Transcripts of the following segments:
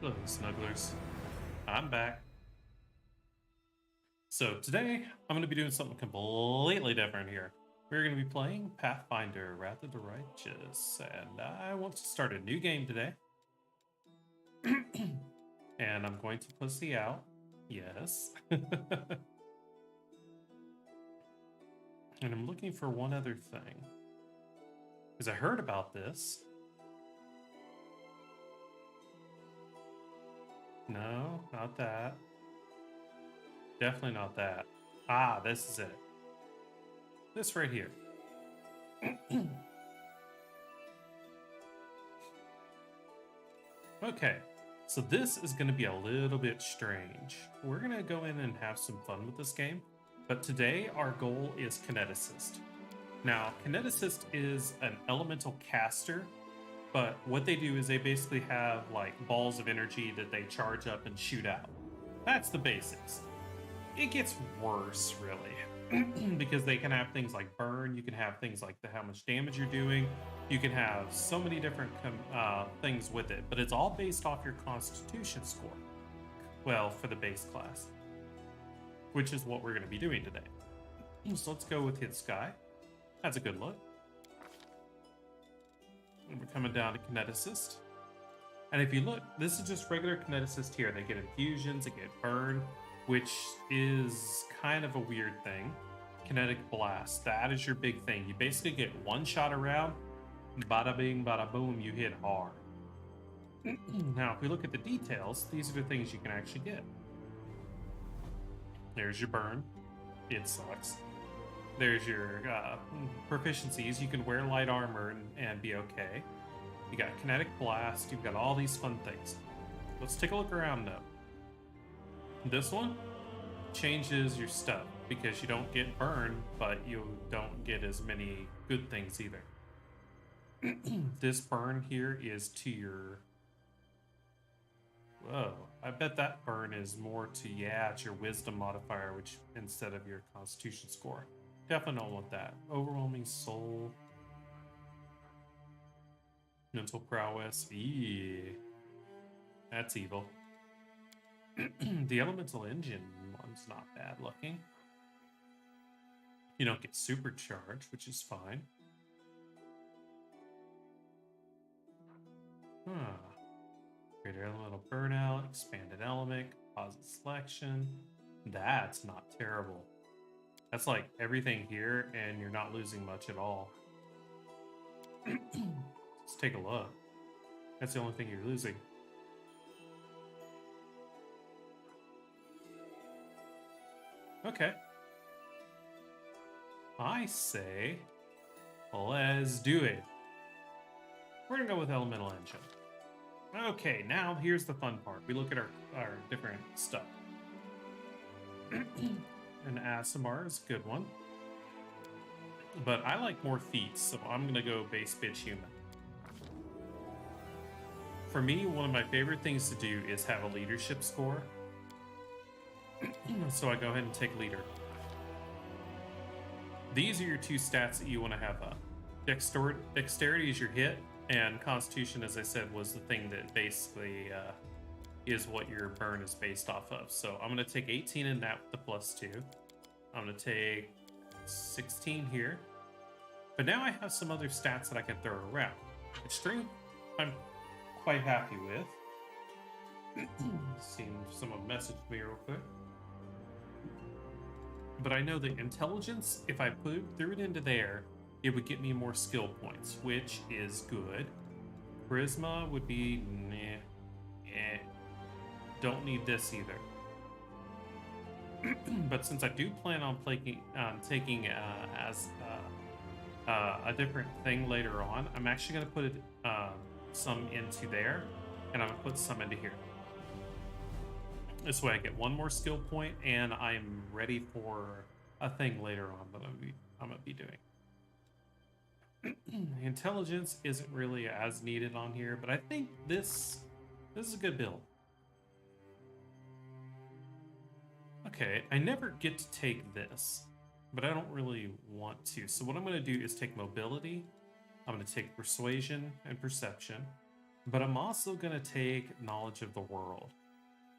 Hello, snugglers. I'm back. So today, I'm going to be doing something completely different here. We're going to be playing Pathfinder Wrath of the Righteous, and I want to start a new game today. And I'm going to pussy out. Yes. And I'm looking for one other thing. Because I heard about this. No, not that. Definitely not that. Ah, this is it. This right here. Okay, so this is going to be a little bit strange. We're going to go in and have some fun with this game, but today our goal is Kineticist. Now, Kineticist is an elemental caster, but what they do is they basically have like balls of energy that they charge up and shoot out. That's the basics. It gets worse, really, because they can have things like burn. You can have things like how much damage you're doing. You can have so many different things with it, but it's all based off your Constitution score. Well, for the base class, which is what we're going to be doing today. So let's go with Hit Sky. That's a good look. And we're coming down to Kineticist. And if you look, this is just regular Kineticist here. They get infusions, they get burn, which is kind of a weird thing. Kinetic Blast, that is your big thing. You basically get one shot around, bada bing, bada boom, you hit hard. Now, if we look at the details, these are the things you can actually get. There's your burn. It sucks. There's your proficiencies. You can wear light armor and be okay. You got Kinetic Blast. You've got all these fun things. Let's take a look around, though. This one changes your stuff because you don't get burned, but you don't get as many good things either. This burn here is to your... Whoa, I bet that burn is more to, yeah, it's your wisdom modifier, which instead of your constitution score. Definitely don't want that. Overwhelming soul. Mental prowess. Eee. That's evil. The elemental engine one's not bad looking. You don't get supercharged, which is fine. Huh. Greater elemental burnout, expanded element, composite selection. That's not terrible. That's like everything here, and you're not losing much at all. Let's take a look. That's the only thing you're losing. Okay. I say, let's do it. We're gonna go with Elemental Engine. Okay, now here's the fun part. We look at our different stuff. An Asimar is a good one. But I like more feats, so I'm gonna go base bitch human. For me, one of my favorite things to do is have a leadership score. So I go ahead and take leader. These are your two stats that you want to have up. Dexterity is your hit, and Constitution, as I said, was the thing that basically is what your burn is based off of. So I'm going to take 18 in that with the +2. I'm going to take 16 here. But now I have some other stats that I can throw around. Extreme, I'm quite happy with. Seeing if someone messaged me real quick. But I know that intelligence, if I threw it into there, it would get me more skill points, which is good. Charisma would be meh, eh. Don't need this either. But since I do plan on taking as a different thing later on, I'm actually going to put it, some into there, and I'm going to put some into here. This way I get one more skill point, and I'm ready for a thing later on that I'm going to be doing. Intelligence isn't really as needed on here, but I think this is a good build. Okay, I never get to take this, but I don't really want to. So what I'm going to do is take mobility. I'm going to take persuasion and perception. but I'm also going to take knowledge of the world.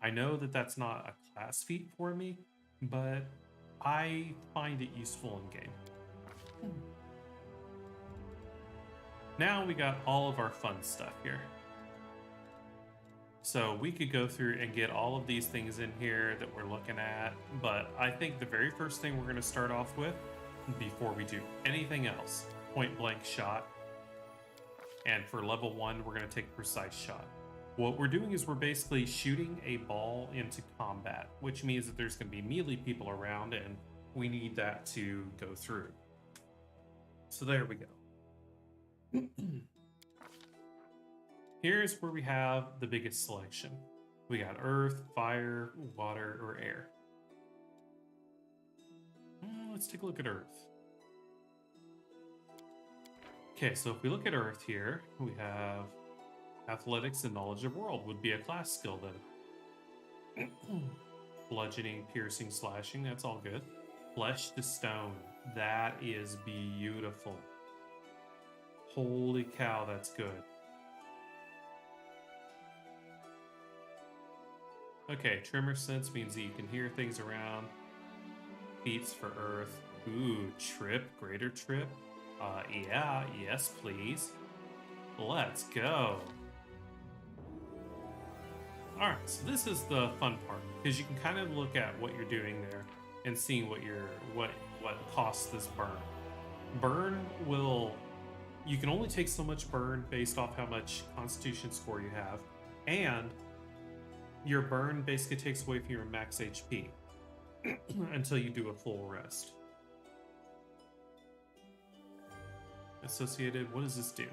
I know that that's not a class feat for me, but I find it useful in game. Now we got all of our fun stuff here. So we could go through and get all of these things in here that we're looking at, but I think the very first thing we're going to start off with, before we do anything else, point blank shot. And for level 1, we're going to take precise shot. What we're doing is we're basically shooting a ball into combat, which means that there's going to be melee people around, and we need that to go through. So there we go. Here's where we have the biggest selection. We got earth, fire, water, or air. Let's take a look at earth. Okay, so if we look at earth here, we have athletics and knowledge of world would be a class skill then. Bludgeoning, piercing, slashing, that's all good. Flesh to stone, that is beautiful. Holy cow, that's good. Okay, tremor sense means that you can hear things around. Feats for earth. Ooh, trip, greater trip. Yeah, yes, please. Let's go. All right, so this is the fun part because you can kind of look at what you're doing there and seeing what costs this burn. Burn will, you can only take so much burn based off how much constitution score you have, and your burn basically takes away from your max HP until you do a full rest. Associated, what does this do?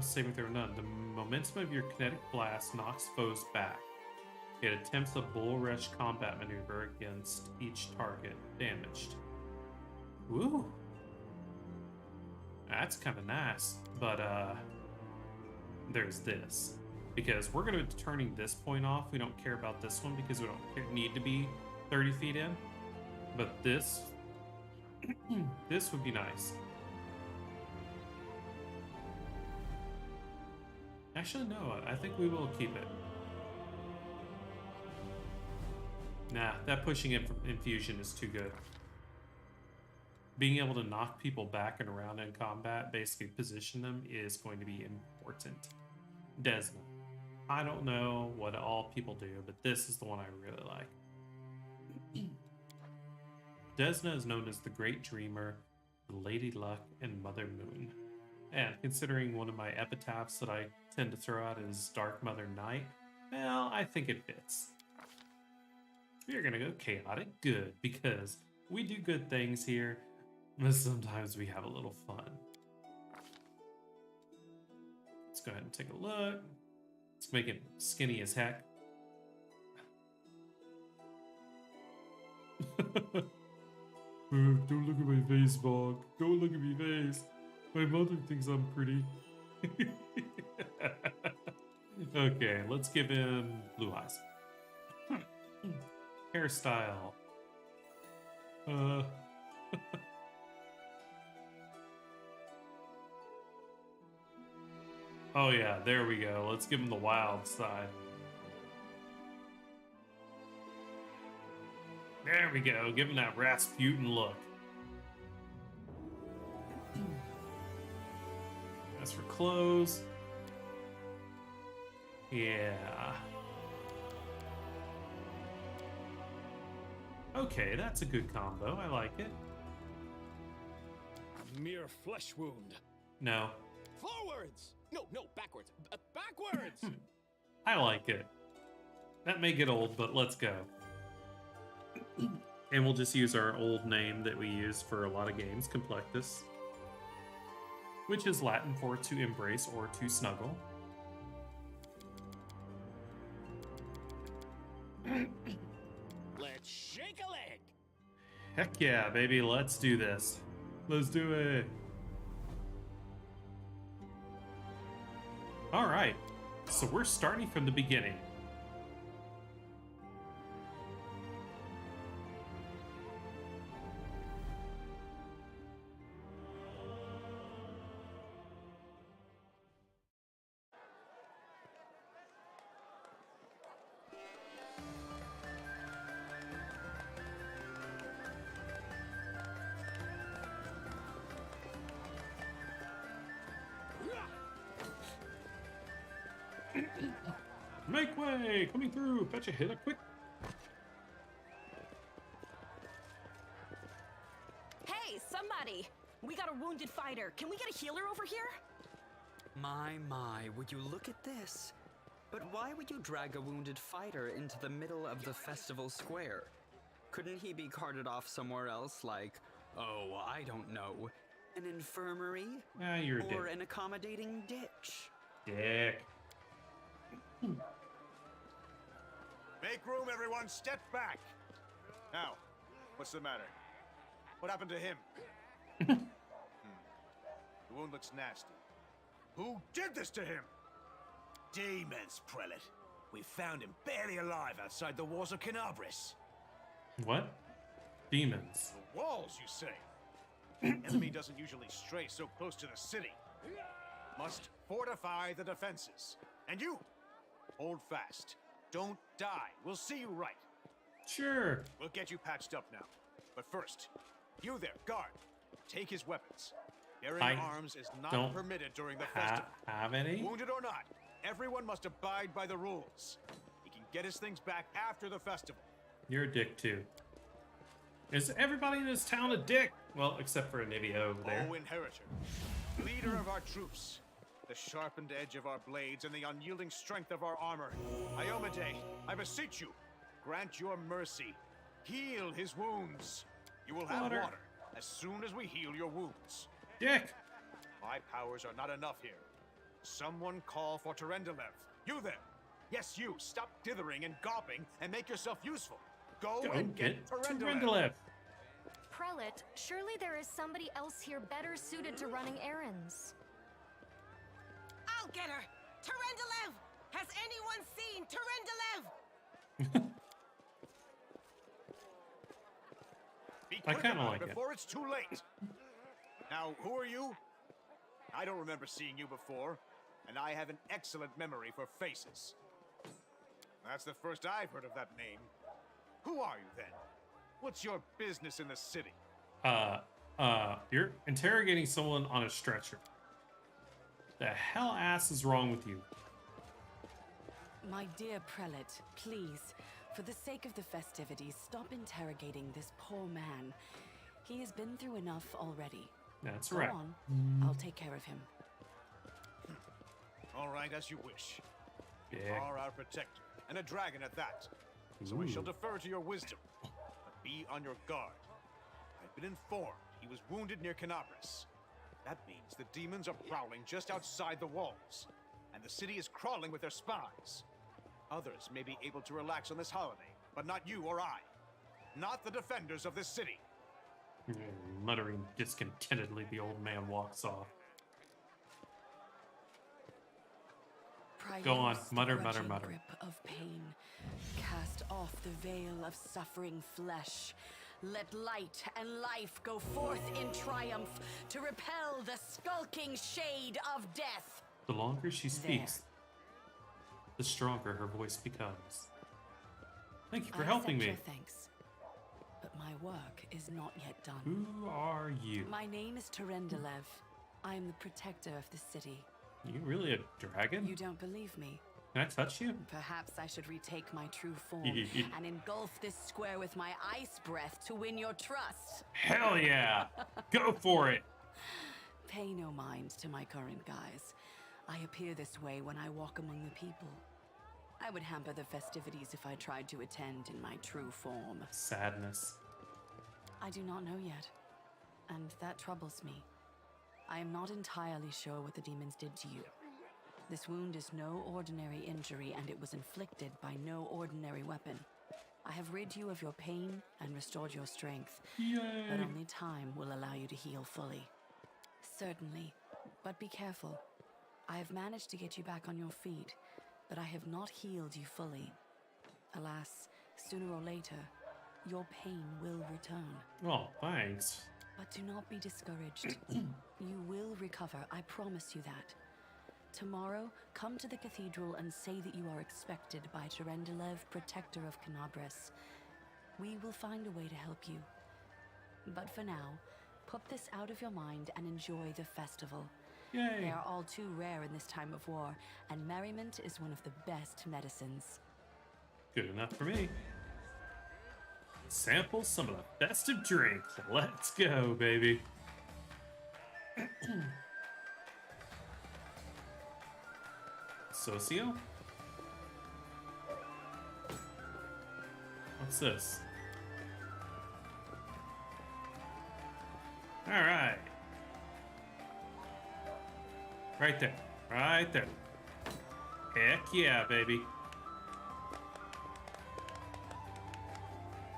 Saving throw none. The momentum of your kinetic blast knocks foes back. It attempts a bull rush combat maneuver against each target damaged. Woo! That's kind of nice, but there's this. Because we're going to be turning this point off. We don't care about this one because we don't need to be 30 feet in. But this, this would be nice. Actually, no, I think we will keep it. Nah, that pushing infusion is too good. Being able to knock people back and around in combat, basically position them, is going to be important. Desna. I don't know what all people do, but this is the one I really like. Desna is known as the Great Dreamer, the Lady Luck, and Mother Moon. And considering one of my epitaphs that I tend to throw out is Dark Mother Night, well, I think it fits. We're gonna go chaotic good, because we do good things here, but sometimes we have a little fun. Let's go ahead and take a look. Let's make it skinny as heck. Don't look at my face, Bog. Don't look at my face. My mother thinks I'm pretty. Okay, let's give him blue eyes. Hairstyle. Oh yeah, there we go. Let's give him the wild side. There we go. Give him that Rasputin look. As for clothes, yeah. Okay, that's a good combo. I like it. A mere flesh wound. No. Forwards! No, backwards. Backwards! I like it. That may get old, but let's go. And we'll just use our old name that we use for a lot of games, Complectus, which is Latin for to embrace or to snuggle. Let's shake a leg! Heck yeah, baby, let's do this. Let's do it. All right, so we're starting from the beginning. Make way! Coming through! Fetch a hit, a quick. Hey, somebody! We got a wounded fighter. Can we get a healer over here? My, would you look at this? But why would you drag a wounded fighter into the middle of the festival square? Couldn't he be carted off somewhere else, like, oh, I don't know, an infirmary? Ah, you're a or dick. an accommodating ditch? Dick. Make room, everyone. Step back. Now, what's the matter? What happened to him? The wound looks nasty. Who did this to him? Demons, Prelate. We found him barely alive outside the walls of Canabris. What? Demons. The walls, you say? Enemy doesn't usually stray so close to the city. Must fortify the defenses. And you, hold fast. Don't die. We'll see you right. Sure. We'll get you patched up now. But first, you there, guard. Take his weapons. Carrying I arms is not don't permitted during the festival. Have any? Wounded or not, everyone must abide by the rules. He can get his things back after the festival. You're a dick too. Is everybody in this town a dick? Well, except for Anivia over there. O Inheritor, leader of our troops, the sharpened edge of our blades and the unyielding strength of our armor. Iomade, I beseech you, grant your mercy. Heal his wounds. You will have Water. water as soon as we heal your wounds. Dick. My powers are not enough here. Someone call for Terendelev. You there. Yes, you. Stop dithering and gawping and make yourself useful. Go and get Terendelev. Terendelev. Prelate, surely there is somebody else here better suited to running errands. I'll get her! Terendelev! Has anyone seen Terendelev? Be I quick kinda about like it. before it's too late. Now, who are you? I don't remember seeing you before, and I have an excellent memory for faces. That's the first I've heard of that name. Who are you then? What's your business in the city? You're interrogating someone on a stretcher. The hell ass is wrong with you? My dear prelate, please, for the sake of the festivities, stop interrogating this poor man. He has been through enough already. That's Go right. on, I'll take care of him. All right, as you wish. You Yeah. are our protector, and a dragon at that. So we shall Ooh. defer to your wisdom. But be on your guard. I've been informed he was wounded near Canabris. That means the demons are prowling just outside the walls, and the city is crawling with their spies. Others may be able to relax on this holiday, but not you or I. Not the defenders of this city. Muttering discontentedly, the old man walks off. Pry Go on, loose the mutter, mutter, grudging mutter. grip of pain. Cast off the veil of suffering flesh. Let light and life go forth in triumph to repel the skulking shade of death. The longer she speaks, the stronger her voice becomes. Thank you for I helping accept me. your thanks, but my work is not yet done. Who are you? My name is Terendelev. I am the protector of the city. You really a dragon? You don't believe me? Can I touch you? Perhaps I should retake my true form and engulf this square with my ice breath to win your trust. Hell yeah! Go for it! Pay no mind to my current guise. I appear this way when I walk among the people. I would hamper the festivities if I tried to attend in my true form. Sadness. I do not know yet, and that troubles me. I am not entirely sure what the demons did to you. This wound is no ordinary injury, and it was inflicted by no ordinary weapon. I have rid you of your pain and restored your strength, but Yay! only time will allow you to heal fully. Certainly, but be careful. I have managed to get you back on your feet, but I have not healed you fully. Alas, sooner or later, your pain will return. Oh, thanks. But do not be discouraged. You will recover, I promise you that. Tomorrow, come to the cathedral and say that you are expected by Terendelev, protector of Canabris. We will find a way to help you. But for now, put this out of your mind and enjoy the festival. They Yay. are all too rare in this time of war, and merriment is one of the best medicines. Good enough for me. Sample some of the best of drink. Let's go, baby. Socio? What's this? All right. Right there. Right there. Heck yeah, baby.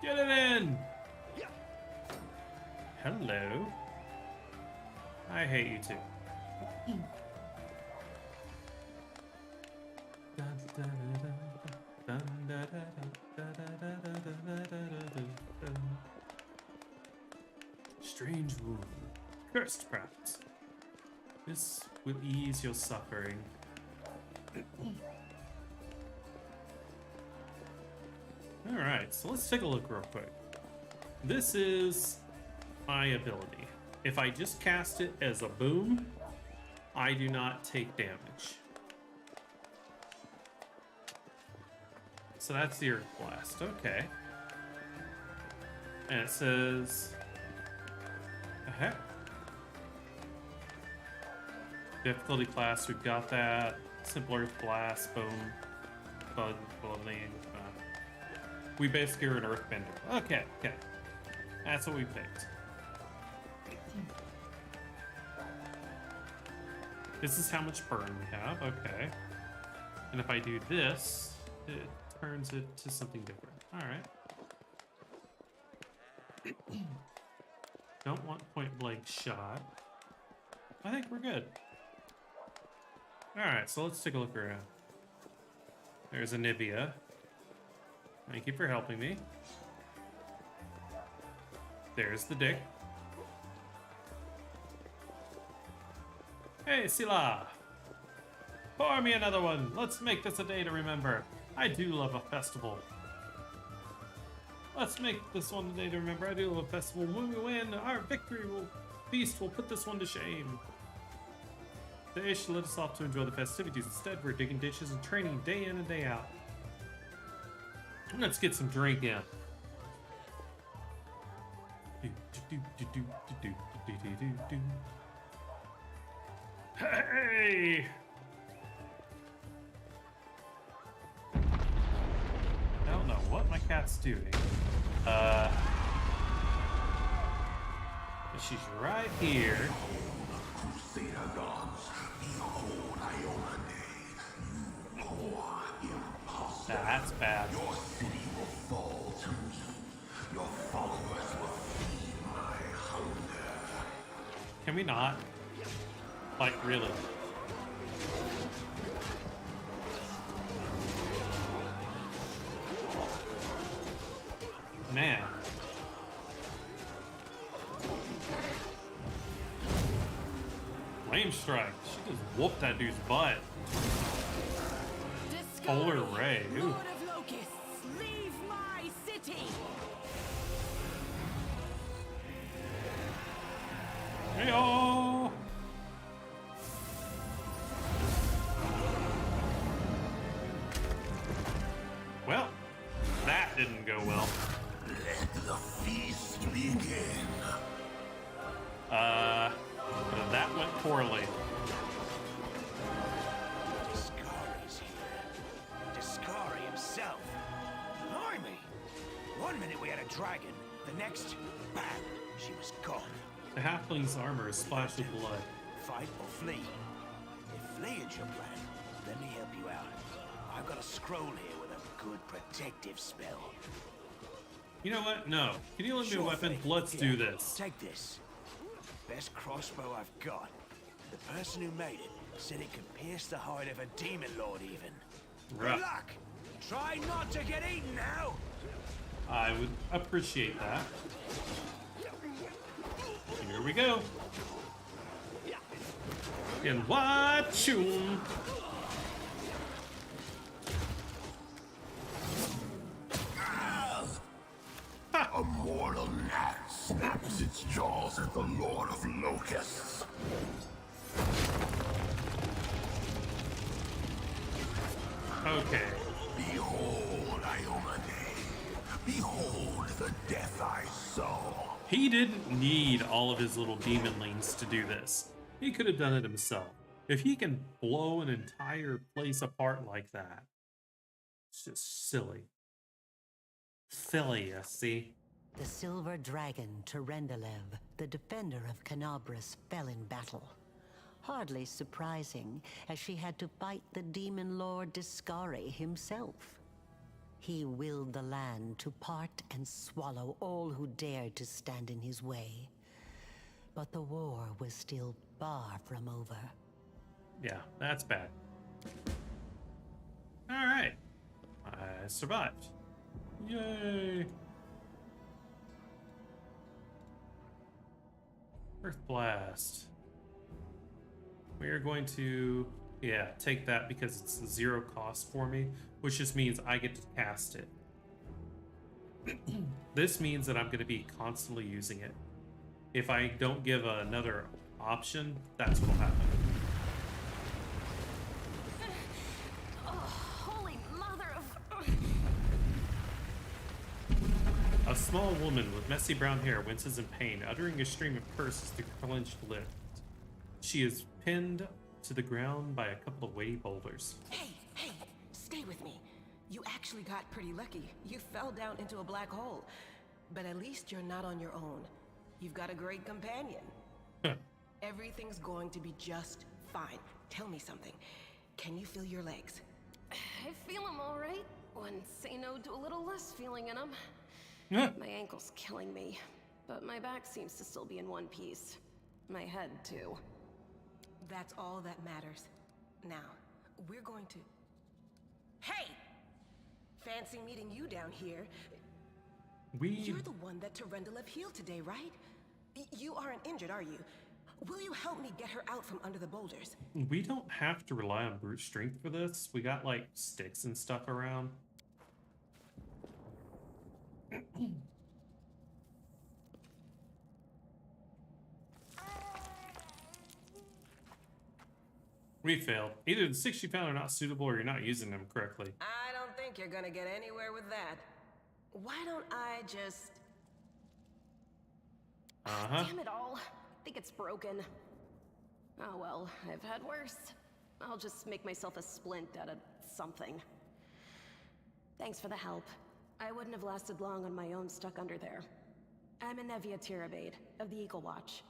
Get it in! Hello. I hate you too. Strange wound. Cursed perhaps. This will ease your suffering. Alright, so let's take a look real quick. This is my ability. If I just cast it as a boom, I do not take damage. So that's the Earth Blast, okay. And it says... heck? Difficulty class, we've got that. Simple Earth Blast, boom. Blooding. We basically are an Earthbender. Okay, okay. That's what we picked. This is how much burn we have, okay. And if I do this, it turns it to something different. Alright. Don't want point blank shot. I think we're good. Alright, so let's take a look around. There's Anivia. Thank you for helping me. There's the dick. Hey, Sila! Pour me another one! Let's make this a day to remember. I do love a festival. Let's make this one a day to remember. I do love a festival. When we win, our feast will put this one to shame. They should let us off to enjoy the festivities. Instead, we're digging ditches and training day in and day out. Let's get some drink in. Hey! I don't know what my cat's doing. But she's right here. Crusader gods, behold Iona, you poor imposter. That's bad. Your city will fall to me. Your followers will feed my hunger. Can we not? Like, really? Man. Flame strike. She just whooped that dude's butt. Polar ray. Ooh. Lord of Locusts, leave my city! Hey-oh! Well, that didn't go well. Let the feast begin. That went poorly. Discari's here. Discari himself. Blimey! One minute we had a dragon, the next, bam, she was gone. The halfling's armor is splashed with blood. Fight or flee? If fleeing's your plan, let me help you out. I've got a scroll here with a good protective spell. You know what? No. Can you lend me a Sure weapon? thing. Let's Here, do this. Take this. Best crossbow I've got. The person who made it said it could pierce the hide of a demon lord even. Right. Good luck! Try not to get eaten now! I would appreciate that. Here we go. And watch you. A mortal gnat snaps its jaws at the Lord of Locusts. Okay. Behold, Iomade. Behold the death I saw. He didn't need all of his little demonlings to do this. He could have done it himself. If he can blow an entire place apart like that, it's just silly. Silly, you see? The silver dragon, Terendelev, the defender of Canabras, fell in battle. Hardly surprising, as she had to fight the demon lord Discari himself. He willed the land to part and swallow all who dared to stand in his way. But the war was still far from over. Yeah, that's bad. Alright. I survived. Yay! Earth Blast. We are going to, take that because it's 0 cost for me, which just means I get to cast it. This means that I'm going to be constantly using it. If I don't give another option, that's what'll happen. Holy mother of... A small woman with messy brown hair winces in pain, uttering a stream of curses through clenched lips. She is pinned to the ground by a couple of weighty boulders. Hey, stay with me. You actually got pretty lucky. You fell down into a black hole. But at least you're not on your own. You've got a great companion. Everything's going to be just fine. Tell me something. Can you feel your legs? I feel them all right. One say no to a little less feeling in them. My ankle's killing me, but my back seems to still be in one piece. My head, too. That's all that matters. Now, we're going to... Hey! Fancy meeting you down here. You're the one that Terendelev healed today, right? You aren't injured, are you? Will you help me get her out from under the boulders? We don't have to rely on brute strength for this. We got, like, sticks and stuff around. We failed. Either the sticks you found are not suitable or you're not using them correctly. I don't think you're gonna get anywhere with that. Why don't I just... Damn it all. I think it's broken. Oh well, I've had worse. I'll just make myself a splint out of something. Thanks for the help. I wouldn't have lasted long on my own stuck under there. I'm Anevia Tirabade, of the Eagle Watch.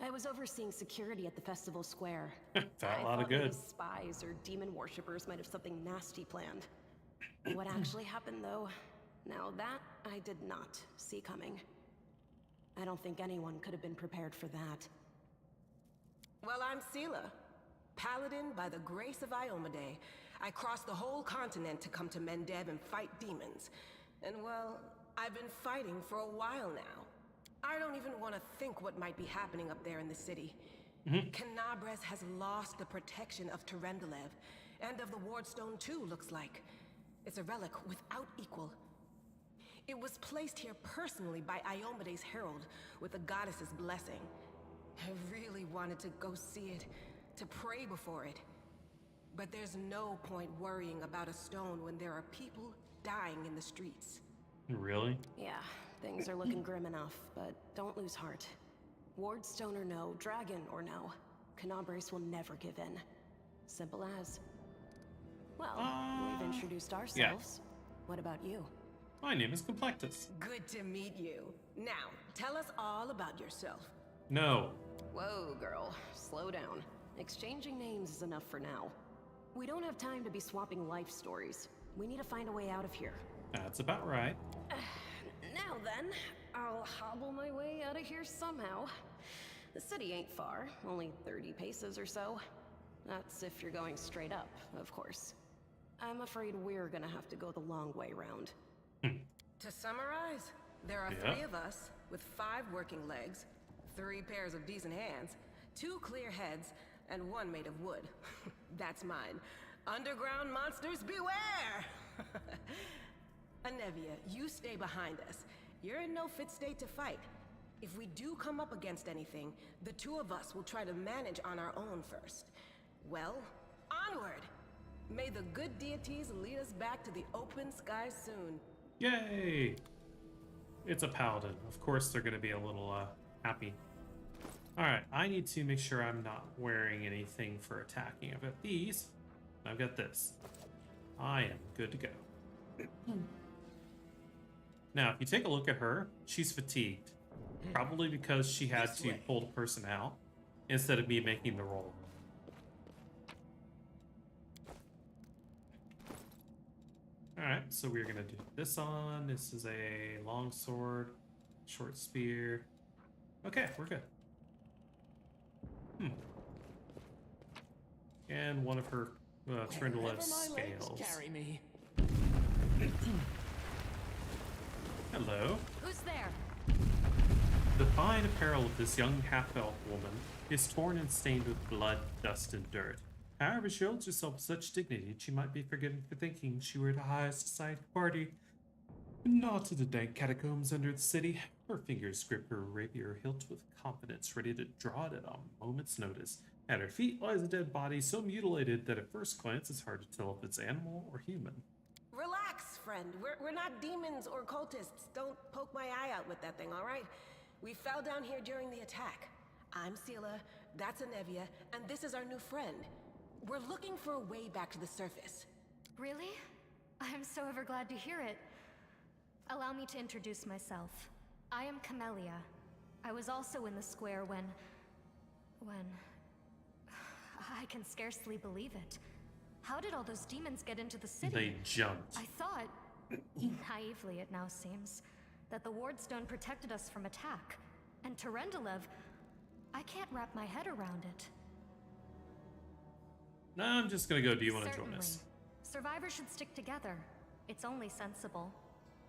I was overseeing security at the festival square. Felt a lot of good. Any spies or demon worshippers might have something nasty planned. What actually happened, though, now that I did not see coming. I don't think anyone could have been prepared for that. Well, I'm Sela, paladin by the grace of Iomade. I crossed the whole continent to come to Mendeb and fight demons. And well, I've been fighting for a while now. I don't even want to think what might be happening up there in the city. Canabras has lost the protection of Terendelev, and of the Wardstone too, looks like. It's a relic without equal. It was placed here personally by Iomade's herald, with the goddess's blessing. I really wanted to go see it, to pray before it. But there's no point worrying about a stone when there are people dying in the streets. Really? Yeah, things are looking grim enough, but don't lose heart. Wardstone or no, dragon or no, Canabras will never give in. Simple as. Well, we've introduced ourselves. Yeah. What about you? My name is Complectus. Good to meet you. Now, tell us all about yourself. No. Whoa, girl. Slow down. Exchanging names is enough for now. We don't have time to be swapping life stories. We need to find a way out of here. That's about right. Now then, I'll hobble my way out of here somehow. The city ain't far, only 30 paces or so. That's if you're going straight up, of course. I'm afraid we're gonna have to go the long way round. To summarize, there are 3 of us with 5 working legs, 3 pairs of decent hands, 2 clear heads, and 1 made of wood. That's mine. Underground monsters beware! Anevia, you stay behind us. You're in no fit state to fight. If we do come up against anything, the 2 of us will try to manage on our own first. Well, onward! May the good deities lead us back to the open sky soon. Yay! It's a paladin. Of course they're going to be a little happy. Alright, I need to make sure I'm not wearing anything for attacking. I've got these. I've got this. I am good to go. Now, if you take a look at her, she's fatigued. Probably because she had to pull the person out instead of me making the roll. Alright, so we're gonna do this on. This is a long sword, short spear. Okay, we're good. And one of her Trindle's scales. Carry me. Hello. Who's there? The fine apparel of this young half-elf woman is torn and stained with blood, dust, and dirt. However, she holds herself with such dignity she might be forgiven for thinking she were at a high society party. Not to the dank catacombs under the city. Her fingers grip her rapier hilt with confidence, ready to draw it at a moment's notice. At her feet lies a dead body so mutilated that at first glance it's hard to tell if it's animal or human. Relax, friend. We're not demons or cultists. Don't poke my eye out with that thing, all right? We fell down here during the attack. I'm Sela, that's Anevia, and this is our new friend. We're looking for a way back to the surface. Really? I'm so ever glad to hear it. Allow me to introduce myself. I am Camellia. I was also in the square when... I can scarcely believe it. How did all those demons get into the city? They jumped. I thought, naively it now seems, that the Wardstone protected us from attack. And Terendelev, I can't wrap my head around it. No, I'm just gonna go. Do you want to join us? Survivors should stick together. It's only sensible.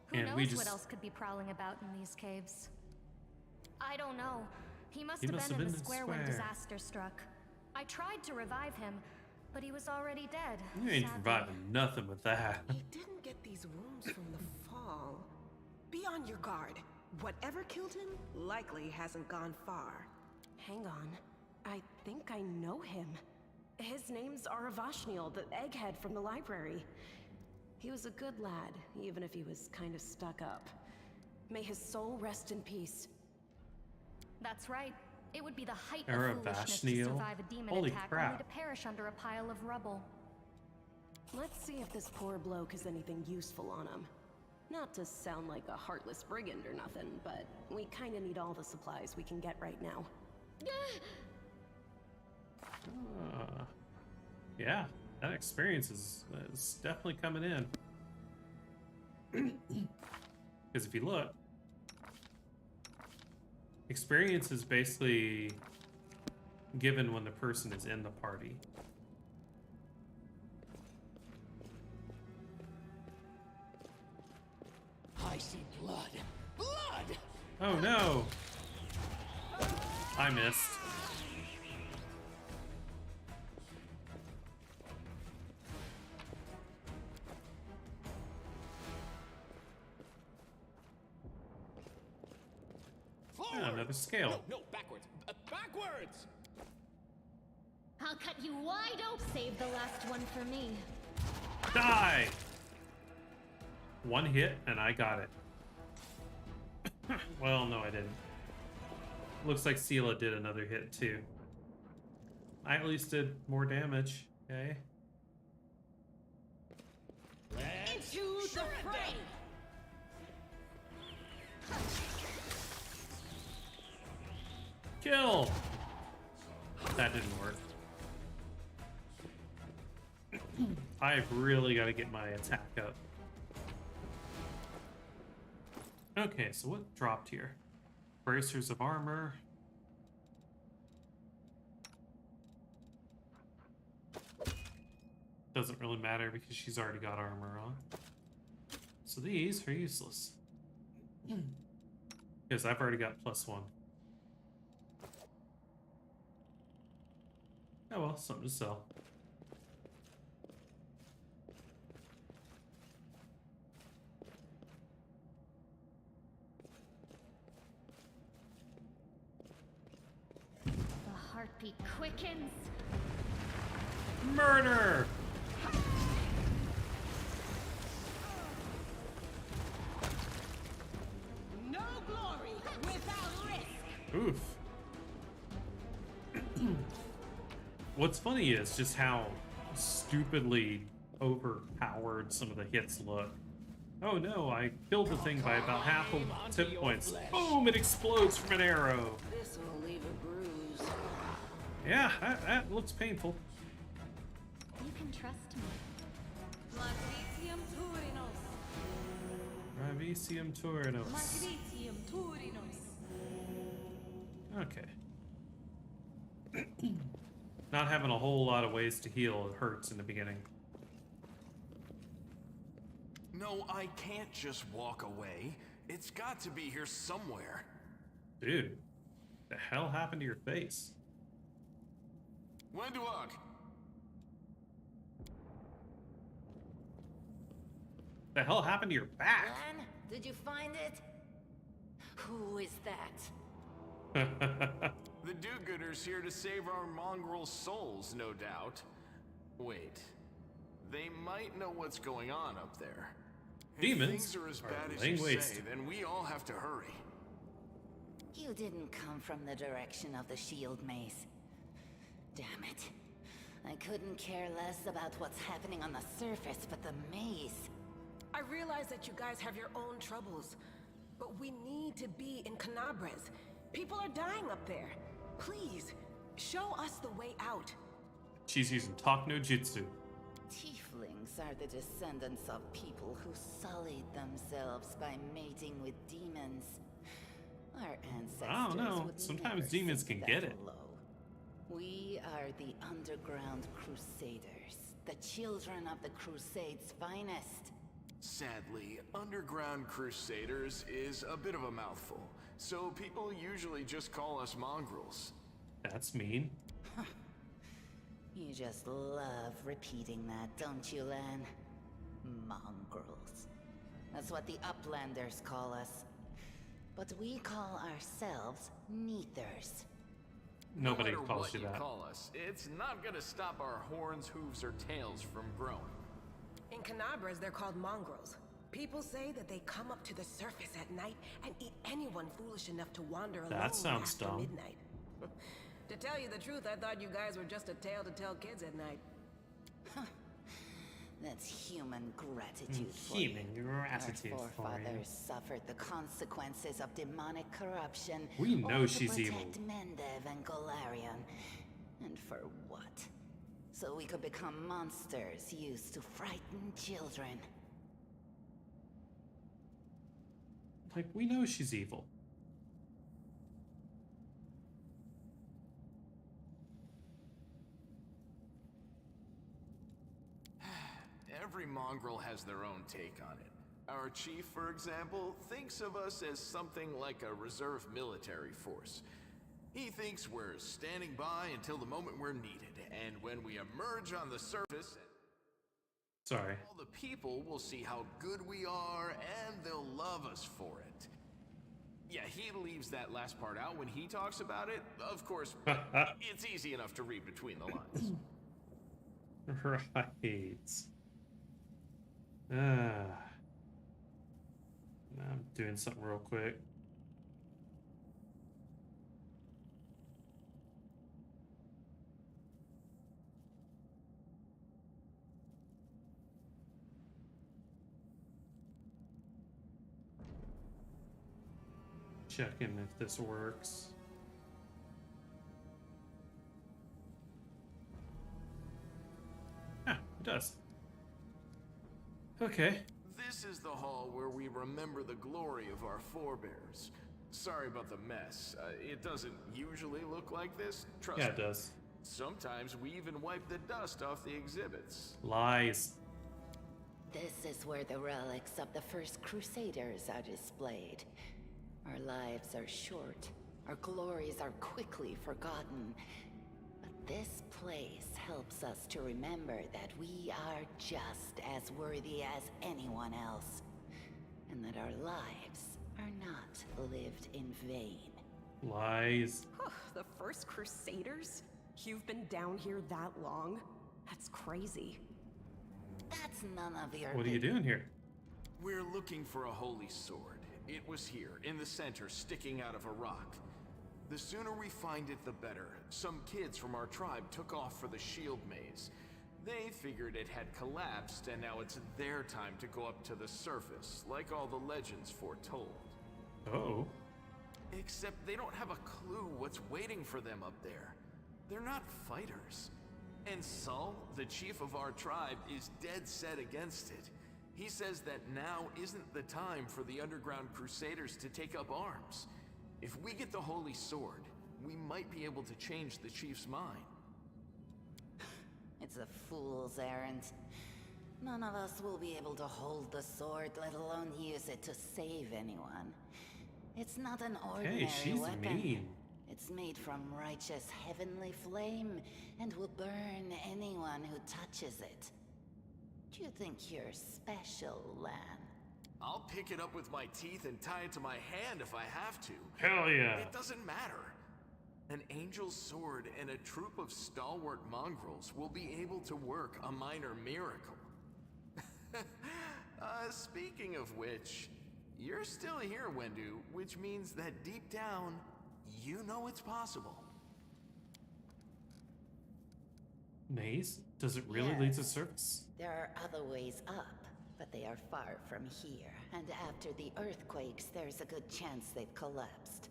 Who And knows what else could be prowling about in these caves? I don't know. He must have been in the square when disaster struck. I tried to revive him, but he was already dead. You ain't reviving nothing with that. He didn't get these wounds from the fall. Be on your guard. Whatever killed him likely hasn't gone far. Hang on. I think I know him. His name's Aravashniel, the egghead from the library. He was a good lad, even if he was kind of stuck up. May his soul rest in peace. That's right. It would be the height of foolishness to survive a demon attack only to perish under a pile of rubble. Let's see if this poor bloke has anything useful on him. Not to sound like a heartless brigand or nothing, but we kinda need all the supplies we can get right now. Yeah, that experience is definitely coming in. Because if you look, experience is basically given when the person is in the party. I see blood. Blood! Oh no! I missed. Yeah, another scale. No, backwards. Backwards! I'll cut you wide open. Save the last one for me. Die! One hit and I got it. Well, no, I didn't. Looks like Sela did another hit too. I at least did more damage. Okay. Into the fray! Kill! That didn't work. I've really got to get my attack up. Okay, so what dropped here? Bracers of armor. Doesn't really matter because she's already got armor on. So these are useless. Because I've already got +1. Oh well, something to sell. The heartbeat quickens. Murder! Oof. What's funny is just how stupidly overpowered some of the hits look. Oh no, I killed the thing by about half of tip points. Boom, it explodes from an arrow. This will leave a bruise. Yeah, that looks painful. You can trust me. Magnesium Turinos. Ravicium Turinos. Magnesium Turinos. Okay. Not having a whole lot of ways to heal, it hurts in the beginning. No, I can't just walk away. It's got to be here somewhere. Dude, the hell happened to your face? Wenduok! The hell happened to your back? Lan, did you find it? Who is that? The do-gooders here to save our mongrel souls, no doubt. Wait, they might know what's going on up there. Demons If things are as bad as laying you waste. say, then we all have to hurry. You didn't come from the direction of the shield maze. Damn it. I couldn't care less about what's happening on the surface, but the maze. I realize that you guys have your own troubles, but we need to be in Canabres. People are dying up there. Please, show us the way out. She's using talk no jutsu. Tieflings are the descendants of people who sullied themselves by mating with demons. Our ancestors I don't know. would Sometimes never demons sink can get that it. low. We are the Underground Crusaders, the children of the Crusades' finest. Sadly, Underground Crusaders is a bit of a mouthful, so people usually just call us mongrels. That's mean. You just love repeating that, don't you, Lan? Mongrels. That's what the Uplanders call us. But we call ourselves Neathers. Nobody No matter calls what you that. Call us, it's not gonna stop our horns, hooves, or tails from growing. In Canabres, they're called mongrels. People say that they come up to the surface at night and eat anyone foolish enough to wander alone sounds after dumb. midnight. To tell you the truth, I thought you guys were just a tale to tell kids at night. That's human gratitude for Human you. gratitude Our for you. forefathers suffered the consequences of demonic corruption. We know all she's to evil. protect Mendev and Golarion. And for what? So we could become monsters used to frighten children. Like, we know she's evil. Every mongrel has their own take on it. Our chief, for example, thinks of us as something like a reserve military force. He thinks we're standing by until the moment we're needed, and when we emerge on the surface, Sorry. all the people will see how good we are, and they'll love us for it. Yeah, he leaves that last part out when he talks about it. Of course, it's easy enough to read between the lines. Right. I'm doing something real quick. Checking if this works. Ah, it does. Okay. This is the hall where we remember the glory of our forebears. Sorry about the mess. It doesn't usually look like this. Trust Yeah, me. it does. Sometimes we even wipe the dust off the exhibits. Lies. This is where the relics of the first Crusaders are displayed. Our lives are short. Our glories are quickly forgotten. But this place helps us to remember that we are just as worthy as anyone else. And that our lives are not lived in vain. Lies. The first Crusaders? You've been down here that long? That's crazy. That's none of your What are you doing here? We're looking for a holy sword. It was here, in the center, sticking out of a rock. The sooner we find it, the better. Some kids from our tribe took off for the shield maze. They figured it had collapsed, and now it's their time to go up to the surface, like all the legends foretold. Oh. Except they don't have a clue what's waiting for them up there. They're not fighters. And Saul, the chief of our tribe, is dead set against it. He says that now isn't the time for the underground crusaders to take up arms. If we get the holy sword, we might be able to change the chief's mind. It's a fool's errand. None of us will be able to hold the sword, let alone use it to save anyone. It's not an ordinary weapon. Mean. It's made from righteous heavenly flame and will burn anyone who touches it. Do you think you're special, Lan? I'll pick it up with my teeth and tie it to my hand if I have to. Hell yeah. It doesn't matter. An angel's sword and a troop of stalwart mongrels will be able to work a minor miracle. Speaking of which, you're still here, Wendu, which means that deep down, you know it's possible. Maze? Does it really lead to surface? There are other ways up, but they are far from here. And after the earthquakes, there's a good chance they've collapsed.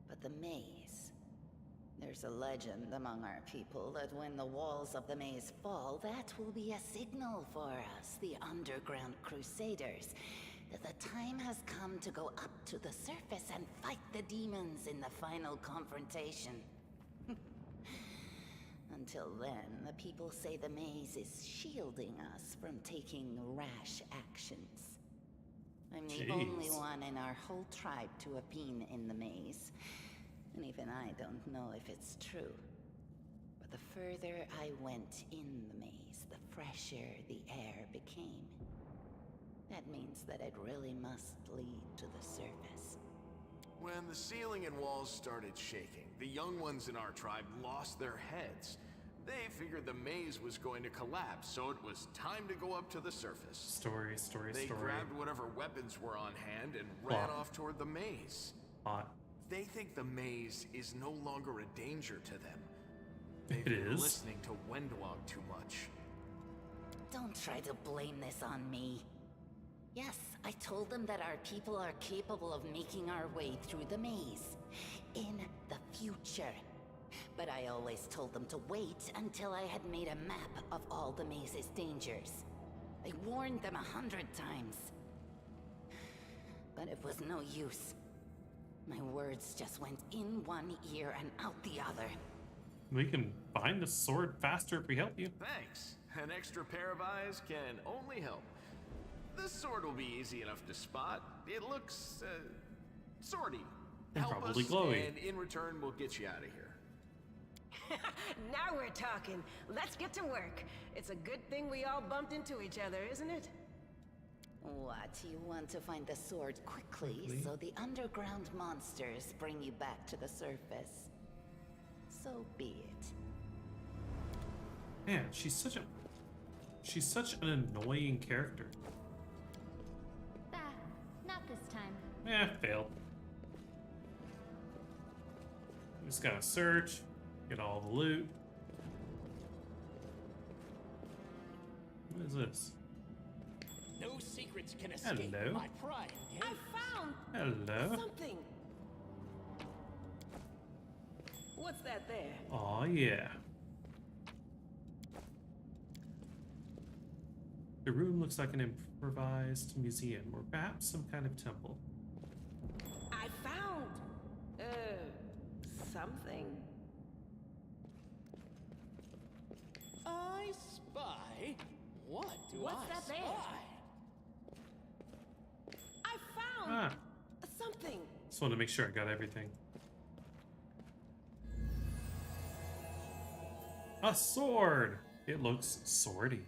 But the maze... There's a legend among our people that when the walls of the maze fall, that will be a signal for us, the underground crusaders, that the time has come to go up to the surface and fight the demons in the final confrontation. Until then, the people say the maze is shielding us from taking rash actions. I'm the only one in our whole tribe to have been in the maze. And even I don't know if it's true. But the further I went in the maze, the fresher the air became. That means that it really must lead to the surface. When the ceiling and walls started shaking, the young ones in our tribe lost their heads. They figured the maze was going to collapse, so it was time to go up to the surface. Story. They grabbed whatever weapons were on hand and ran off toward the maze. They think the maze is no longer a danger to them. They've been listening to Wendwog too much. Don't try to blame this on me. Yes, I told them that our people are capable of making our way through the maze. In the future. But I always told them to wait until I had made a map of all the maze's dangers. I warned them 100 times. But it was no use. My words just went in one ear and out the other. We can find the sword faster if we help you. Thanks. An extra pair of eyes can only help. This sword will be easy enough to spot. It looks, swordy. And Help probably us, glowy. and in return, we'll get you out of here. Now we're talking. Let's get to work. It's a good thing we all bumped into each other, isn't it? What, you want to find the sword quickly, so the underground monsters bring you back to the surface? So be it. Man, she's such an annoying character. Bah, not this time. Failed. I'm just gonna search, get all the loot. What is this? No secrets can escape my pride. I found something. What's that there? Oh yeah. The room looks like an improvised museum or perhaps some kind of temple. I found something. I spy. What do What's I that spy? there? I found something. Just want to make sure I got everything. A sword! It looks swordy.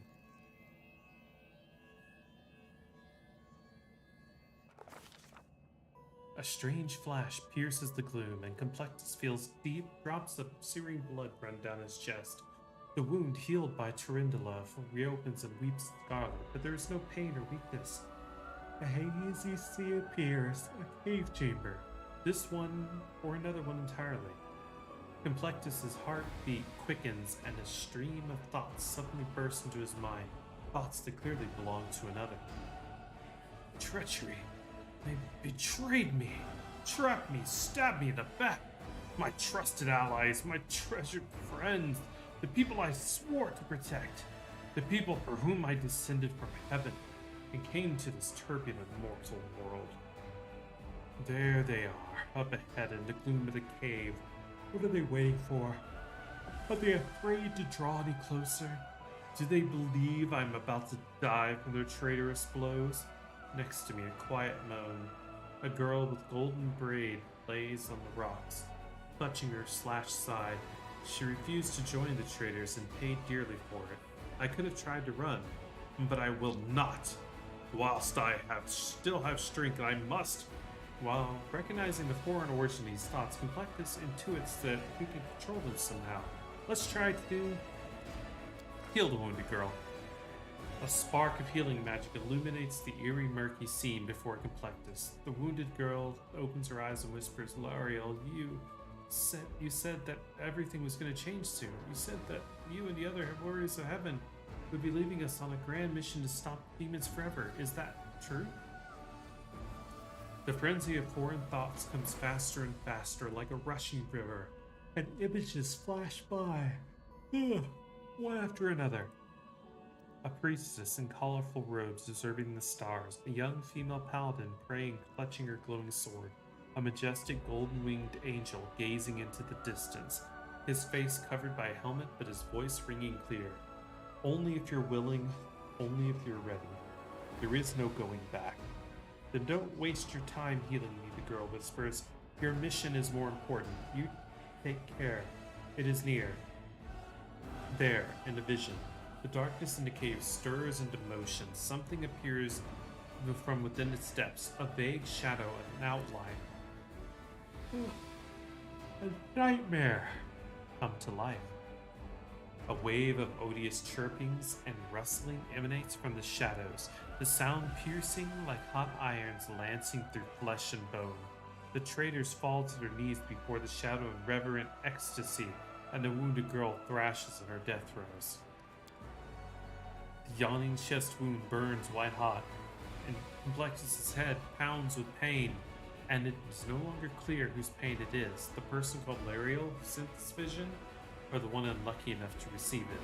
A strange flash pierces the gloom, and Complexus feels deep drops of searing blood run down his chest. The wound healed by Turindala reopens and weeps scarlet, but there is no pain or weakness. A hazy sea appears, a cave chamber. This one or another one entirely. Complectus's heartbeat quickens and a stream of thoughts suddenly bursts into his mind. Thoughts that clearly belong to another. Treachery. They betrayed me, trapped me, stabbed me in the back. My trusted allies, my treasured friends, the people I swore to protect, the people for whom I descended from heaven and came to this turbulent mortal world. There they are, up ahead in the gloom of the cave. What are they waiting for? Are they afraid to draw any closer? Do they believe I'm about to die from their traitorous blows? Next to me, a quiet moan. A girl with golden braid lays on the rocks, clutching her slashed side. She refused to join the traitors and paid dearly for it. I could have tried to run, but I will not. Whilst I still have strength, and I must. While recognizing the foreign origin of these thoughts, Complectus intuits that he can control them somehow. Let's try to heal the wounded girl. A spark of healing magic illuminates the eerie, murky scene before Complectus. The wounded girl opens her eyes and whispers, "Lariel, you said that everything was going to change soon. You said that you and the other warriors of heaven would be leaving us on a grand mission to stop demons forever. Is that true?" The frenzy of foreign thoughts comes faster and faster, like a rushing river, and images flash by, one after another. A priestess in colorful robes observing the stars, a young female paladin praying, clutching her glowing sword, a majestic golden-winged angel gazing into the distance, his face covered by a helmet but his voice ringing clear. Only if you're willing, only if you're ready. There is no going back. Then don't waste your time healing me, the girl whispers. Your mission is more important. You take care. It is near. There, in a vision. The darkness in the cave stirs into motion. Something appears from within its depths, a vague shadow and an outline. A nightmare come to life. A wave of odious chirpings and rustling emanates from the shadows, the sound piercing like hot irons lancing through flesh and bone. The traitors fall to their knees before the shadow in reverent ecstasy, and the wounded girl thrashes in her death throes. The yawning chest wound burns white hot, and Complexus's head pounds with pain, and it is no longer clear whose pain it is, the person called Lariel who sent this vision, or the one unlucky enough to receive it.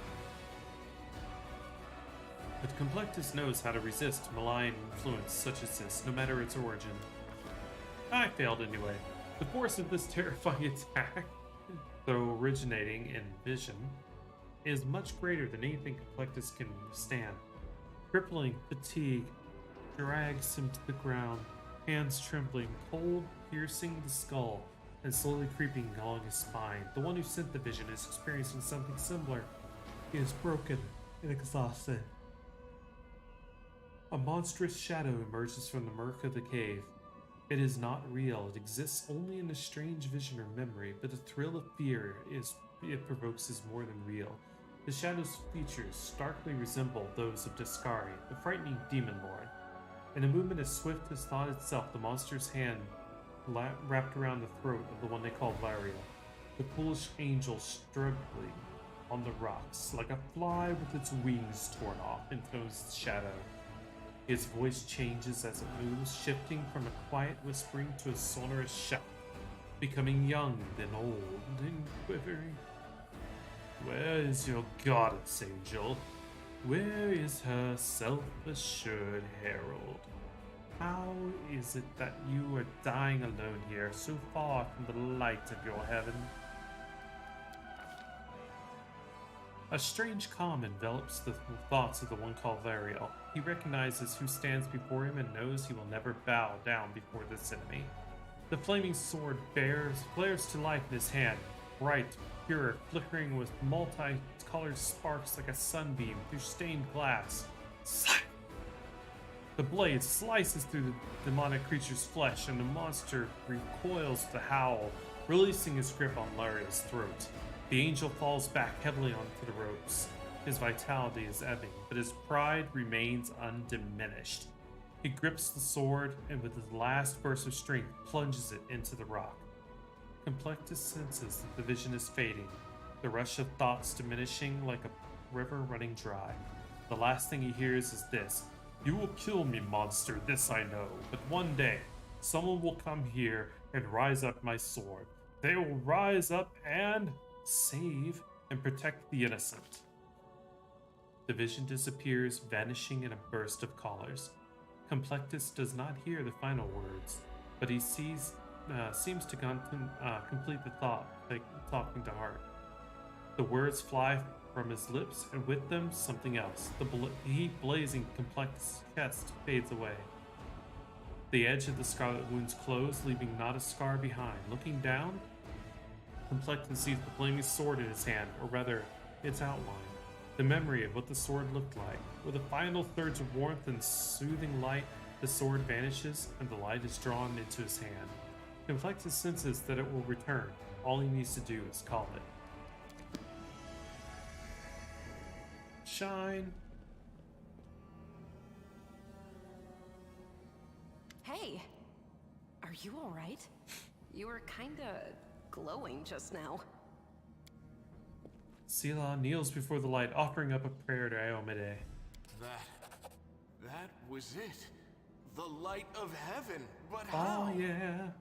But Complectus knows how to resist malign influence such as this, no matter its origin. I failed anyway. The force of this terrifying attack, though originating in vision, is much greater than anything Complectus can withstand. Crippling fatigue drags him to the ground, hands trembling, cold piercing the skull, and slowly creeping along his spine. The one who sent the vision is experiencing something similar. He is broken and exhausted. A monstrous shadow emerges from the murk of the cave. It is not real. It exists only in a strange vision or memory, but the thrill of fear it provokes is more than real. The shadow's features starkly resemble those of Discari, the frightening demon lord. In a movement as swift as thought itself, the monster's hand wrapped around the throat of the one they called Lariel, the foolish angel struggling on the rocks like a fly with its wings torn off into the shadow. His voice changes as it moves, shifting from a quiet whispering to a sonorous shout, becoming young, then old, and quivering. Where is your goddess, angel? Where is her self-assured herald? How is it that you are dying alone here, so far from the light of your heaven? A strange calm envelops the thoughts of the one called Variel. He recognizes who stands before him and knows he will never bow down before this enemy. The flaming sword flares to life in his hand, bright, pure, flickering with multi-colored sparks like a sunbeam through stained glass. The blade slices through the demonic creature's flesh, and the monster recoils with a howl, releasing his grip on Lariel's throat. The angel falls back heavily onto the ropes. His vitality is ebbing, but his pride remains undiminished. He grips the sword and with his last burst of strength plunges it into the rock. Complectus senses that the vision is fading, the rush of thoughts diminishing like a river running dry. The last thing he hears is this: "You will kill me, monster, this I know, but one day, someone will come here and rise up my sword. They will rise up and save and protect the innocent." The vision disappears, vanishing in a burst of colors. Complectus does not hear the final words, but he seems to complete the thought, like talking to Heart. The words fly from his lips, and with them, something else. The heat blazing Complectus' chest fades away. The edge of the scarlet wounds close, leaving not a scar behind. Looking down, Complectus sees the flaming sword in his hand, or rather, its outline. The memory of what the sword looked like. With a final surge of warmth and soothing light, the sword vanishes, and the light is drawn into his hand. Complectus senses that it will return. All he needs to do is call it. Shine. Hey, are you all right? You were kinda glowing just now. Sela kneels before the light, offering up a prayer to Iomade. That was it. The light of heaven. But how? Oh, yeah.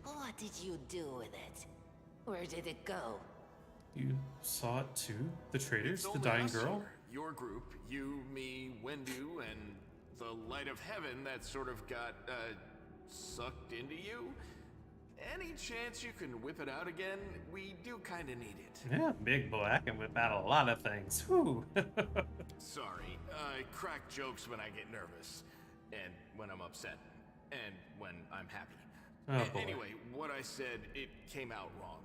What did you do with it? Where did it go? You saw it too? The traitors? It's The only dying us girl? here. Your group, you, me, Wendu, and the light of heaven that sort of got, sucked into you. Any chance you can whip it out again? We do kind of need it. Yeah, big boy. I can whip out a lot of things. Whew. Sorry, I crack jokes when I get nervous, and when I'm upset, and when I'm happy. Oh, boy. Anyway, what I said, it came out wrong.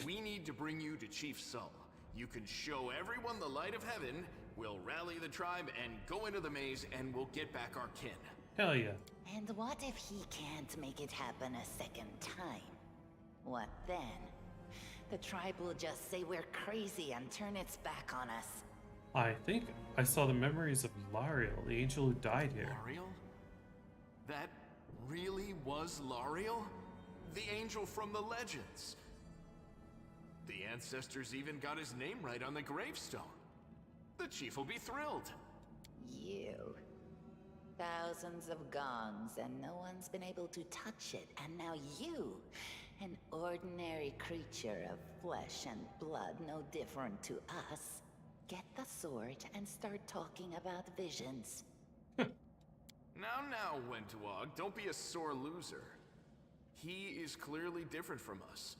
We need to bring you to Chief Sull. You can show everyone the light of heaven, we'll rally the tribe and go into the maze, and we'll get back our kin. Hell yeah. And what if he can't make it happen a second time? What then? The tribe will just say we're crazy and turn its back on us. I think I saw the memories of Lariel, the angel who died here. Lariel? That really was Lariel? The angel from the legends. The ancestors even got his name right on the gravestone. The chief will be thrilled. You. Thousands of gongs and no one's been able to touch it, and now you, an ordinary creature of flesh and blood no different to us, get the sword and start talking about visions. Now, Wentuog, don't be a sore loser. He is clearly different from us.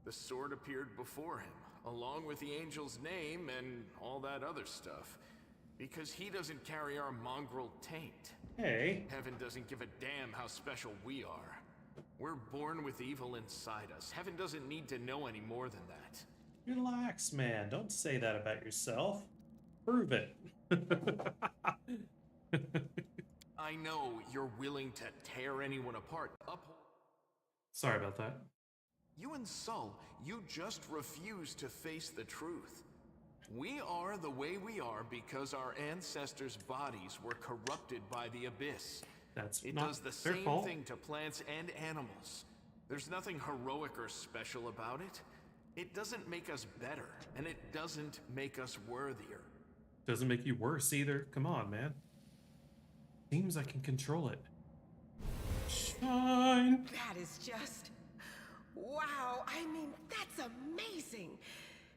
The sword appeared before him, along with the angel's name and all that other stuff. Because he doesn't carry our mongrel taint. Hey. Heaven doesn't give a damn how special we are. We're born with evil inside us. Heaven doesn't need to know any more than that. Relax, man. Don't say that about yourself. Prove it. I know you're willing to tear anyone apart. Sorry about that. You and Sull, you just refuse to face the truth. We are the way we are because our ancestors' bodies were corrupted by the Abyss. It does the their same fault. thing to plants and animals. There's nothing heroic or special about it. It doesn't make us better, and it doesn't make us worthier. Doesn't make you worse either. Come on, man. Seems I can control it. Shine. That is just... wow, I mean, that's amazing.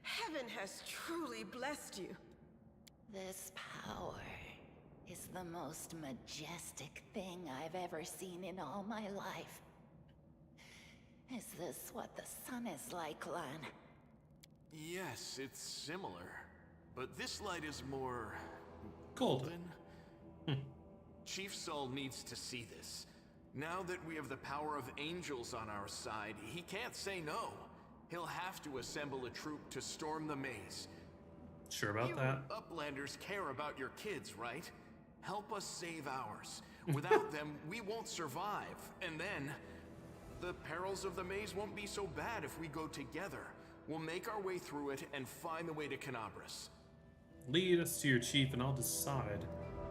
Heaven has truly blessed you. This power is the most majestic thing I've ever seen in all my life. Is this what the sun is like, Lan? Yes, it's similar. But this light is more... golden. Chief Sull needs to see this. Now that we have the power of angels on our side, he can't say no. He'll have to assemble a troop to storm the maze. Sure about You that? Uplanders care about your kids, right? Help us save ours. Without them, we won't survive. And then, the perils of the maze won't be so bad if we go together. We'll make our way through it and find the way to Canabras. Lead us to your chief and I'll decide.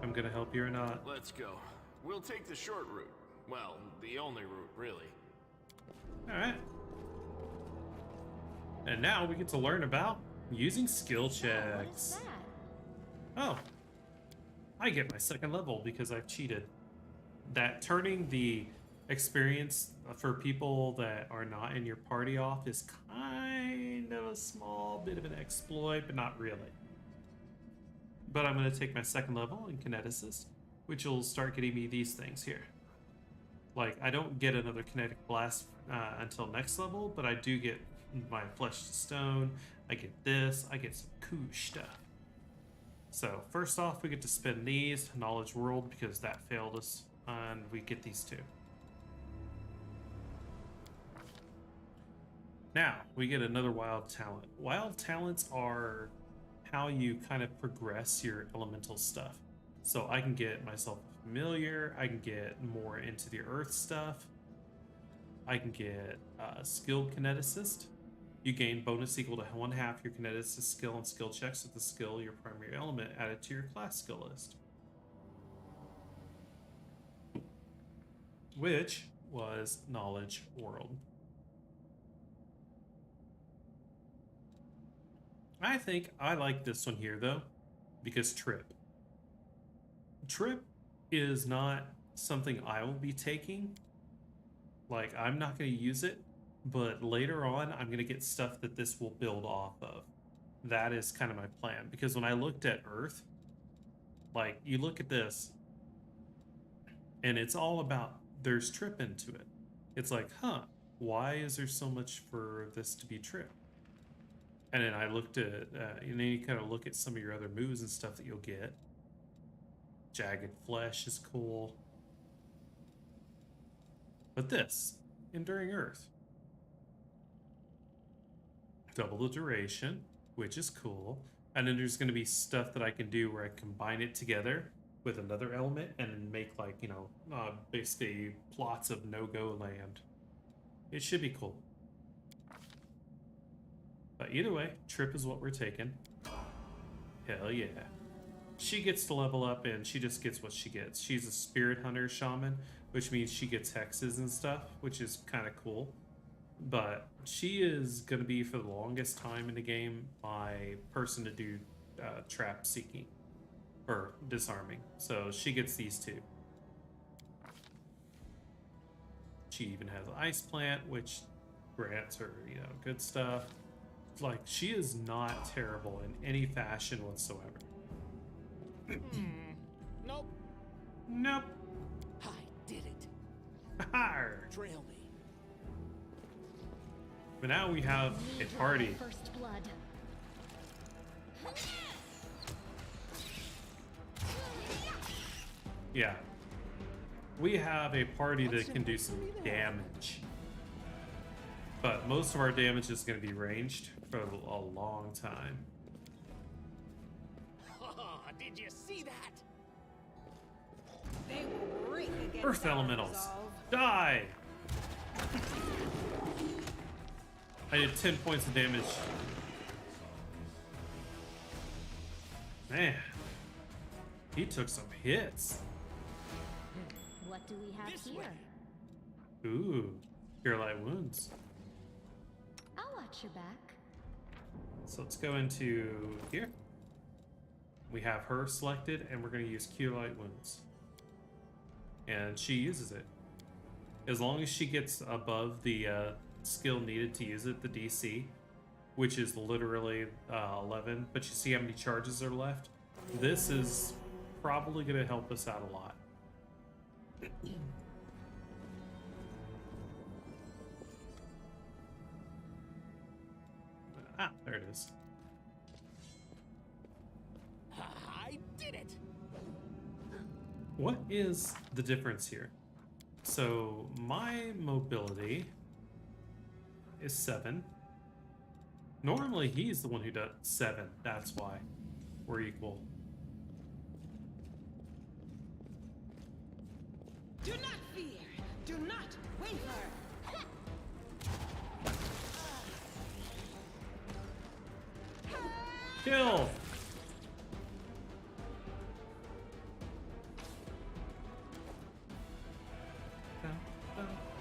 I'm gonna help you or not. Let's go. We'll take the short route. Well, the only route, really. Alright. And now we get to learn about using skill checks. Oh. I get my second level because I've cheated. That turning the experience for people that are not in your party off is kind of a small bit of an exploit, but not really. But I'm going to take my second level in Kineticist, which will start getting me these things here. Like, I don't get another Kinetic Blast until next level, but I do get my Flesh to Stone, I get this, I get some cool stuff. So, first off, we get to spin these, Knowledge World, because that failed us, and we get these two. Now, we get another Wild Talent. Wild Talents are how you kind of progress your elemental stuff. So I can get myself familiar, I can get more into the earth stuff, I can get skilled kineticist. You gain bonus equal to 1/2 your kineticist skill and skill checks with the skill your primary element added to your class skill list. Which was Knowledge World. I think I like this one here though, because Trip. Trip is not something I will be taking. Like, I'm not going to use it, but later on I'm going to get stuff that this will build off of. That is kind of my plan, because when I looked at Earth, like, you look at this, and it's all about, there's Trip into it. It's like, huh, why is there so much for this to be Trip? And then I looked at, and then you kind of look at some of your other moves and stuff that you'll get. Jagged Flesh is cool. But this, Enduring Earth. Double the duration, which is cool. And then there's going to be stuff that I can do where I combine it together with another element and make, like, you know, basically plots of no-go land. It should be cool. But either way, Trip is what we're taking. Hell yeah. She gets to level up and she just gets what she gets. She's a Spirit Hunter Shaman, which means she gets hexes and stuff, which is kind of cool. But she is going to be, for the longest time in the game, my person to do trap seeking. Or disarming. So she gets these two. She even has Ice Plant, which grants her, you know, good stuff. Like, she is not terrible in any fashion whatsoever. Nope. Nope. I did it. Trail me. But now we have a party. First blood. Yeah. We have a party that can do some damage. But most of our damage is going to be ranged for a long time. Did you see that? They will break against Earth our elementals, resolve. die! I did 10 points of damage. Man, he took some hits. What do we have This here? way. Ooh, Cure Light Wounds. I'll watch your back. So let's go into here. We have her selected, and we're going to use Cure Light Wounds. And she uses it. As long as she gets above the skill needed to use it, the DC, which is literally 11, but you see how many charges are left? This is probably going to help us out a lot. Ah, there it is. I did it. What is the difference here? So my mobility is 7. Normally he's the one who does 7. That's why we're equal. Do not fear. Do not waver. Kill!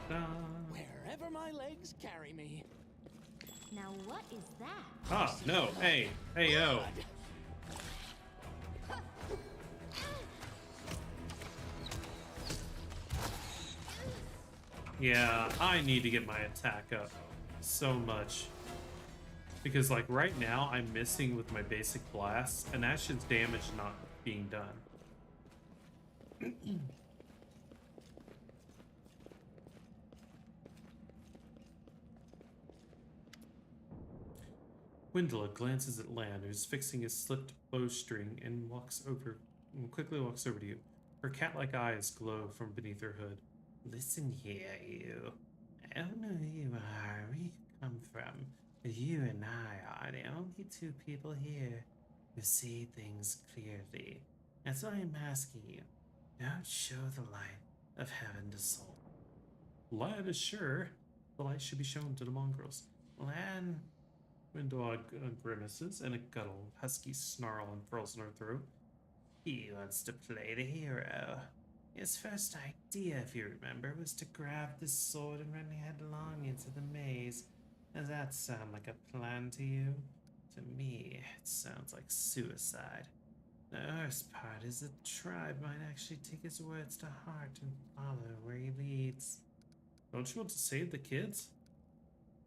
Wherever my legs carry me. Now what is that? Ah, no. Hey. Hey, yo. Yeah, I need to get my attack up so much. Because, like, right now, I'm missing with my basic blasts, and that's just damage not being done. Gwendolyn glances at Lan, who's fixing his slipped bowstring, and quickly walks over to you. Her cat-like eyes glow from beneath her hood. Listen here, you. I don't know who you are, where you come from, but you and I are the only two people here who see things clearly. That's why I'm asking you. Don't show the light of heaven to soul. Light is sure. The light should be shown to the mongrels. Lan. Windog grimaces, and a guttural, husky snarl unfurls in her throat. He wants to play the hero. His first idea, if you remember, was to grab the sword and run headlong into the maze. Does that sound like a plan to you? To me, it sounds like suicide. The worst part is the tribe might actually take his words to heart and follow where he leads. Don't you want to save the kids?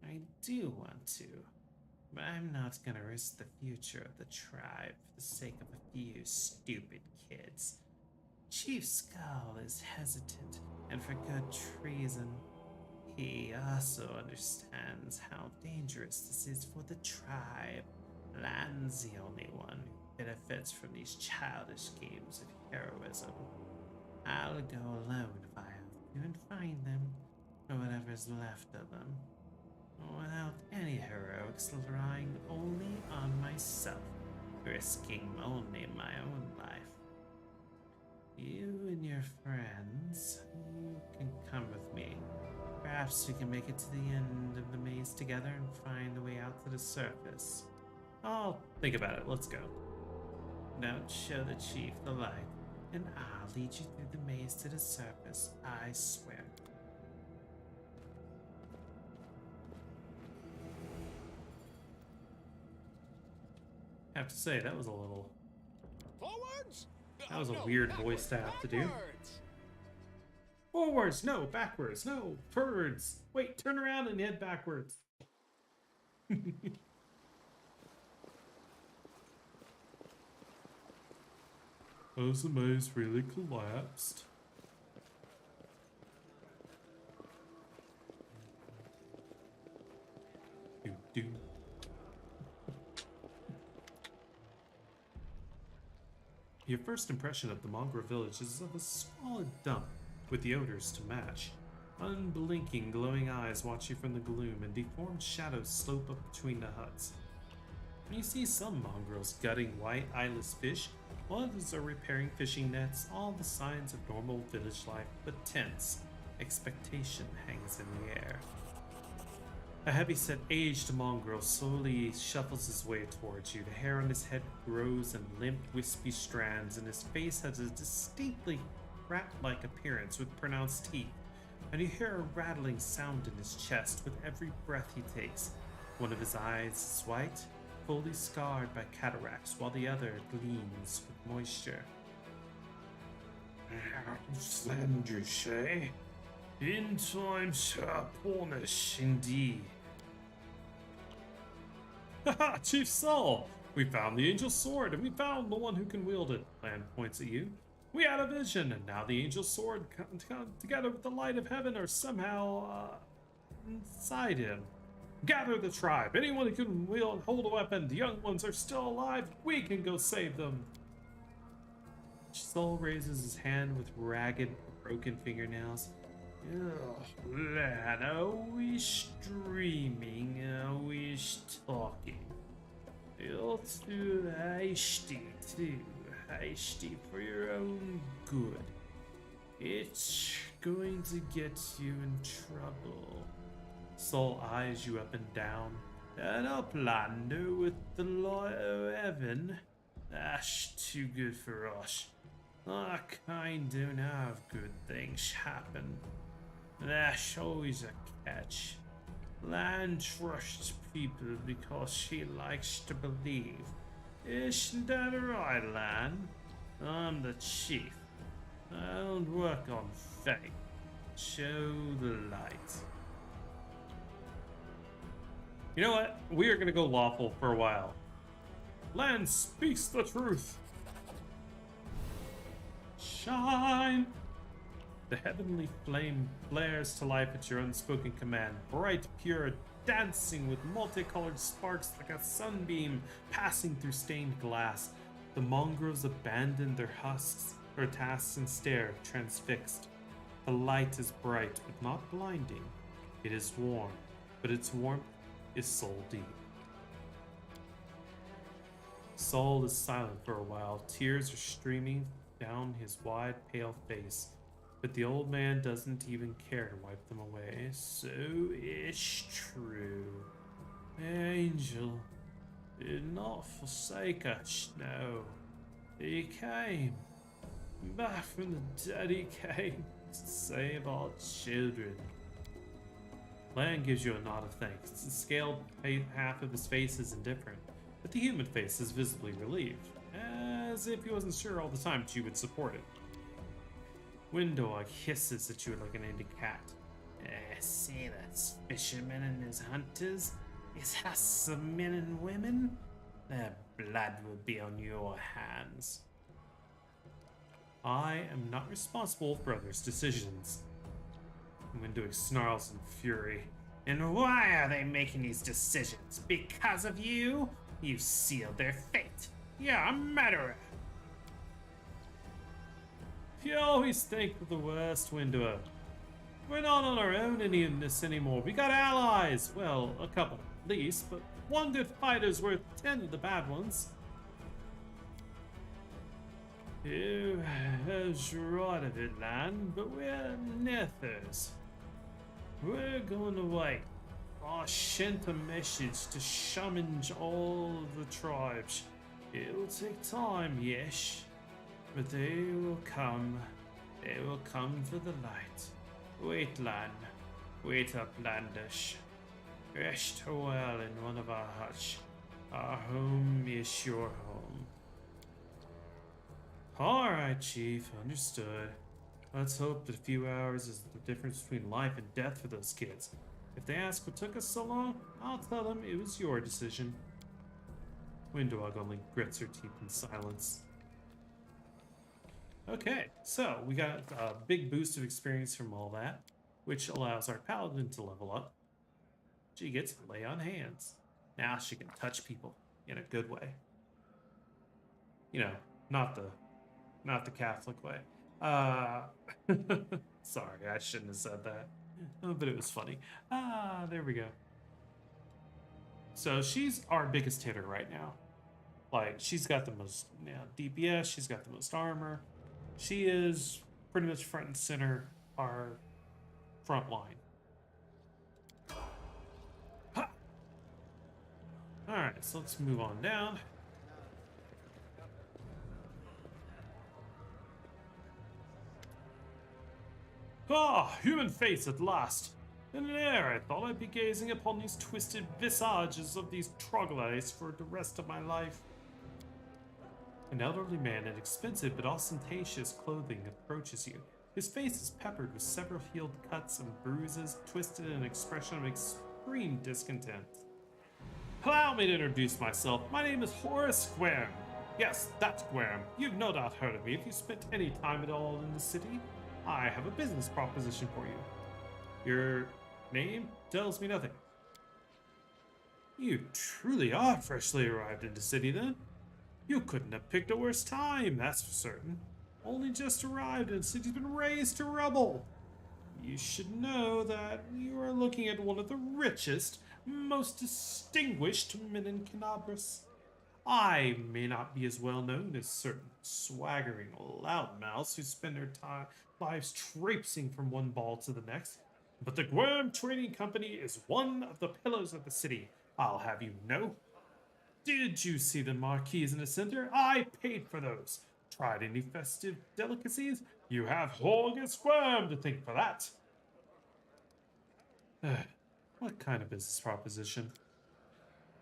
I do want to. But I'm not gonna risk the future of the tribe for the sake of a few stupid kids. Chief Skull is hesitant, and for good reason. He also understands how dangerous this is for the tribe. Lan's the only one who benefits from these childish games of heroism. I'll go alone if I have to and find them, or whatever's left of them. Without any heroics, relying only on myself, risking only my own life. You and your friends, you can come with me. Perhaps we can make it to the end of the maze together and find a way out to the surface. I'll think about it. Let's go. Don't show the chief the light, and I'll lead you through the maze to the surface, I swear. I have to say, that was a little... Forwards? That was a weird voice to have to do. Forwards! No, backwards! No, forwards! Wait, turn around and head backwards. Oh, the maze really collapsed. Do. Your first impression of the mongrel village is of a squalid dump with the odors to match. Unblinking, glowing eyes watch you from the gloom, and deformed shadows slope up between the huts. You see some mongrels gutting white, eyeless fish, while others are repairing fishing nets, all the signs of normal village life, but tense. Expectation hangs in the air. A heavy-set, aged mongrel slowly shuffles his way towards you. The hair on his head grows in limp, wispy strands, and his face has a distinctly rat-like appearance with pronounced teeth. And you hear a rattling sound in his chest with every breath he takes. One of his eyes is white, fully scarred by cataracts, while the other gleams with moisture. Send you say? In time, Sir Pornish, indeed. Haha, Chief Saul! We found the Angel Sword, and we found the one who can wield it. Lan points at you. We had a vision, and now the Angel Sword, together with the light of heaven, are somehow, inside him. Gather the tribe. Anyone who can hold a weapon. The young ones are still alive. We can go save them. Saul raises his hand with ragged, broken fingernails. Lan, are we streaming? Are we talking? You'll do hasty too. Hasty for your own good. It's going to get you in trouble. Saul eyes you up and down. And a plunder with the light of heaven? That's too good for us. Our kind don't have good things happen. There's always a catch. Lan trusts people because she likes to believe. Isn't that right, Lan? I'm the chief. I don't work on fate. Show the light. You know what? We are going to go lawful for a while. Lan speaks the truth. Shine! The heavenly flame flares to life at your unspoken command. Bright, pure, dancing with multicolored sparks like a sunbeam passing through stained glass. The mongrels abandon their husks or tasks and stare, transfixed. The light is bright, but not blinding. It is warm, but its warmth is soul deep. Saul is silent for a while. Tears are streaming down his wide, pale face. But the old man doesn't even care to wipe them away. So it's true. Angel did not forsake us, no. He came. Back from the dead he came to save our children. Lan gives you a nod of thanks. The scaled half of his face is indifferent, but the human face is visibly relieved, as if he wasn't sure all the time that you would support it. Windog hisses at you like an Indian cat. See those fishermen and his hunters? His husks of men and women? Their blood will be on your hands. I am not responsible for others' decisions. Windog snarls in fury. And why are they making these decisions? Because of you? You sealed their fate. You're a murderer. You always think of the worst, Windor. We're not on our own in this anymore. We got allies. Well, a couple at least, but one good fighter's worth 10 of the bad ones. You has right of it, Lan, but we're Nethers. We're going to wait. I sent a message to summon all of the tribes. It will take time, yes. But they will come. They will come for the light. Wait, Lan. Wait up, Landish. Rest well in one of our huts. Our home is your home. Alright, Chief. Understood. Let's hope that a few hours is the difference between life and death for those kids. If they ask what took us so long, I'll tell them it was your decision. Windog only grits her teeth in silence. Okay, so we got a big boost of experience from all that, which allows our paladin to level up. She gets lay on hands. Now she can touch people in a good way. You know, not the Catholic way. Sorry, I shouldn't have said that. But it was funny. There we go. So she's our biggest hitter right now. Like, she's got the most DPS, she's got the most armor. She is pretty much front and center our front line. Alright, so let's move on down. Ah, human face at last! In an air, I thought I'd be gazing upon these twisted visages of these troglodytes for the rest of my life. An elderly man in expensive but ostentatious clothing approaches you. His face is peppered with several healed cuts and bruises, twisted in an expression of extreme discontent. Allow me to introduce myself. My name is Horace Guerm. Yes, that's Guerm. You've no doubt heard of me if you spent any time at all in the city. I have a business proposition for you. Your name tells me nothing. You truly are freshly arrived in the city, then? You couldn't have picked a worse time, that's for certain. Only just arrived and the city's been razed to rubble. You should know that you are looking at one of the richest, most distinguished men in Canabras. I may not be as well known as certain swaggering loudmouths who spend their lives traipsing from one ball to the next, but the Guerm Trading Company is one of the pillars of the city, I'll have you know. Did you see the marquees in the center? I paid for those. Tried any festive delicacies? You have Horgus Guerm to thank for that. What kind of business proposition?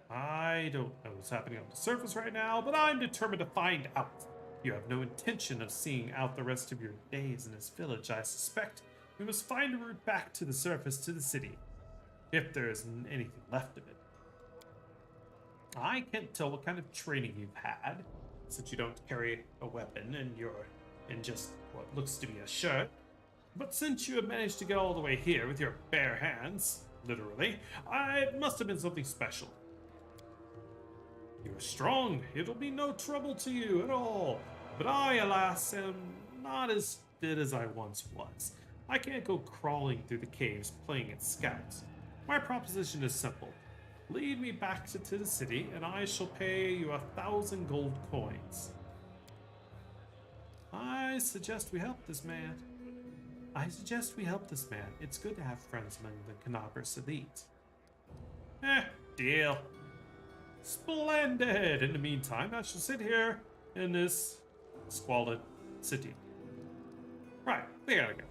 I don't know what's happening on the surface right now, but I'm determined to find out. You have no intention of seeing out the rest of your days in this village, I suspect. We must find a route back to the surface, to the city, if there is anything left of it. I can't tell what kind of training you've had, since you don't carry a weapon and you're in just what looks to be a shirt. But since you have managed to get all the way here with your bare hands, literally, it must have been something special. You're strong, it'll be no trouble to you at all. But I, alas, am not as fit as I once was. I can't go crawling through the caves playing at scouts. My proposition is simple. Lead me back to the city, and I shall pay you 1,000 gold coins. I suggest we help this man. It's good to have friends among the Canabras elite. Deal. Splendid! In the meantime, I shall sit here in this squalid city. Right, we gotta go.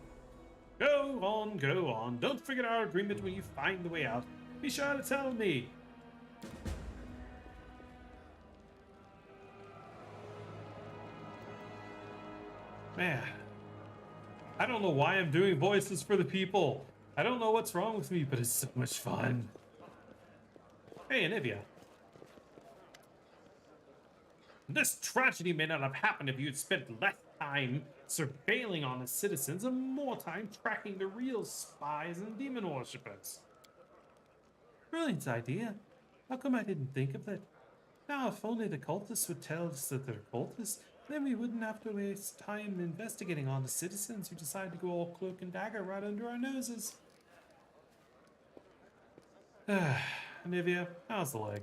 Go on. Don't forget our agreement when you find the way out. Be sure to tell me. Man, I don't know why I'm doing voices for the people. I don't know what's wrong with me, but it's so much fun. Hey, Anivia. This tragedy may not have happened if you'd spent less time surveilling on the citizens and more time tracking the real spies and demon worshippers. Brilliant idea. How come I didn't think of it? Now, if only the cultists would tell us that they're cultists, then we wouldn't have to waste time investigating on the citizens who decide to go all cloak and dagger right under our noses. Anivia, how's the leg?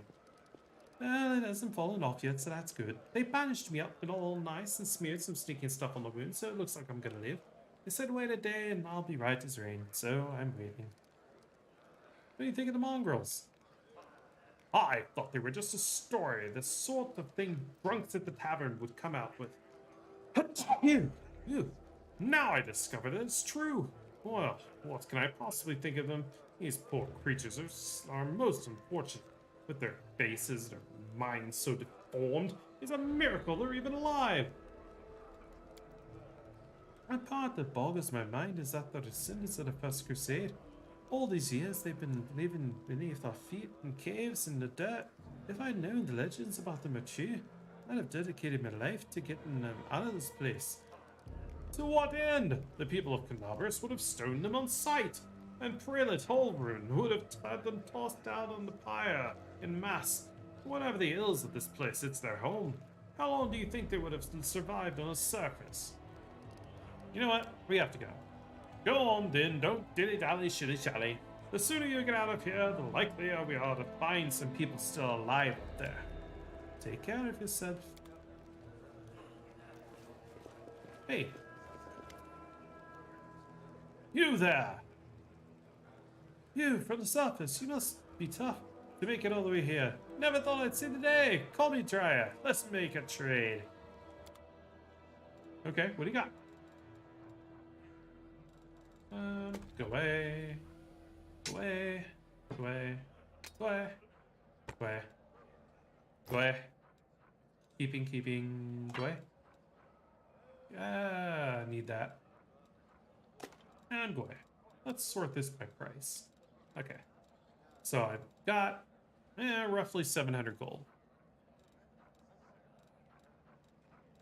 Well, it hasn't fallen off yet, so that's good. They bandaged me up and all nice and smeared some sneaking stuff on the wound, so it looks like I'm gonna live. They said wait a day and I'll be right as rain, so I'm waiting. What do you think of the mongrels? I thought they were just a story, the sort of thing drunks at the tavern would come out with. Ew. Now I discover that it's true. Well, what can I possibly think of them? These poor creatures are most unfortunate. With their faces, their minds so deformed, it's a miracle they're even alive. The part that boggles my mind is that they're descendants of the First Crusade. All these years they've been living beneath our feet in caves in the dirt. If I'd known the legends about them are true, I'd have dedicated my life to getting them out of this place. To what end? The people of Canabras would have stoned them on sight, and Prelate Holbrun would have had them tossed out on the pyre in mass. Whatever the ills of this place, it's their home. How long do you think they would have survived on a surface? You know what? We have to go. Go on then, don't dilly-dally, shilly-shally. The sooner you get out of here, the likelier we are to find some people still alive up there. Take care of yourself. Hey. You there! You, from the surface, you must be tough to make it all the way here. Never thought I'd see the day. Call me Dryer. Let's make a trade. Okay, what do you got? Go away. Go away. Go away. Go away. Go away. Go away. Keeping. Go away. I need that. And go away. Let's sort this by price. Okay. So I've got roughly 700 gold.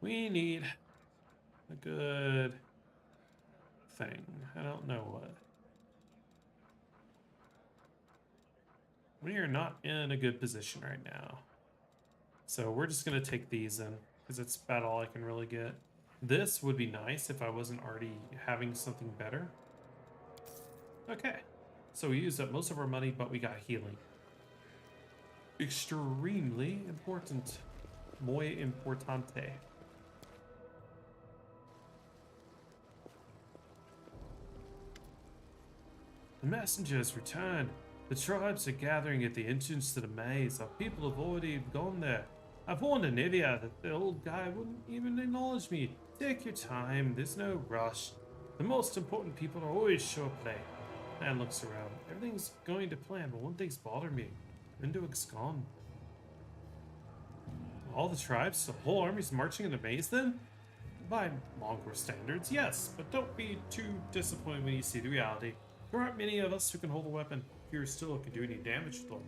We need a good thing. I don't know what. We are not in a good position right now. So we're just going to take these in because it's about all I can really get. This would be nice if I wasn't already having something better. Okay. So we used up most of our money, but we got healing. Extremely important. Muy importante. The messenger has returned. The tribes are gathering at the entrance to the maze. Our people have already gone there. I've warned Anivia that the old guy wouldn't even acknowledge me. Take your time, there's no rush. The most important people are always sure play. And looks around. Everything's going to plan, but one thing's bothering me. Rinduic's gone. All the tribes, the whole army's marching in a maze then? By Mongol standards, yes, but don't be too disappointed when you see the reality. There aren't many of us who can hold a weapon. Fewer still can do any damage to them.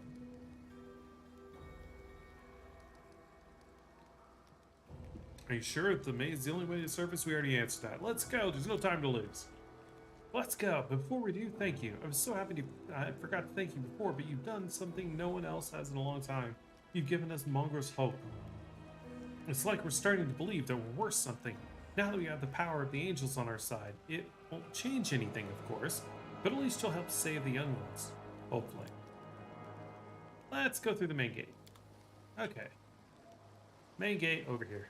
Are you sure the maze is the only way to surface? We already answered that. Let's go, there's no time to lose. Let's go. Before we do, thank you. I was so happy I forgot to thank you before, but you've done something no one else has in a long time. You've given us Mongrel's hope. It's like we're starting to believe that we're worth something. Now that we have the power of the angels on our side, it won't change anything, of course, but at least you'll help save the young ones. Hopefully. Let's go through the main gate. Okay. Main gate over here.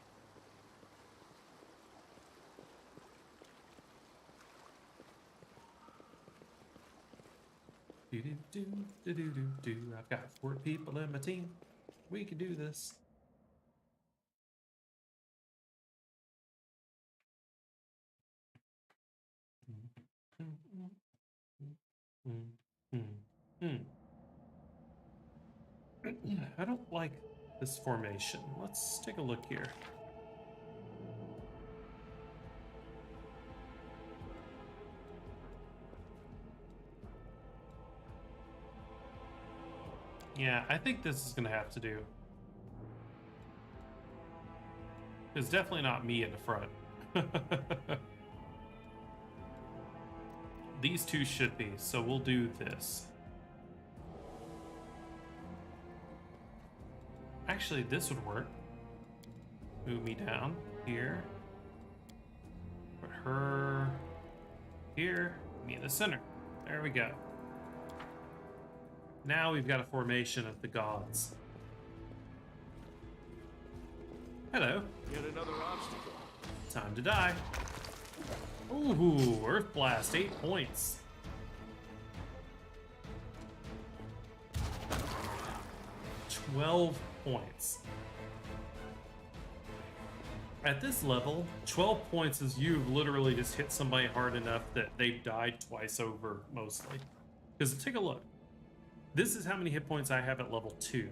Do-do-do-do-do-do-do. I've got 4 people in my team. We can do this. I don't like this formation. Let's take a look here. Yeah, I think this is gonna have to do. It's definitely not me in the front. These two should be, so we'll do this. Actually, this would work. Move me down here. Put her here, me in the center. There we go. Now we've got a formation of the gods. Hello. Yet another obstacle. Time to die. Ooh, Earth Blast, 8 points. $12 points. At this level, 12 points is you've literally just hit somebody hard enough that they've died twice over, mostly. Because take a look. This is how many hit points I have at level 2.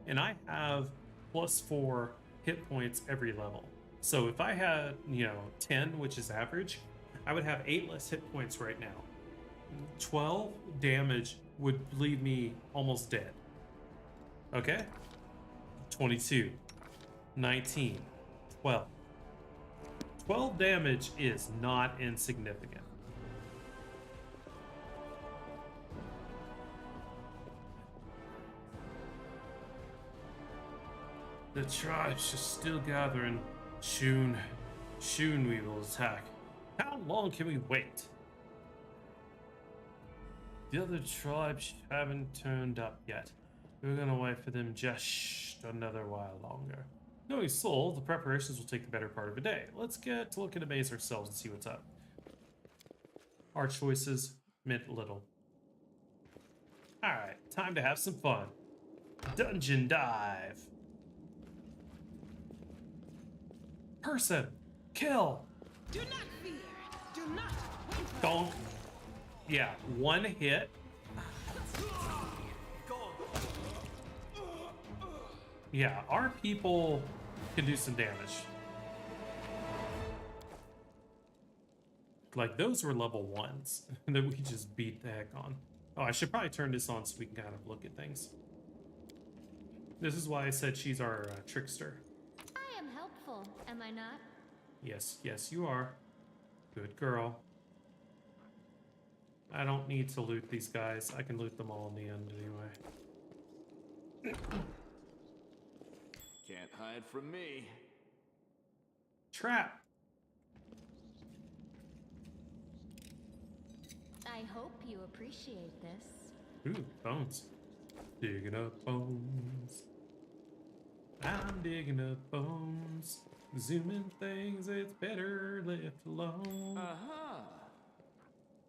And I have +4 hit points every level. So if I had, 10, which is average, I would have 8 less hit points right now. 12 damage would leave me almost dead. Okay? 22, 19, 12. 12 damage is not insignificant. The tribes are still gathering. Soon we will attack. How long can we wait? The other tribes haven't turned up yet. We're gonna wait for them just another while longer. Knowing Soul, the preparations will take the better part of a day. Let's get to look at the maze ourselves and see what's up. Our choices meant little. Alright, time to have some fun. Dungeon dive. Person. Kill. Do not fear. Do not waver. Donk. Yeah, 1 hit. Yeah, our people can do some damage. Like, those were level 1s that we just beat the heck on. Oh, I should probably turn this on so we can kind of look at things. This is why I said she's our trickster. I am helpful, am I not? Yes, yes, you are. Good girl. I don't need to loot these guys. I can loot them all in the end anyway. Can't hide from me. Trap. I hope you appreciate this. Ooh, bones. Digging up bones. I'm digging up bones. Zooming things, it's better left alone. Uh-huh.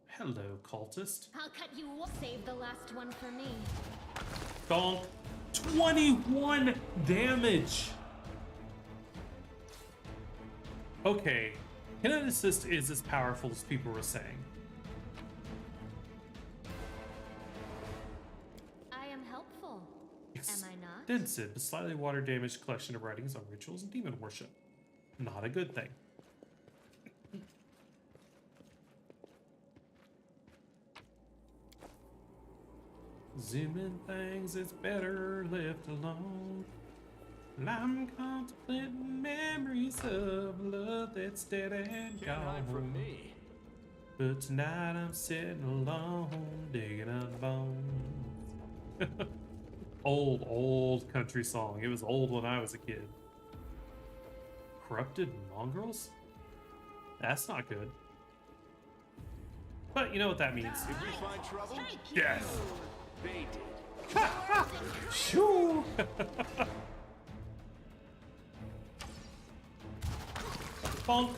Hello, cultist. I'll cut you off. Save the last one for me. Donk. 21 damage. Okay, Kinetic Assist is as powerful as people were saying. not? but slightly water-damaged collection of writings on rituals and demon worship. Not a good thing. Zooming things, it's better left alone. And I'm contemplating memories of love that's dead and gone. From me. But tonight I'm sitting alone, digging up bones. Old country song. It was old when I was a kid. Corrupted mongrels? That's not good. But you know what that means. If we find trouble, Yes. They did. Shoo! Bonk.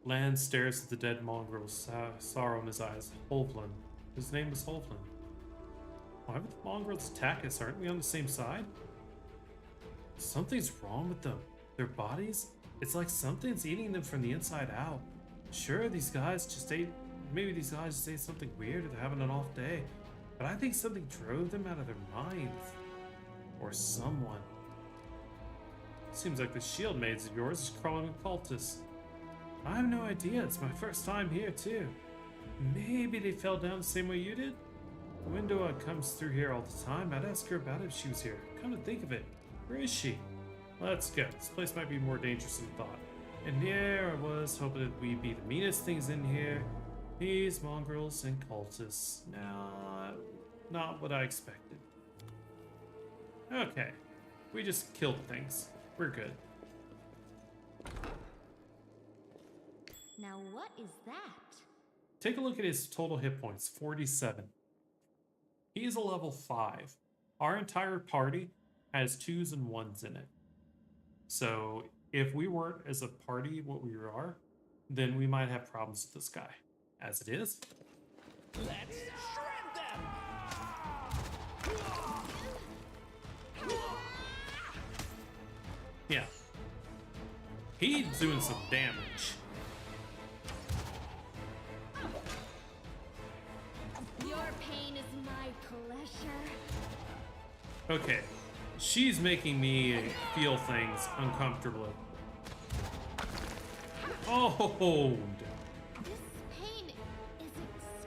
Lan stares at the dead mongrel with sorrow in his eyes. Hovland. His name is Hovland. Why would the mongrels attack us? Aren't we on the same side? Something's wrong with them. Their bodies? It's like something's eating them from the inside out. Sure, these guys just ate... Maybe these guys just ate something weird or they're having an off day. But I think something drove them out of their minds. Or someone. Seems like the shield maids of yours is crawling with cultists. I have no idea. It's my first time here, too. Maybe they fell down the same way you did? The window comes through here all the time. I'd ask her about it if she was here. Come to think of it. Where is she? Let's go. This place might be more dangerous than I thought. And here I was, hoping that we'd be the meanest things in here. These mongrels and cultists. Now, not what I expected. Okay. We just killed things. We're good. Now what is that? Take a look at his total hit points, 47. He is a level 5. Our entire party has 2s and 1s in it. So if we weren't as a party what we are, then we might have problems with this guy. As it is. Let's shred them! Yeah. He's doing some damage. Your pain is my pleasure. Okay. She's making me feel things uncomfortably. Oh! This pain is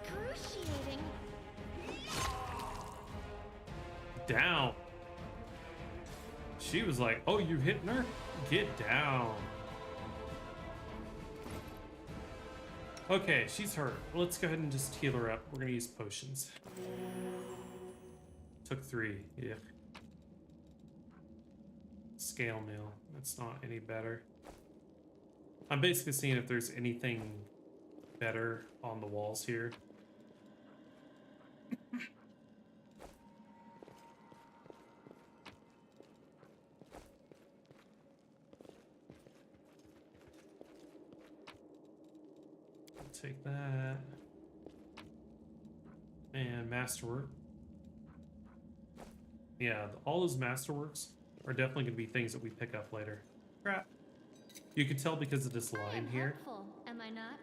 excruciating. Down. She was like, oh, you hitting her? Get down. Okay, she's hurt. Let's go ahead and just heal her up. We're gonna use potions. Took 3, yeah. Scale mill. That's not any better. I'm basically seeing if there's anything better on the walls here. Take that. And masterwork. Yeah, all those masterworks are definitely going to be things that we pick up later. Crap. You can tell because of this line here. Helpful, am I not?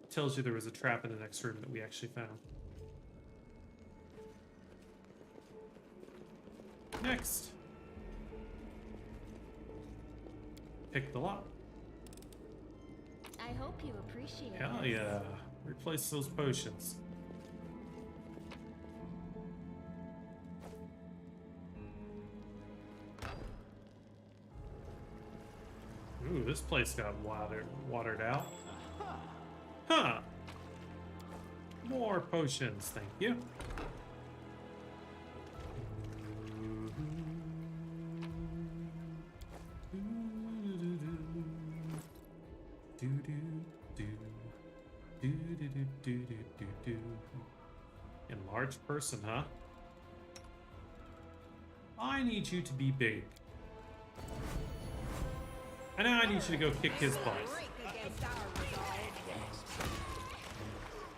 Tells you there was a trap in the next room that we actually found. Next. Pick the lock. I hope you appreciate it. Hell yeah. Replace those potions. Ooh, this place got watered out. Huh. More potions, thank you. Enlarged person, huh? I need you to be big. And now I need you to go kick his butt.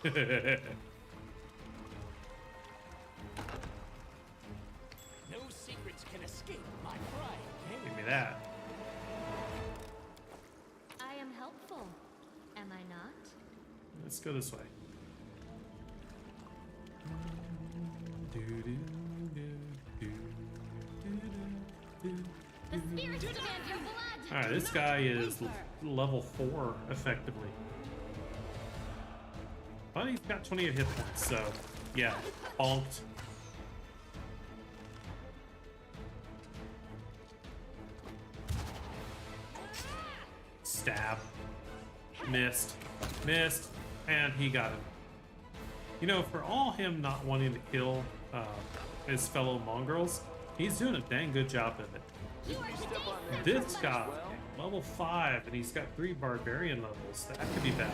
No secrets can escape my pride. Give me that. I am helpful, am I not? let's go this way. The spirits demand your blood. Alright, this guy is level 4, effectively. But he's got 28 hit points, so yeah, bonked. Stab. Missed. Missed. And he got him. You know, for all him not wanting to kill his fellow mongrels, he's doing a dang good job of it. This guy, level 5, and he's got 3 barbarian levels. That could be bad.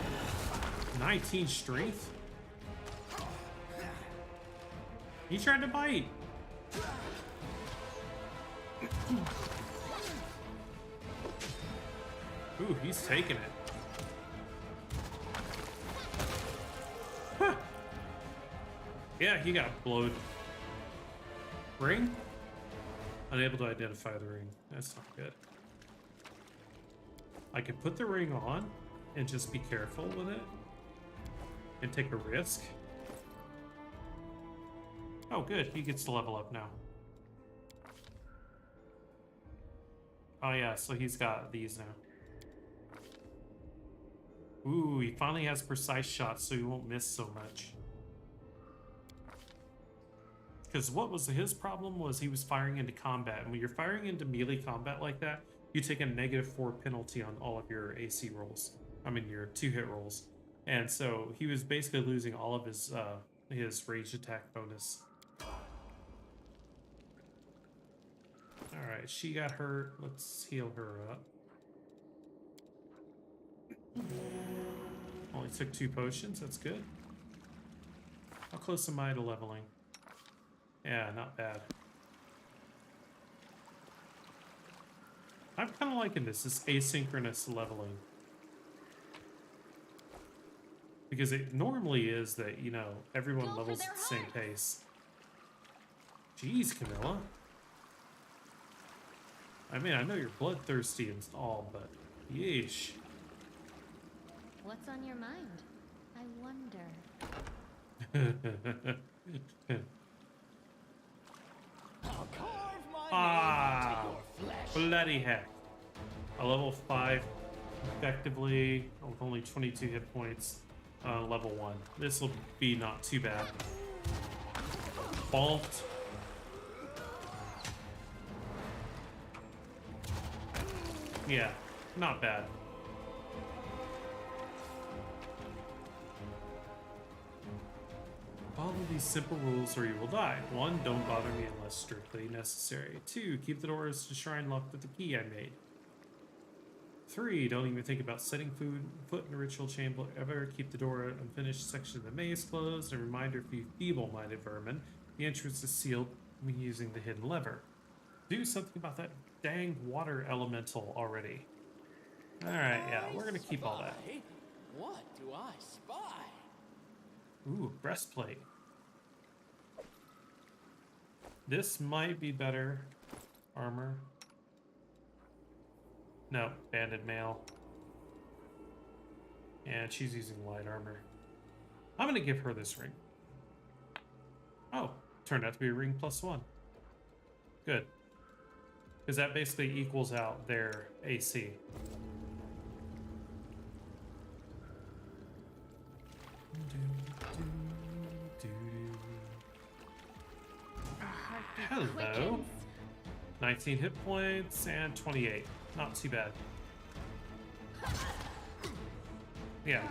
19 strength? He tried to bite. Ooh, he's taking it. Huh. Yeah, he got blowed. Ring? Unable to identify the ring. That's not good. I could put the ring on and just be careful with it and take a risk. Oh, good. He gets to level up now. Oh, yeah. So he's got these now. Ooh, he finally has precise shots, so he won't miss so much. Because what was his problem was he was firing into combat. And when you're firing into melee combat like that, you take a -4 penalty on all of your AC rolls. I mean, your 2-hit rolls. And so he was basically losing all of his ranged attack bonus. Alright, she got hurt. Let's heal her up. Only took 2 potions, that's good. How close am I to leveling? Yeah, not bad. I'm kind of liking this asynchronous leveling. Because it normally is that, you know, everyone levels at the same pace. Jeez, Camilla. I mean, I know you're bloodthirsty and all, but yeesh. What's on your mind? I wonder. Ah, bloody heck. A level 5, effectively, with only 22 hit points, level 1. This will be not too bad. Bonked. Yeah, not bad. Follow these simple rules or you will die. 1, don't bother me unless strictly necessary. 2, keep the doors to shrine locked with the key I made. 3, don't even think about setting foot in a ritual chamber ever. Keep the door unfinished section of the maze closed. A reminder for you feeble-minded vermin, the entrance is sealed using the hidden lever. Do something about that dang water elemental already. Alright, yeah, we're gonna keep all that. What do I spy? Ooh, breastplate. This might be better. Armor. No, banded mail. And she's using light armor. I'm gonna give her this ring. Oh, turned out to be a ring +1. Good. Because that basically equals out their AC. Hello. 19 hit points and 28. Not too bad. Yeah.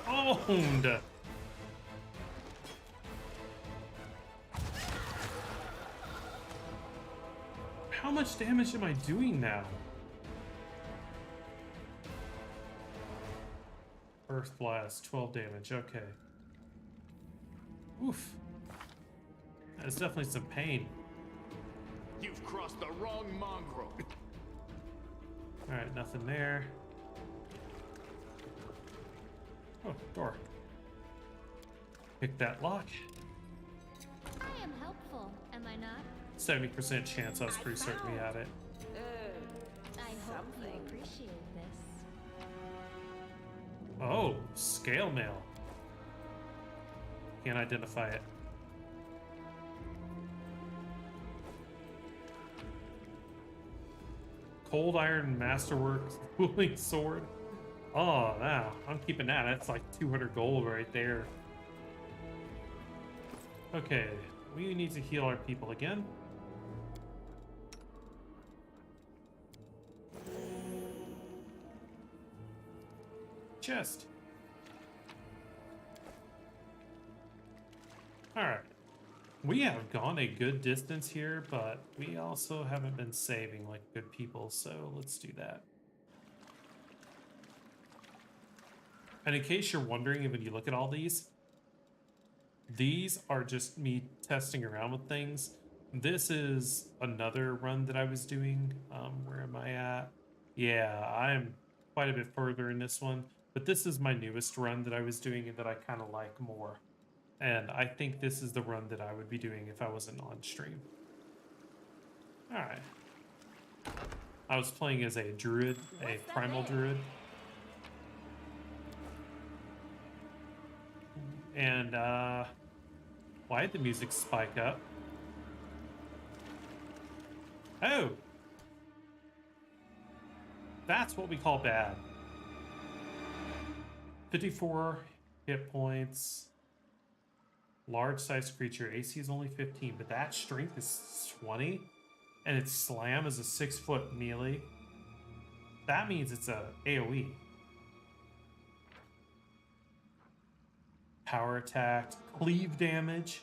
Owned. How much damage am I doing now? Earth Blast, 12 damage, okay. Oof. That's definitely some pain. You've crossed the wrong mongrel. Alright, nothing there. Oh, door. Pick that lock. I am helpful, am I not? 70% chance I was pretty certain we had it. I hope you Oh, scale mail. Can't identify it. Cold Iron Masterworks Dueling Sword. Oh, wow. I'm keeping that. That's like 200 gold right there. Okay, we need to heal our people again. Chest. Alright. We have gone a good distance here, but we also haven't been saving like good people, so let's do that. And in case you're wondering, when you look at all these are just me testing around with things. This is another run that I was doing. Where am I at? Yeah, I'm quite a bit further in this one, but this is my newest run that I was doing and that I kind of like more. And I think this is the run that I would be doing if I wasn't on stream. Alright. I was playing as a druid, a primal druid. And, why did the music spike up? Oh! That's what we call bad. 54 hit points. Large sized creature. AC is only 15, but that strength is 20. And its slam is a 6-foot melee. That means it's a AoE. Power attack, cleave damage.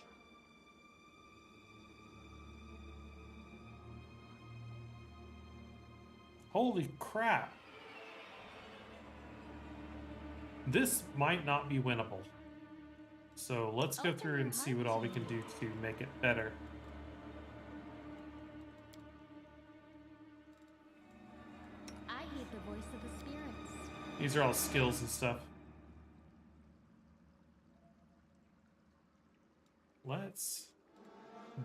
Holy crap. This might not be winnable. So let's go through and see what all we can do to make it better. I hear the voice of the spirits. These are all skills and stuff. Let's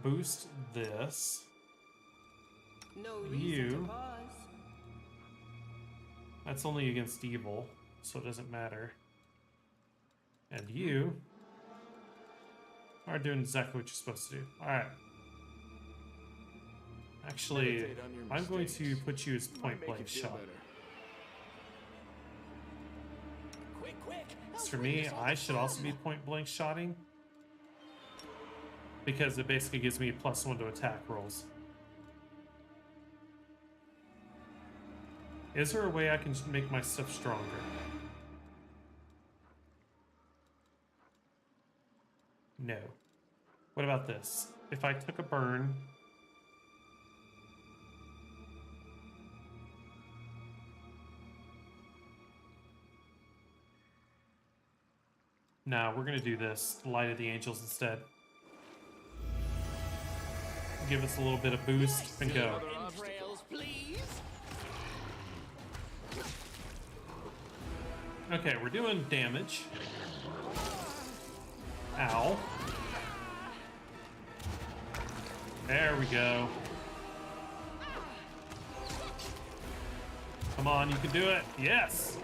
boost this. No reason You. to pause. That's only against evil, so it doesn't matter. And you are doing exactly what you're supposed to do. Alright. Actually, I'm going to put you as point blank shot. As for me, I should also be point blank shotting, because it basically gives me a +1 to attack rolls. Is there a way I can make my stuff stronger? No. What about this? If I took a burn... Nah, we're gonna do this. Light of the Angels instead. Give us a little bit of boost and go. Okay, we're doing damage. Ow. There we go. Come on, you can do it. Yes.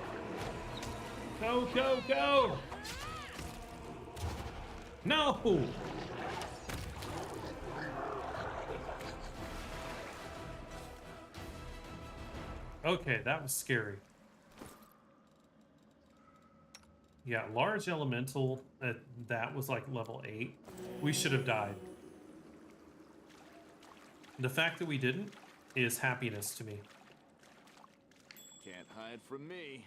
Go, go, go. No. Okay, that was scary. Yeah, large elemental, that was like level 8. We should have died. The fact that we didn't is happiness to me. Can't hide from me.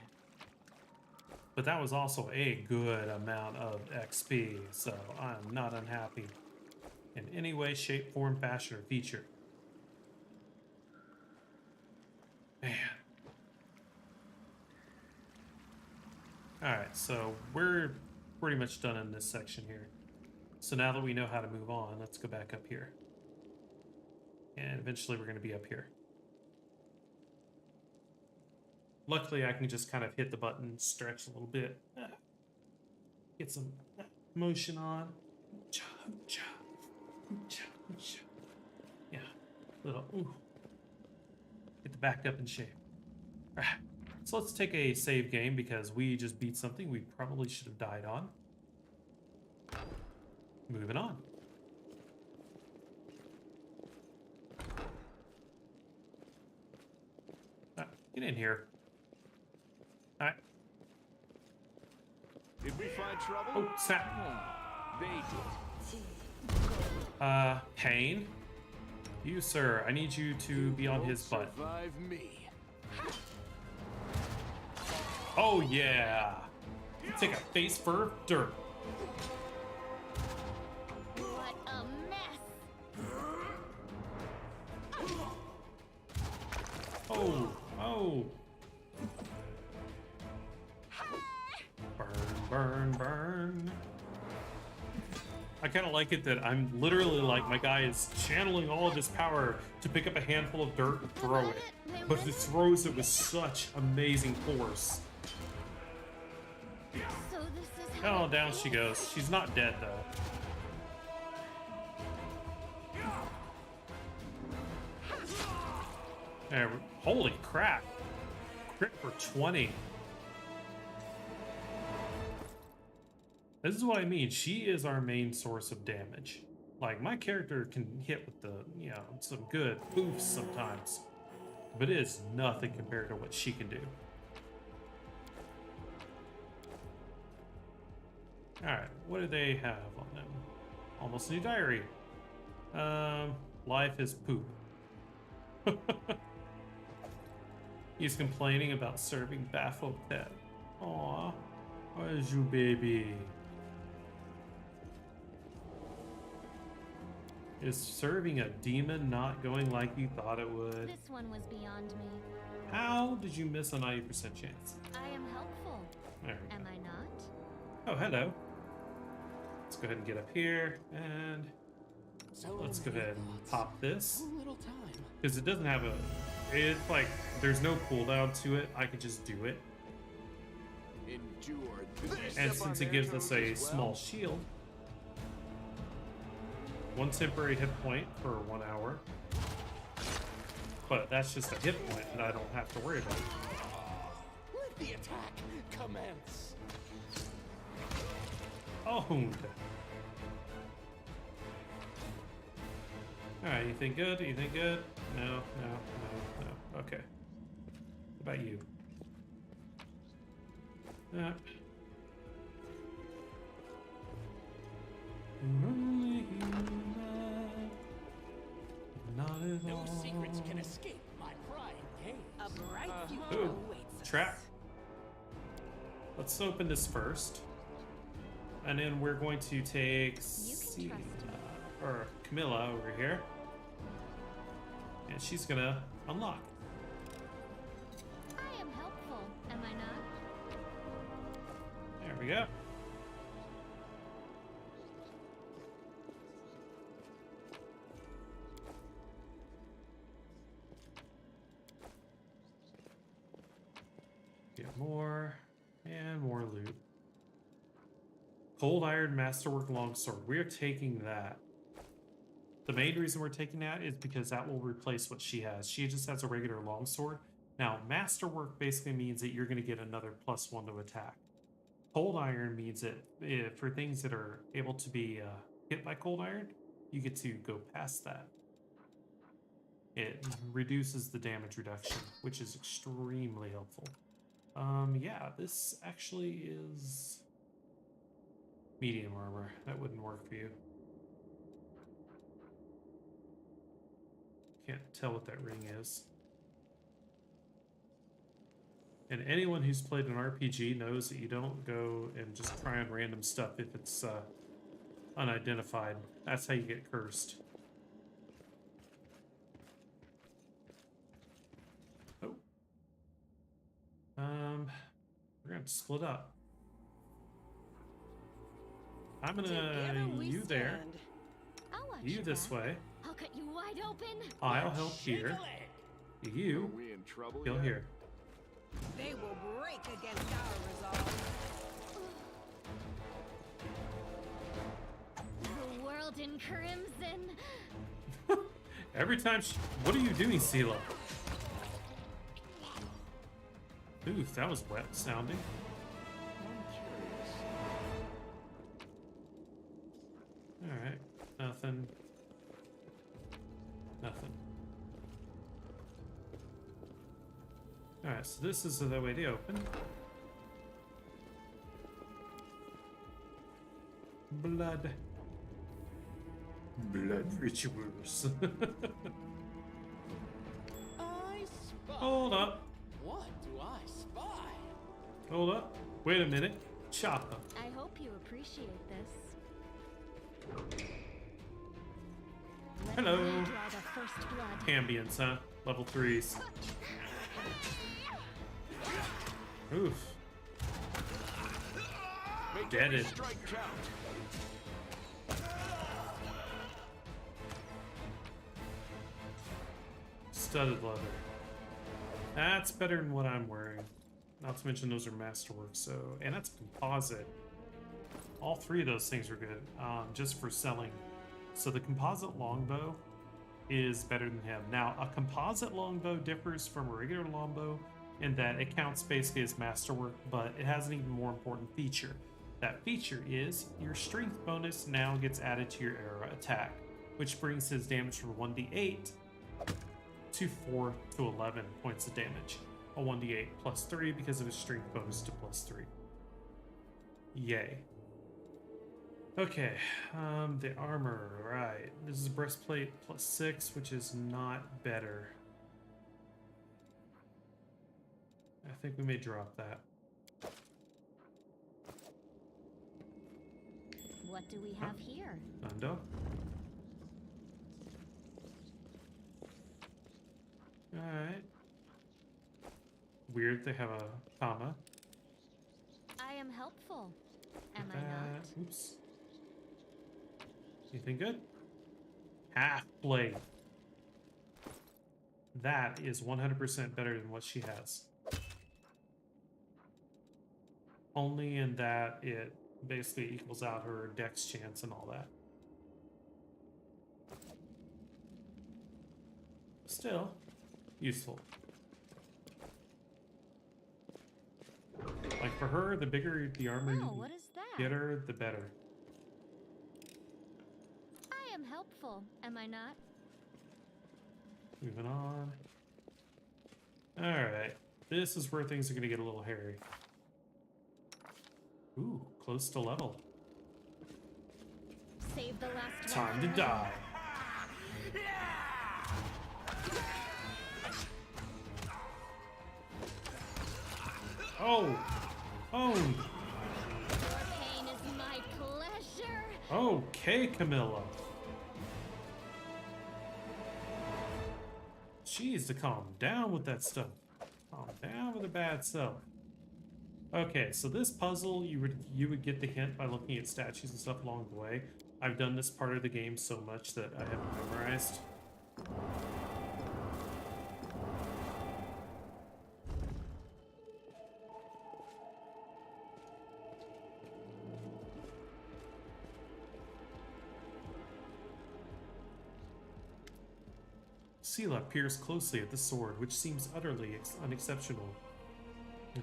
But that was also a good amount of XP, so I'm not unhappy in any way, shape, form, fashion, or feature. Man. Alright, so we're pretty much done in this section here. So now that we know how to move on, let's go back up here. And eventually we're going to be up here. Luckily, I can just kind of hit the button, stretch a little bit. Get some motion on. Yeah, little, ooh. Get the back up in shape. All right, So let's take a save game because we just beat something we probably should have died on. Moving on. Get in here. All right. Did we find trouble? Oh, snap. They did. Pain. You, sir, I need you to be on his butt. Survive me. Oh, yeah. You take a face for dirt. What a mess! Oh, oh. Burn, burn, burn. I kind of like it that I'm literally like, my guy is channeling all of his power to pick up a handful of dirt and throw it. But he throws it with such amazing force. So this is how Oh, down she goes. She's not dead, though. There, holy crap. Crit for 20. This is what I mean. She is our main source of damage. Like, my character can hit with the, you know, some good boofs sometimes. But it is nothing compared to what she can do. Alright, what do they have on them? Almost new diary. Life is poop. He's complaining about serving Baphomet. Aw, where's you baby? Is serving a demon not going like you thought it would? This one was beyond me. How did you miss a 90% chance? I am helpful. There we Am go. I not? Oh, hello. Let's go ahead and get up here, and let's go ahead and pop this. Because it doesn't have a... It's like, there's no cooldown to it. I can just do it. And since it gives us a small shield, 1 temporary hit point for 1 hour. But that's just a hit point that I don't have to worry about. Let the attack commence. Owned. Alright, you think good? You think good? No, no, no, no. Okay. What about you? No secrets can escape my prying gaze. A bright future Ooh, awaits us. trap. Let's open this first. And then we're going to take or Camilla over here. And she's gonna unlock. I am helpful. Am I not? There we go. Get more and more loot. Cold Iron Masterwork Longsword. We're taking that. The main reason we're taking that is because that will replace what she has. She just has a regular longsword. Now, Masterwork basically means that you're going to get another +1 to attack. Cold Iron means that for things that are able to be hit by Cold Iron, you get to go past that. It reduces the damage reduction, which is extremely helpful. Yeah, this actually is medium armor. That wouldn't work for you. Can't tell what that ring is. And anyone who's played an RPG knows that you don't go and just try on random stuff if it's unidentified. That's how you get cursed. Oh. We're gonna split up. I'm gonna you there. You this way. I'll cut you wide open. I'll help here. You heal here. They will break against our resolve. The world in crimson. Every time what are you doing, Sela? Oof, that was wet sounding. I'm curious. Alright, nothing. Nothing. Alright, so this is the way to open. Blood. Blood rituals. I spy. Hold up. What do I spy? Hold up. Wait a minute. Chopper. I hope you appreciate this. Let Hello. me draw the first blood. Ambience, huh? Level 3s. Oof. Make Get every it. strike count. Studded leather. That's better than what I'm wearing. Not to mention those are masterwork, so... And that's composite. All three of those things are good, just for selling. So the composite longbow is better than him. Now, a composite longbow differs from a regular longbow in that it counts basically as masterwork, but it has an even more important feature. That feature is your strength bonus now gets added to your arrow attack, which brings his damage from 1d8 to 4 to 11 points of damage. A 1d8 plus 3 because of his strength bonus to plus 3. Yay. Okay, the armor, right. This is breastplate plus 6, which is not better. I think we may drop that. What do we have here? Undo. Alright. Weird they have a comma. I am helpful. Am I That. not? Oops. Anything good? Half blade. That is 100% better than what she has. Only in that it basically equals out her dex chance and all that. Still, useful. Like for her, the bigger the armor Oh, you what is that? get her, the better. I am helpful. Am I not? Moving on. Alright. This is where things are going to get a little hairy. Ooh, close to level. Save the last Time one to for me. die. Oh! Oh! Your pain is my pleasure. Okay, Camilla. Jeez, to calm down with that stuff. Calm down with the bad stuff. Okay, so this puzzle, you would get the hint by looking at statues and stuff along the way. I've done this part of the game so much that I have it memorized. Sela peers closely at the sword, which seems utterly unexceptional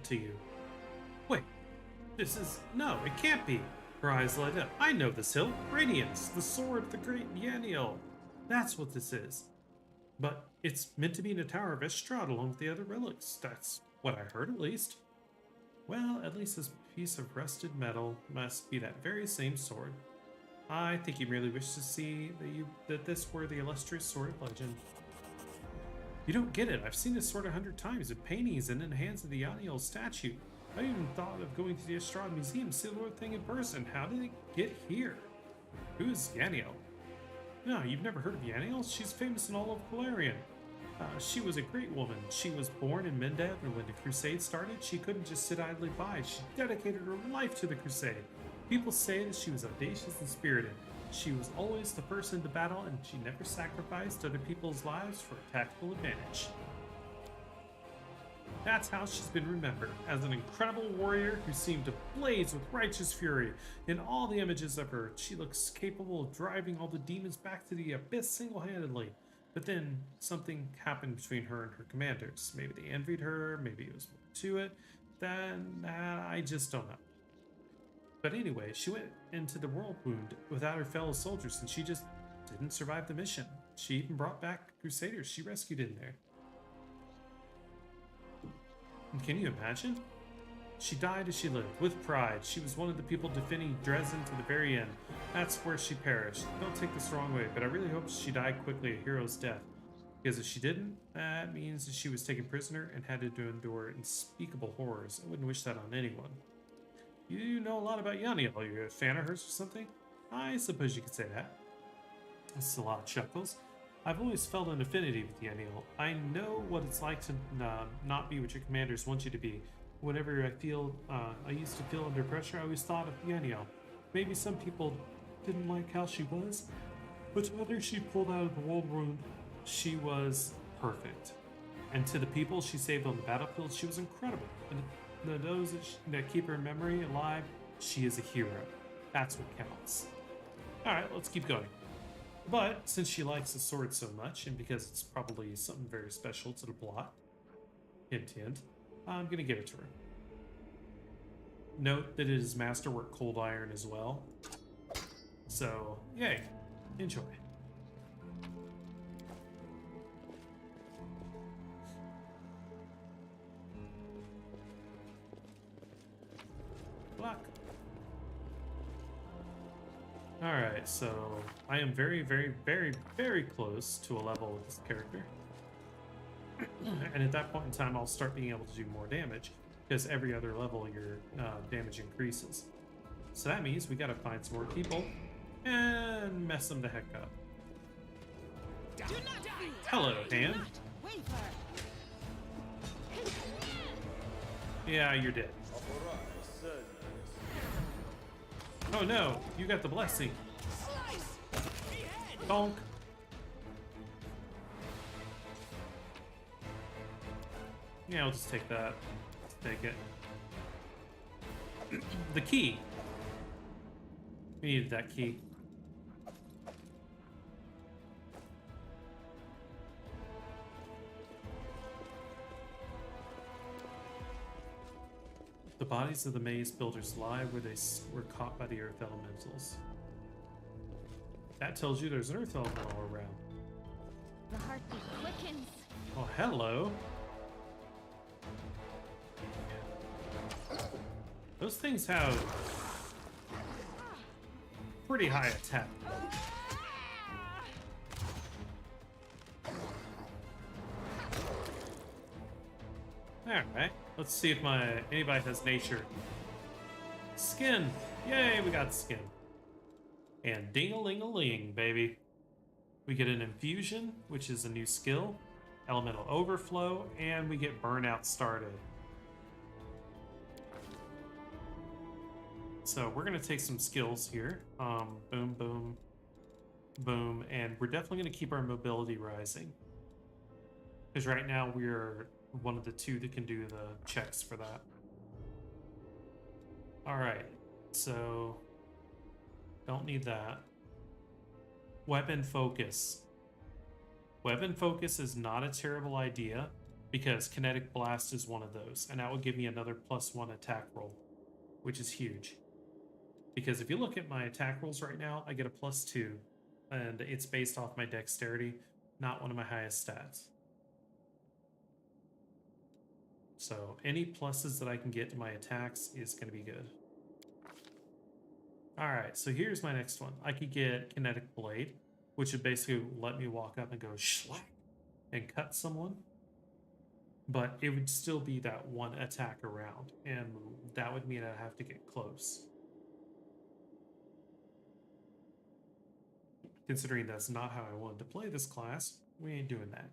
to you. Wait, this is... No, it can't be. Her eyes light up. I know this hill. Radiance, the sword of the great Yaniel. That's what this is. But it's meant to be in the Tower of Estrad along with the other relics. That's what I heard, at least. Well, at least this piece of rusted metal must be that very same sword. I think you merely wish to see that this were the illustrious sword of legend. You don't get it. I've seen this sword 100 times in paintings and in the hands of the Yaniel statue. I even thought of going to the Estrad Museum to see the Lord thing in person. How did it get here? Who's Yaniel? No, you've never heard of Yaniel? She's famous in all of Galarian. She was a great woman. She was born in Mendev, and when the Crusade started, she couldn't just sit idly by. She dedicated her life to the Crusade. People say that she was audacious and spirited. She was always the first into battle, and she never sacrificed other people's lives for a tactical advantage. That's how she's been remembered, as an incredible warrior who seemed to blaze with righteous fury. In all the images of her, she looks capable of driving all the demons back to the abyss single-handedly. But then something happened between her and her commanders. Maybe they envied her, maybe it was more to it. Then I just don't know. But anyway, she went into the World Wound without her fellow soldiers, and she just didn't survive the mission. She even brought back Crusaders she rescued in there. And can you imagine? She died as she lived, with pride. She was one of the people defending Dresden to the very end. That's where she perished. Don't take this the wrong way, but I really hope she died quickly, a hero's death. Because if she didn't, that means that she was taken prisoner and had to endure unspeakable horrors. I wouldn't wish that on anyone. You know a lot about Yaniel. Are you a fan of hers or something? I suppose you could say that. This is a lot of chuckles. I've always felt an affinity with Yaniel. I know what it's like to not be what your commanders want you to be. Whenever I used to feel under pressure, I always thought of Yaniel. Maybe some people didn't like how she was, but whether she pulled out of the World Wound, she was perfect. And to the people she saved on the battlefield, she was incredible. And those that keep her memory alive, she is a hero. That's what counts. Alright, let's keep going. But since she likes the sword so much, and because it's probably something very special to the plot, hint hint, I'm gonna give it to her. Note that it is masterwork cold iron as well. So, yay. Enjoy. Block. Alright, so I am very, very, very, very close to a level with this character. And at that point in time, I'll start being able to do more damage, because every other level your damage increases. So that means we gotta find some more people and mess them the heck up. Hello, hand. Yeah, you're dead. Oh no, you got the blessing. Bonk. Yeah, I'll just take that. Let's take it. The key. We needed that key. The bodies of the maze builders lie where they were caught by the earth elementals. That tells you there's an earth elemental around. The heartbeat quickens. Oh, hello. Those things have pretty high attack. Alright, let's see if anybody has nature. Skin! Yay, we got skin. And ding-a-ling-a-ling, baby. We get an infusion, which is a new skill, elemental overflow, and we get burnout started. So we're gonna take some skills here. Boom, boom, boom, and we're definitely gonna keep our mobility rising. Because right now we're one of the two that can do the checks for that. Alright, so don't need that. Weapon focus. Weapon focus is not a terrible idea because kinetic blast is one of those, and that will give me another +1 attack roll, which is huge. Because if you look at my attack rolls right now, I get a +2, and it's based off my dexterity, not one of my highest stats. So any pluses that I can get to my attacks is going to be good. Alright, so here's my next one. I could get Kinetic Blade, which would basically let me walk up and go schlack and cut someone. But it would still be that one attack around, and that would mean I'd have to get close. Considering that's not how I wanted to play this class, we ain't doing that.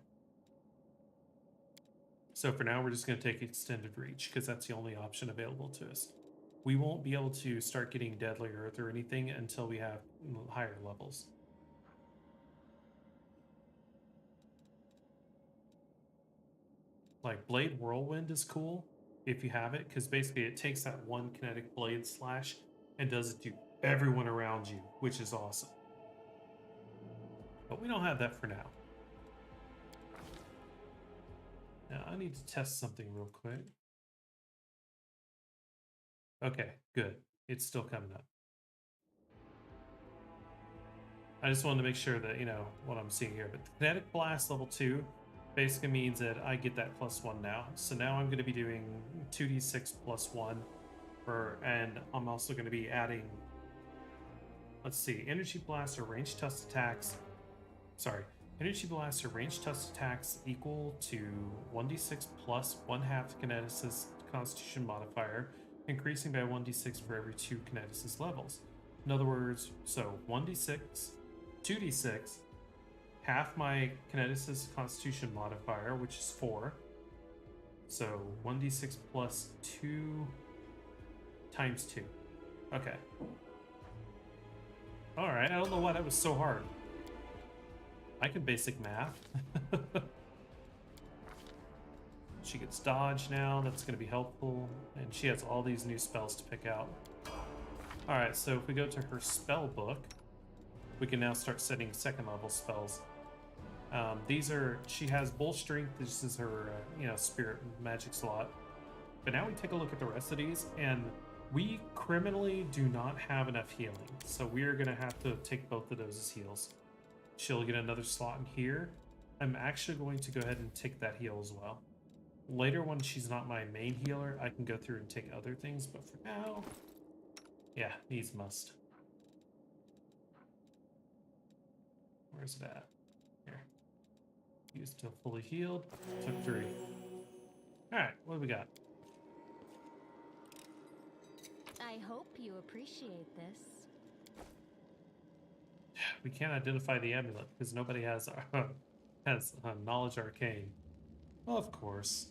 So for now, we're just going to take Extended Reach, because that's the only option available to us. We won't be able to start getting Deadly Earth or anything until we have higher levels. Like Blade Whirlwind is cool if you have it, because basically it takes that one kinetic blade slash and does it to everyone around you, which is awesome. But we don't have that for now. I need to test something real quick. Okay, good. It's still coming up. I just wanted to make sure that, you know, what I'm seeing here. But the Kinetic Blast level 2 basically means that I get that +1 now. So now I'm going to be doing 2d6 +1 and I'm also going to be adding, let's see, Energy Blast or ranged test attacks. Sorry, Energy Blast or ranged test attacks equal to 1d6 plus 1/2 Kineticist Constitution modifier, increasing by 1d6 for every 2 Kineticist levels. In other words, so 1d6, 2d6, half my Kineticist Constitution modifier, which is 4. So 1d6 plus 2 times 2. Okay. Alright, I don't know why that was so hard. I can basic math. She gets dodge now, that's going to be helpful. And she has all these new spells to pick out. Alright, so if we go to her spell book, we can now start setting second level spells. She has Bull Strength, this is her, spirit magic slot. But now we take a look at the rest of these, and we criminally do not have enough healing. So we are going to have to take both of those as heals. She'll get another slot in here. I'm actually going to go ahead and take that heal as well. Later, when she's not my main healer, I can go through and take other things, but for now, yeah, needs must. Where's it at? Here. Used till fully healed. Took 3. Alright, what do we got? I hope you appreciate this. We can't identify the amulet because nobody has knowledge arcane. Well, of course.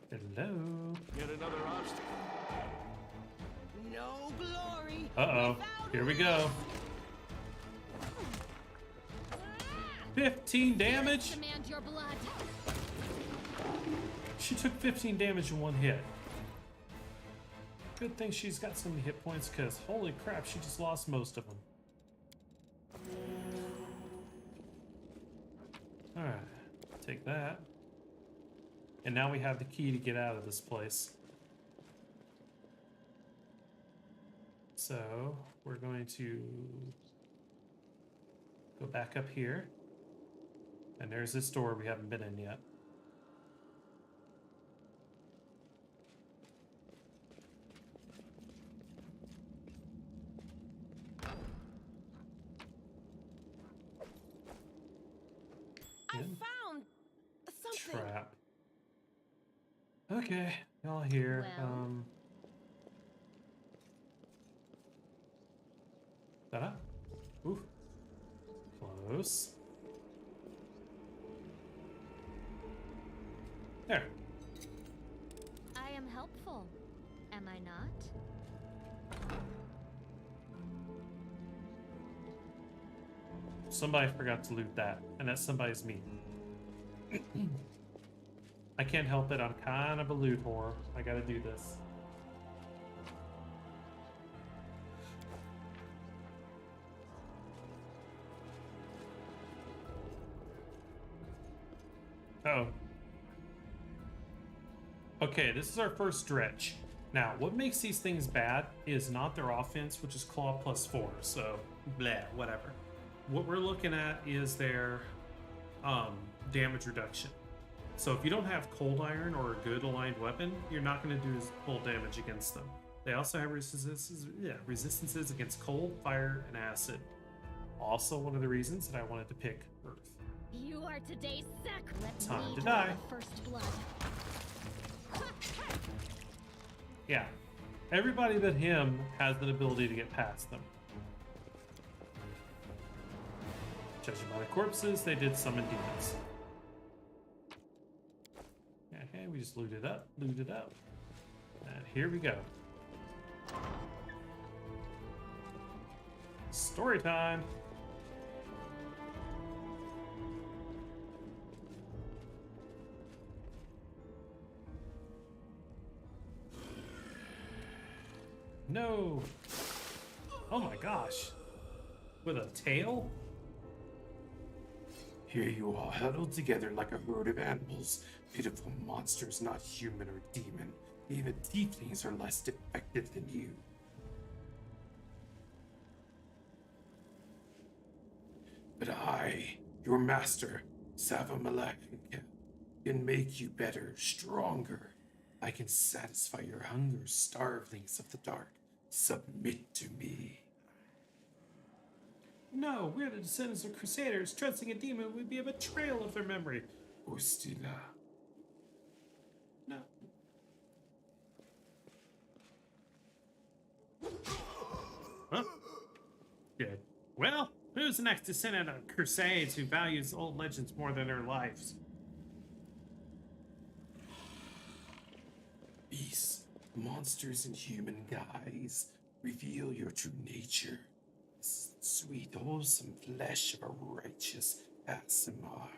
Hello. Yet another obstacle. No glory. Uh-oh. Here we go. 15 damage. Demand your blood. She took 15 damage in one hit. Good thing she's got so many hit points, because holy crap, she just lost most of them. Alright, take that. And now we have the key to get out of this place. So, we're going to go back up here. And there's this door we haven't been in yet. I found something. Trap. Okay, y'all here. Well. Ta-da. Oof. Close. There. I am helpful, am I not? Somebody forgot to loot that, and that somebody's me. I can't help it, I'm kind of a loot whore. I gotta do this. Oh. Okay, this is our first dredge. Now, what makes these things bad is not their offense, which is claw +4, so bleh, whatever. What we're looking at is their damage reduction. So if you don't have cold iron or a good aligned weapon, you're not going to do full damage against them. They also have resistances against cold, fire, and acid. Also, one of the reasons that I wanted to pick Earth. You are today's sacrifice. Time to die. First blood. Yeah, everybody but him has the ability to get past them. Judging by the corpses, they did summon demons. Okay, we just looted up. And here we go. Story time! No! Oh my gosh! With a tail? Here you are, huddled together like a herd of animals. Pitiful monsters, not human or demon. Even tieflings are less defective than you. But I, your master, Savamalak, can make you better, stronger. I can satisfy your hunger, starvelings of the dark. Submit to me. No, we're the descendants of Crusaders. Trusting a demon would be a betrayal of their memory. Ostila. No. Huh? Good. Well, who's the next descendant of Crusades who values old legends more than their lives? Beasts, monsters in human guise, reveal your true nature. Sweet, wholesome flesh of a righteous Asimar.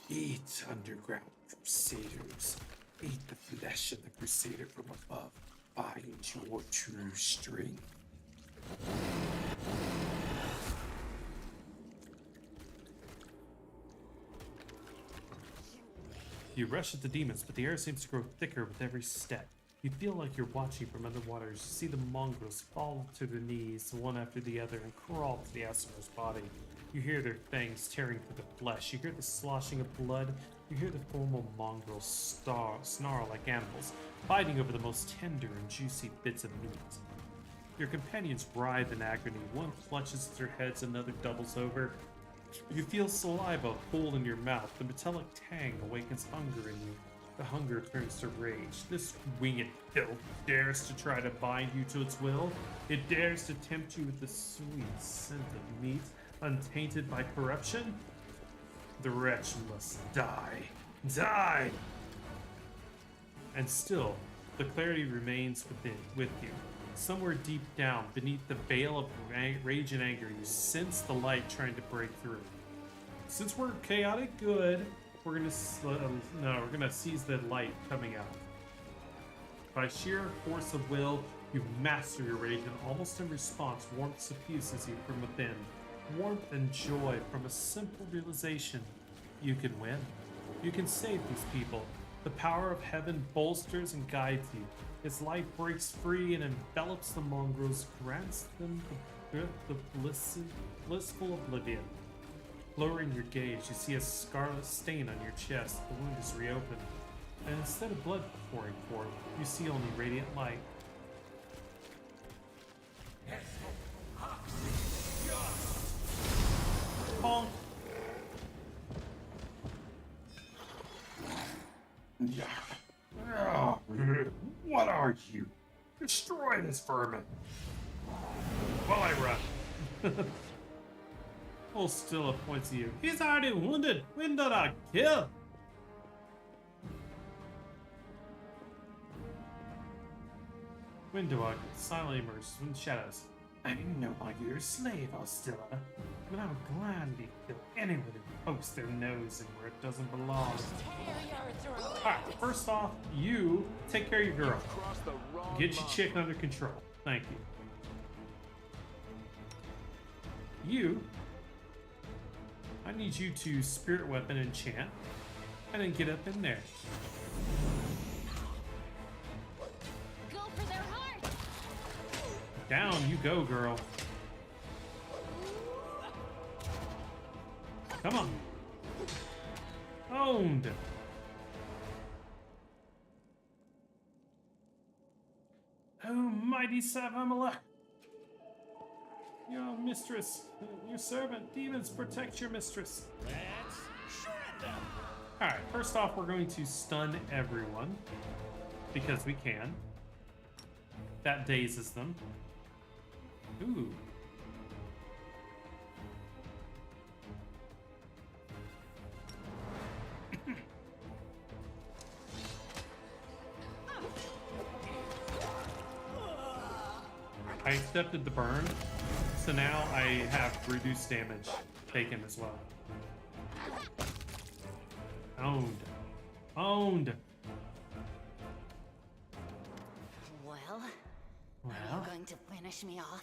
Eat, underground crusaders. Eat the flesh of the crusader from above. Find your true strength. You rush at the demons, but the air seems to grow thicker with every step. You feel like you're watching from underwater. You see the mongrels fall to their knees, one after the other, and crawl to the Asimar's body. You hear their fangs tearing through the flesh. You hear the sloshing of blood. You hear the formal mongrels snarl like animals, fighting over the most tender and juicy bits of meat. Your companions writhe in agony. One clutches at their heads, another doubles over. You feel saliva pool in your mouth. The metallic tang awakens hunger in you. The hunger turns to rage. This winged filth dares to try to bind you to its will. It dares to tempt you with the sweet scent of meat, untainted by corruption. The wretch must die. Die! And still, the clarity remains with you. Somewhere deep down, beneath the veil of rage and anger, you sense the light trying to break through. Since we're chaotic good, we're gonna seize the light coming out. By sheer force of will, you master your rage, and almost in response, warmth suffuses you from within. Warmth and joy from a simple realization: you can win. You can save these people. The power of heaven bolsters and guides you. Its light breaks free and envelops the mongrels, grants them the blissful oblivion. Lowering your gaze, you see a scarlet stain on your chest. The wound is reopened, and instead of blood pouring forth, you see only radiant light. Bonk. What are you? Destroy this vermin. While I run. Hold still points at you. He's already wounded. When did I kill? When do I silently emerge from the shadows? I didn't know you're a slave, Ostilla, but I'm glad to kill anyone who pokes their nose in where it doesn't belong. Alright, first off, you take care of your girl. Get your chick under control. Thank you. You, I need you to spirit weapon enchant, and then get up in there. Go for their heart. Down you go, girl. Come on. Owned. Oh, mighty Savamalak. Your mistress, your servant, demons protect your mistress. Let's surrender. Alright, first off, we're going to stun everyone. Because we can. That dazes them. Ooh. I accepted the burn, so now I have reduced damage taken as well. Owned. Owned! Well, are you going to finish me off?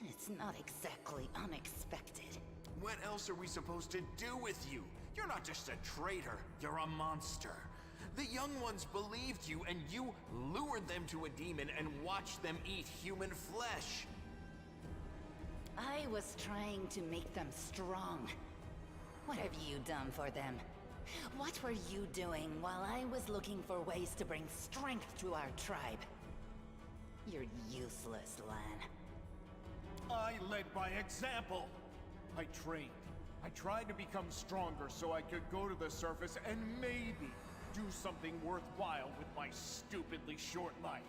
It's not exactly unexpected. What else are we supposed to do with you? You're not just a traitor, you're a monster. The young ones believed you, and you lured them to a demon and watched them eat human flesh. I was trying to make them strong. What have you done for them? What were you doing while I was looking for ways to bring strength to our tribe? You're useless, Lan. I led by example. I trained. I tried to become stronger so I could go to the surface and maybe do something worthwhile with my stupidly short life.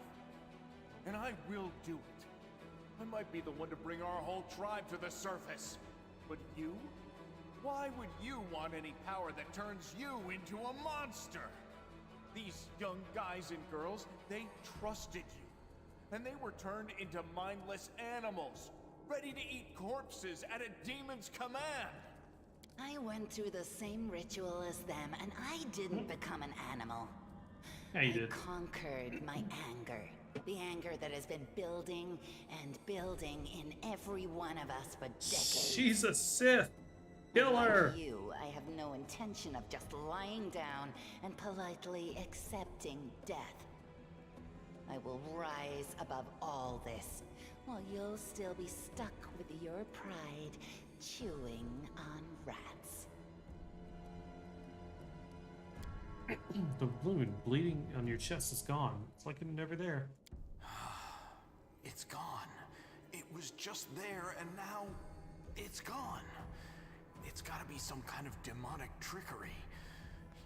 And I will do it. I might be the one to bring our whole tribe to the surface. But you? Why would you want any power that turns you into a monster? These young guys and girls, they trusted you. And they were turned into mindless animals, ready to eat corpses at a demon's command. I went through the same ritual as them, and I didn't become an animal. Yeah, you I did. conquered my anger. The anger that has been building and building in every one of us for decades. She's a Sith. Kill her. Like you, I have no intention of just lying down and politely accepting death. I will rise above all this, while you'll still be stuck with your pride, chewing on rats. The balloon bleeding on your chest is gone. It's like it was never there. It's gone. It was just there, and now it's gone. It's gotta be some kind of demonic trickery.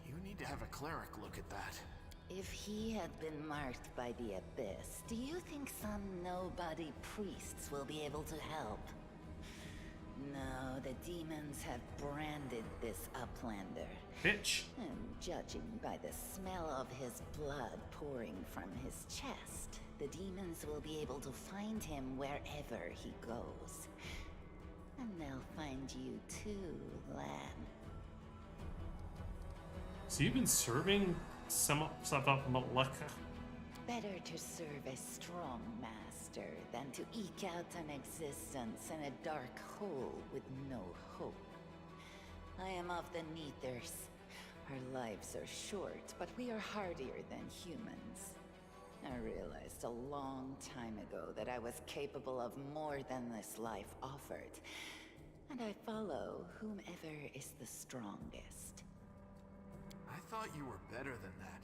You need to have a cleric look at that. If he had been marked by the abyss, do you think some nobody priests will be able to help? No, the demons have branded this uplander. Bitch. And judging by the smell of his blood pouring from his chest, the demons will be able to find him wherever he goes. And they'll find you too, Lan. So you've been serving some Malaka. Better to serve a strong master than to eke out an existence in a dark hole with no hope. I am of the Neathers. Our lives are short, but we are hardier than humans. I realized a long time ago that I was capable of more than this life offered. And I follow whomever is the strongest. I thought you were better than that.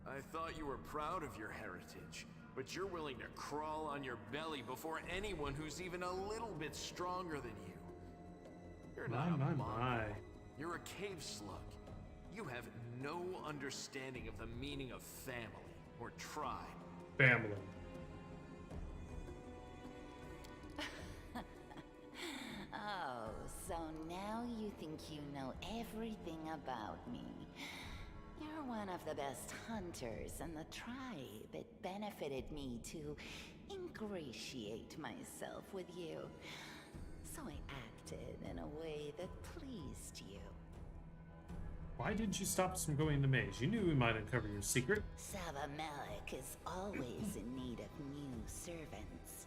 I thought you were proud of your heritage, but you're willing to crawl on your belly before anyone who's even a little bit stronger than you. You're not a mongrel. You're a cave slug. You have no understanding of the meaning of family or tribe. Family. Oh, so now you think you know everything about me. You're one of the best hunters in the tribe. It benefited me to ingratiate myself with you. So I acted in a way that pleased you. Why didn't you stop us from going to maze? You knew we might uncover your secret. Sava Malik is always in need of new servants.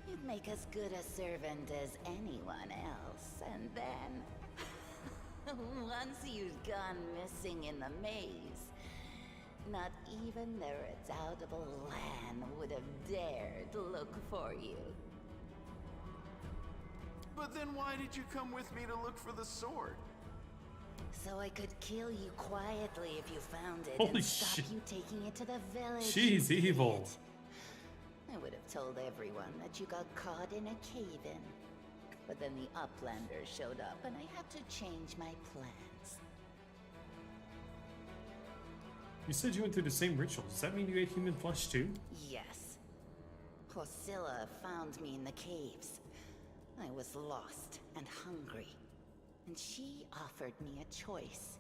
You'd make as good a servant as anyone else, and then... once you'd gone missing in the maze, not even the redoubtable Lan would have dared look for you. But then why did you come with me to look for the sword? So I could kill you quietly if you found it. Holy and stop shit. you taking it to the village. She's evil. I would have told everyone that you got caught in a cave-in. But then the Uplander showed up and I had to change my plans. You said you went through the same ritual. Does that mean you ate human flesh too? Yes. Priscilla found me in the caves. I was lost and hungry. And she offered me a choice.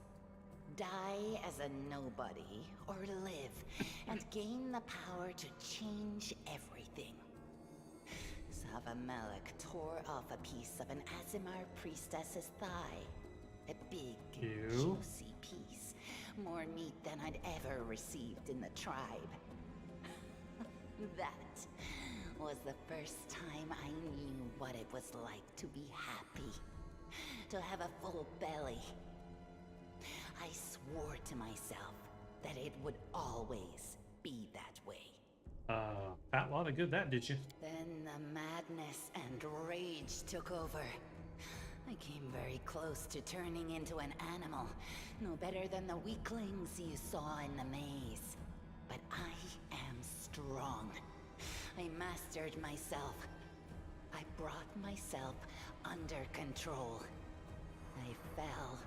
Die as a nobody, or live, and gain the power to change everything. Sava Malik tore off a piece of an Azimar priestess's thigh. A big, juicy piece. More meat than I'd ever received in the tribe. That was the first time I knew what it was like to be happy. To have a full belly. I swore to myself that it would always be that way. Fat lot of good that, did you? Then the madness and rage took over. I came very close to turning into an animal, no better than the weaklings you saw in the maze. But I am strong. I mastered myself. I brought myself under control. I fell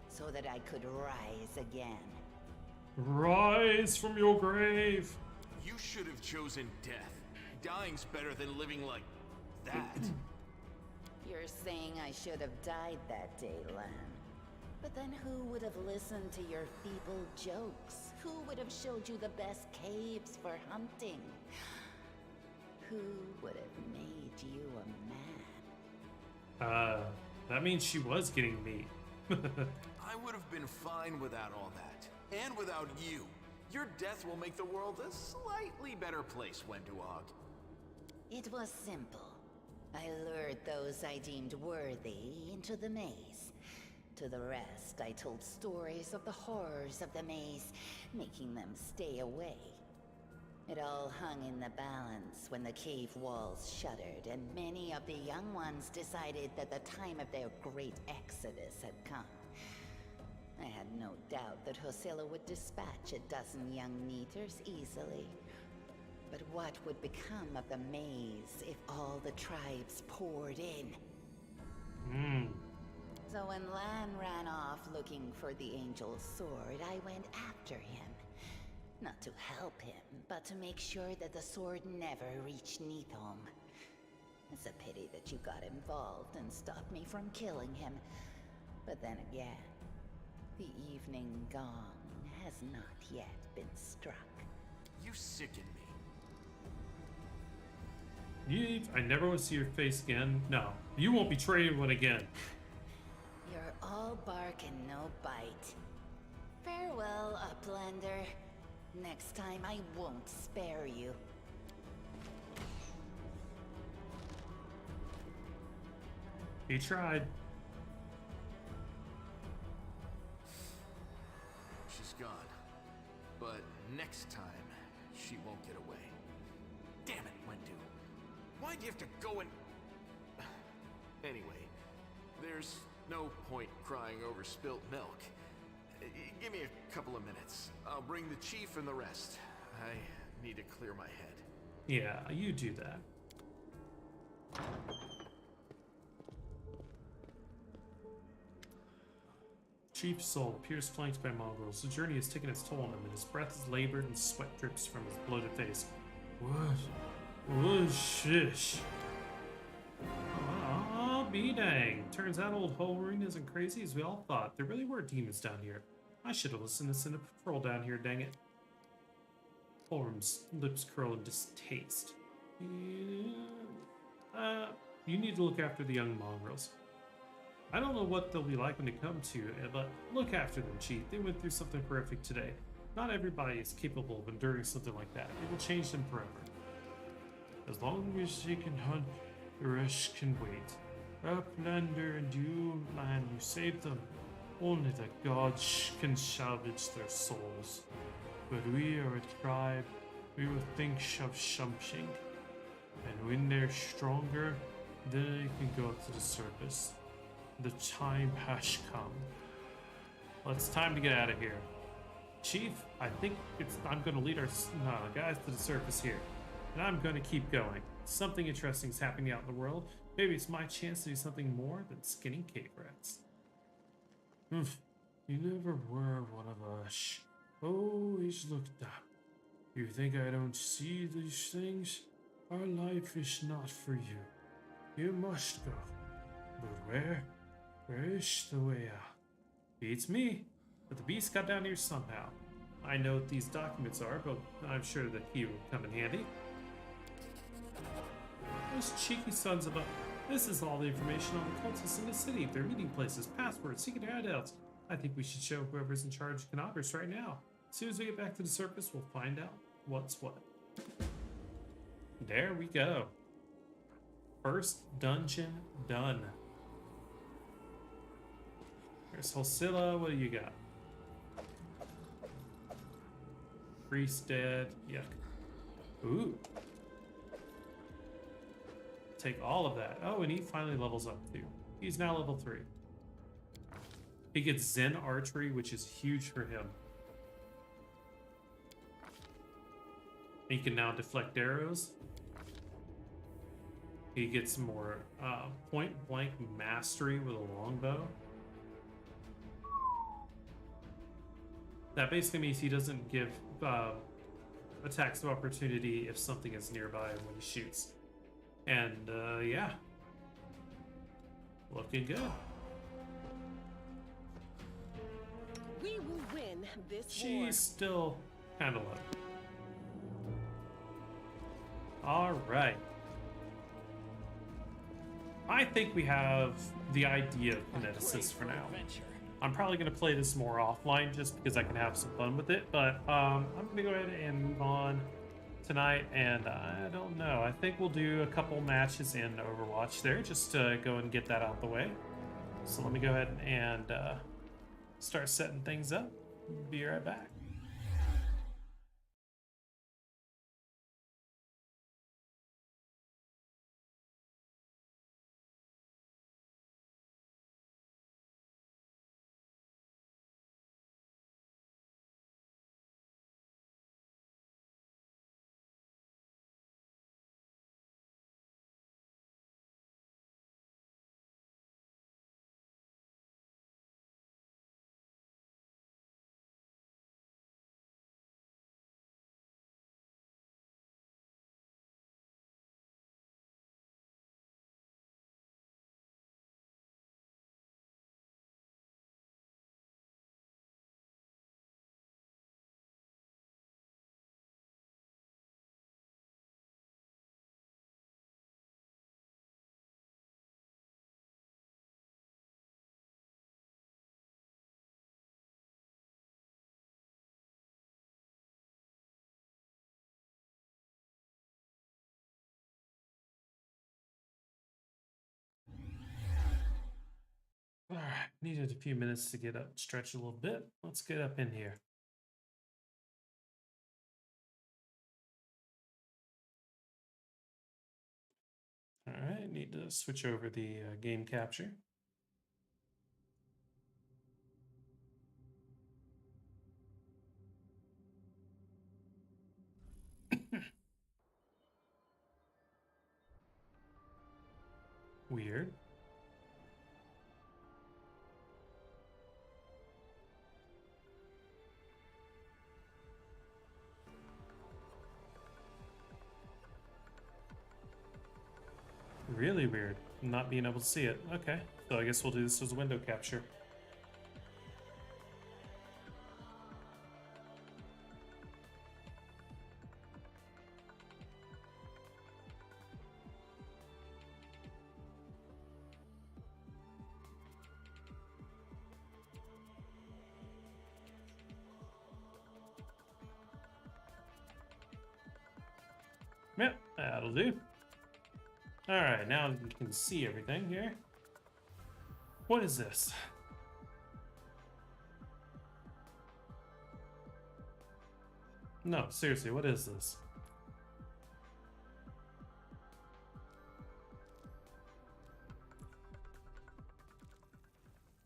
so that I could rise again. Rise from your grave! You should have chosen death. Dying's better than living like that. You're saying I should have died that day, Lan. But then who would have listened to your feeble jokes? Who would have showed you the best caves for hunting? Who would have made you a man? That means she was getting meat. I would have been fine without all that. And without you. Your death will make the world a slightly better place, Wenduog. It was simple. I lured those I deemed worthy into the maze. To the rest, I told stories of the horrors of the maze, making them stay away. It all hung in the balance when the cave walls shuttered, and many of the young ones decided that the time of their great exodus had come. I had no doubt that Hosilla would dispatch a dozen young Neaters easily. But what would become of the maze if all the tribes poured in? So when Lan ran off looking for the Angel's sword, I went after him. Not to help him, but to make sure that the sword never reached Neathholm. It's a pity that you got involved and stopped me from killing him. But then again, the evening gong has not yet been struck. You sicken me. Eve, I never want to see your face again. No, you won't betray anyone again. You're all bark and no bite. Farewell, Uplander. Next time I won't spare you. He tried. She's gone. But next time, she won't get away. Damn it, Wendu. Why'd you have to go and... Anyway, there's no point crying over spilt milk. Give me a couple of minutes. I'll bring the chief and the rest. I need to clear my head. Yeah, you do that. Chief's soul appears flanked by mongrels. The journey has taken its toll on him, and his breath is labored and sweat drips from his bloated face. What shish? Oh, be dang. Turns out old Holrune isn't crazy as we all thought. There really were demons down here. I should have listened to send a patrol down here, dang it. Holrune's lips curl in distaste. You need to look after the young mongrels. I don't know what they'll be like when they come to you, but look after them, Chief. They went through something horrific today. Not everybody is capable of enduring something like that. It will change them forever. As long as they can hunt, the rest can wait. Uplander and you, Lan, you saved them. Only the gods can salvage their souls. But we are a tribe. We will think of something. And when they're stronger, then they can go up to the surface. The time has come. Well, it's time to get out of here. Chief, I think I'm going to lead our guys to the surface here. And I'm going to keep going. Something interesting is happening out in the world. Maybe it's my chance to do something more than skinning cave rats. You never were one of us. Always looked up. You think I don't see these things? Our life is not for you. You must go. But where? Where is the way out? Beats me. But the beast got down here somehow. I know what these documents are, but I'm sure the key will come in handy. Those cheeky sons of a... This is all the information on the cultists in the city, their meeting places, passwords, secret hideouts. I think we should show whoever's in charge of Canabras right now. As soon as we get back to the surface, we'll find out what's what. There we go. First dungeon done. There's Holsilla. What do you got? Priest dead. Yuck. Ooh. Take all of that. Oh, and he finally levels up too. He's now level 3. He gets Zen Archery, which is huge for him. He can now deflect arrows. He gets more point blank mastery with a longbow. That basically means he doesn't give attacks of opportunity if something is nearby when he shoots. And yeah, looking good. We will win this She's war. still kind of low. All right. I think we have the idea of Kineticist for now. I'm probably going to play this more offline just because I can have some fun with it, but I'm going to go ahead and move on tonight, and I don't know. I think we'll do a couple matches in Overwatch there just to go and get that out the way. So let me go ahead and start setting things up. Be right back. All right, needed a few minutes to get up, stretch a little bit. Let's get up in here. All right, need to switch over the game capture. Weird. Really weird, not being able to see it. Okay, so I guess we'll do this as a window capture. Yep, that'll do. All right, now you can see everything here. What is this? No, seriously, what is this?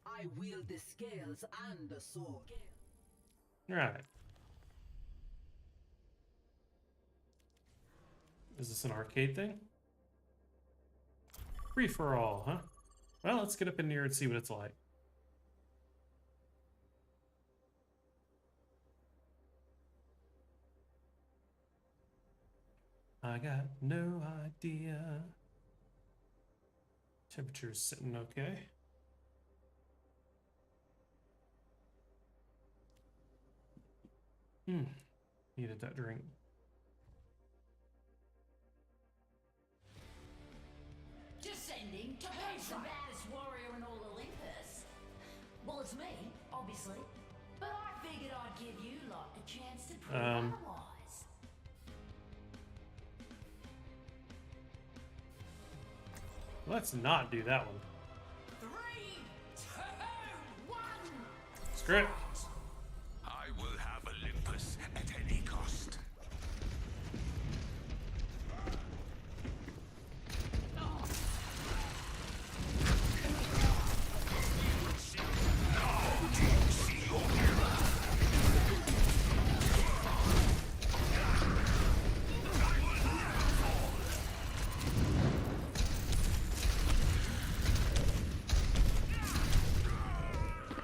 I wield the scales and the sword. Right. Is this an arcade thing? Free for all, huh? Well, let's get up in here and see what it's like. I got no idea. Temperature's sitting okay. Needed that drink. Descending to Who's the baddest warrior in all Olympus? Well, it's me, obviously. But I figured I'd give you lot a chance to prove otherwise. Let's not do that one. 3, 2, 1. Screw it. I will have Olympus at any cost.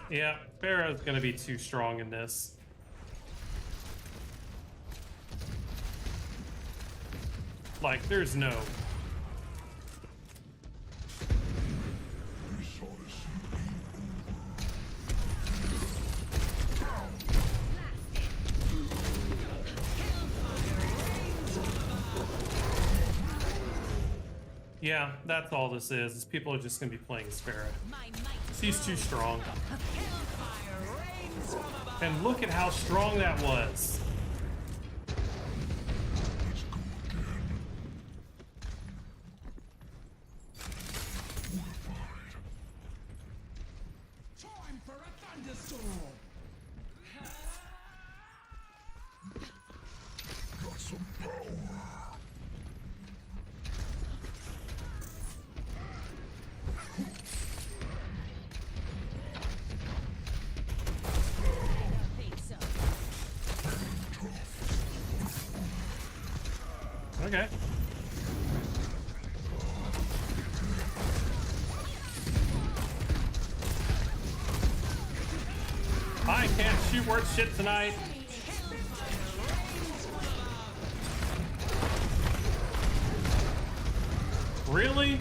Yeah, Pharaoh's gonna be too strong in this. Like, there's no... Yeah, that's all this is people are just gonna be playing Sparrow. He's too strong. And look at how strong that was. Time for a thunderstorm. Got some power. Okay. I can't shoot worth shit tonight. Really?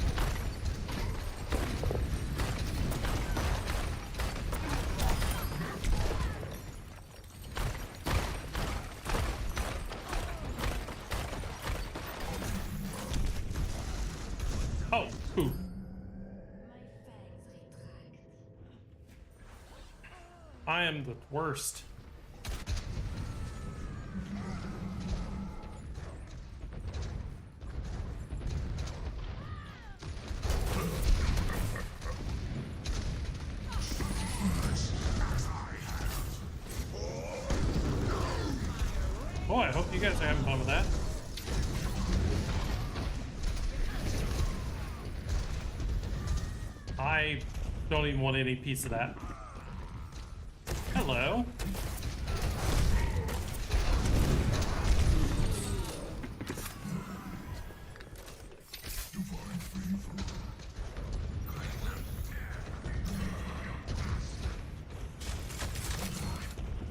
Oh, poof. I am the worst. Oh, I hope you guys are having fun with that. I don't even want any piece of that. Hello.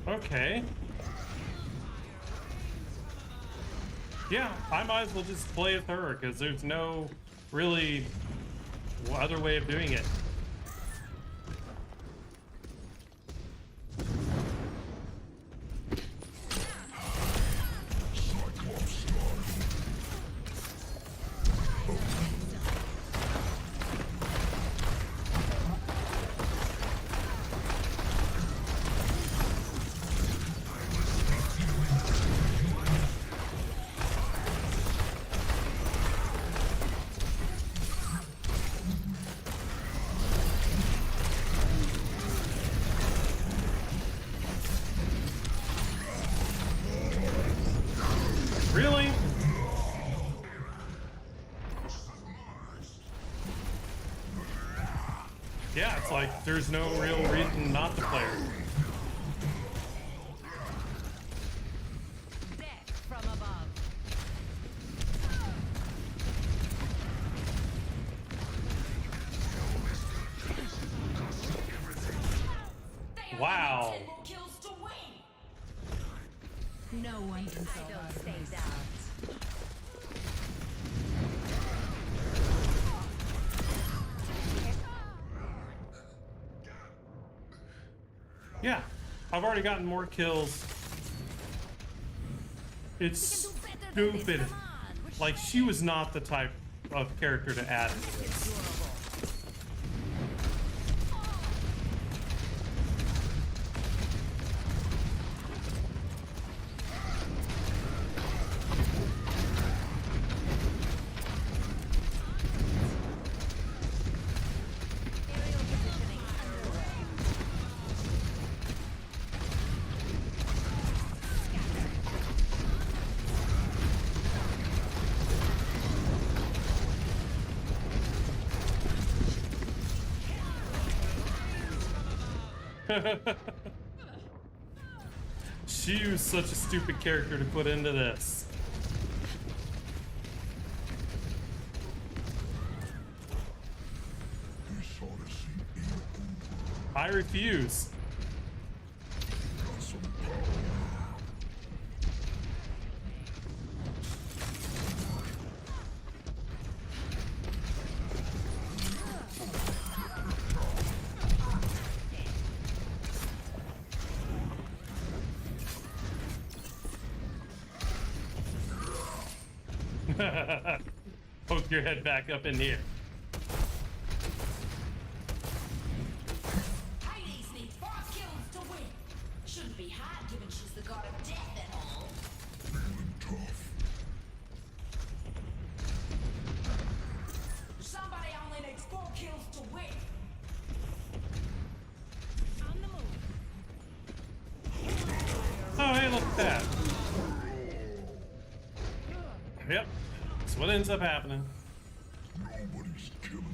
Okay. Yeah, I might as well just play with her because there's no really other way of doing it. Really? Yeah, it's like there's no real reason not to play her. Death from above. Wow. Kills to win. No one can solve our stay down. Yeah, I've already gotten more kills. It's stupid. Like, she was not the type of character to add into this. She was such a stupid character to put into this. I refuse. Poke your head back up in here. Hades needs 5 kills to win. Shouldn't be hard given she's the god of death and all. Somebody only needs 4 kills to win. On the move. Oh, hey, look at that. Yep, that's what ends up happening. Nobody's killing me.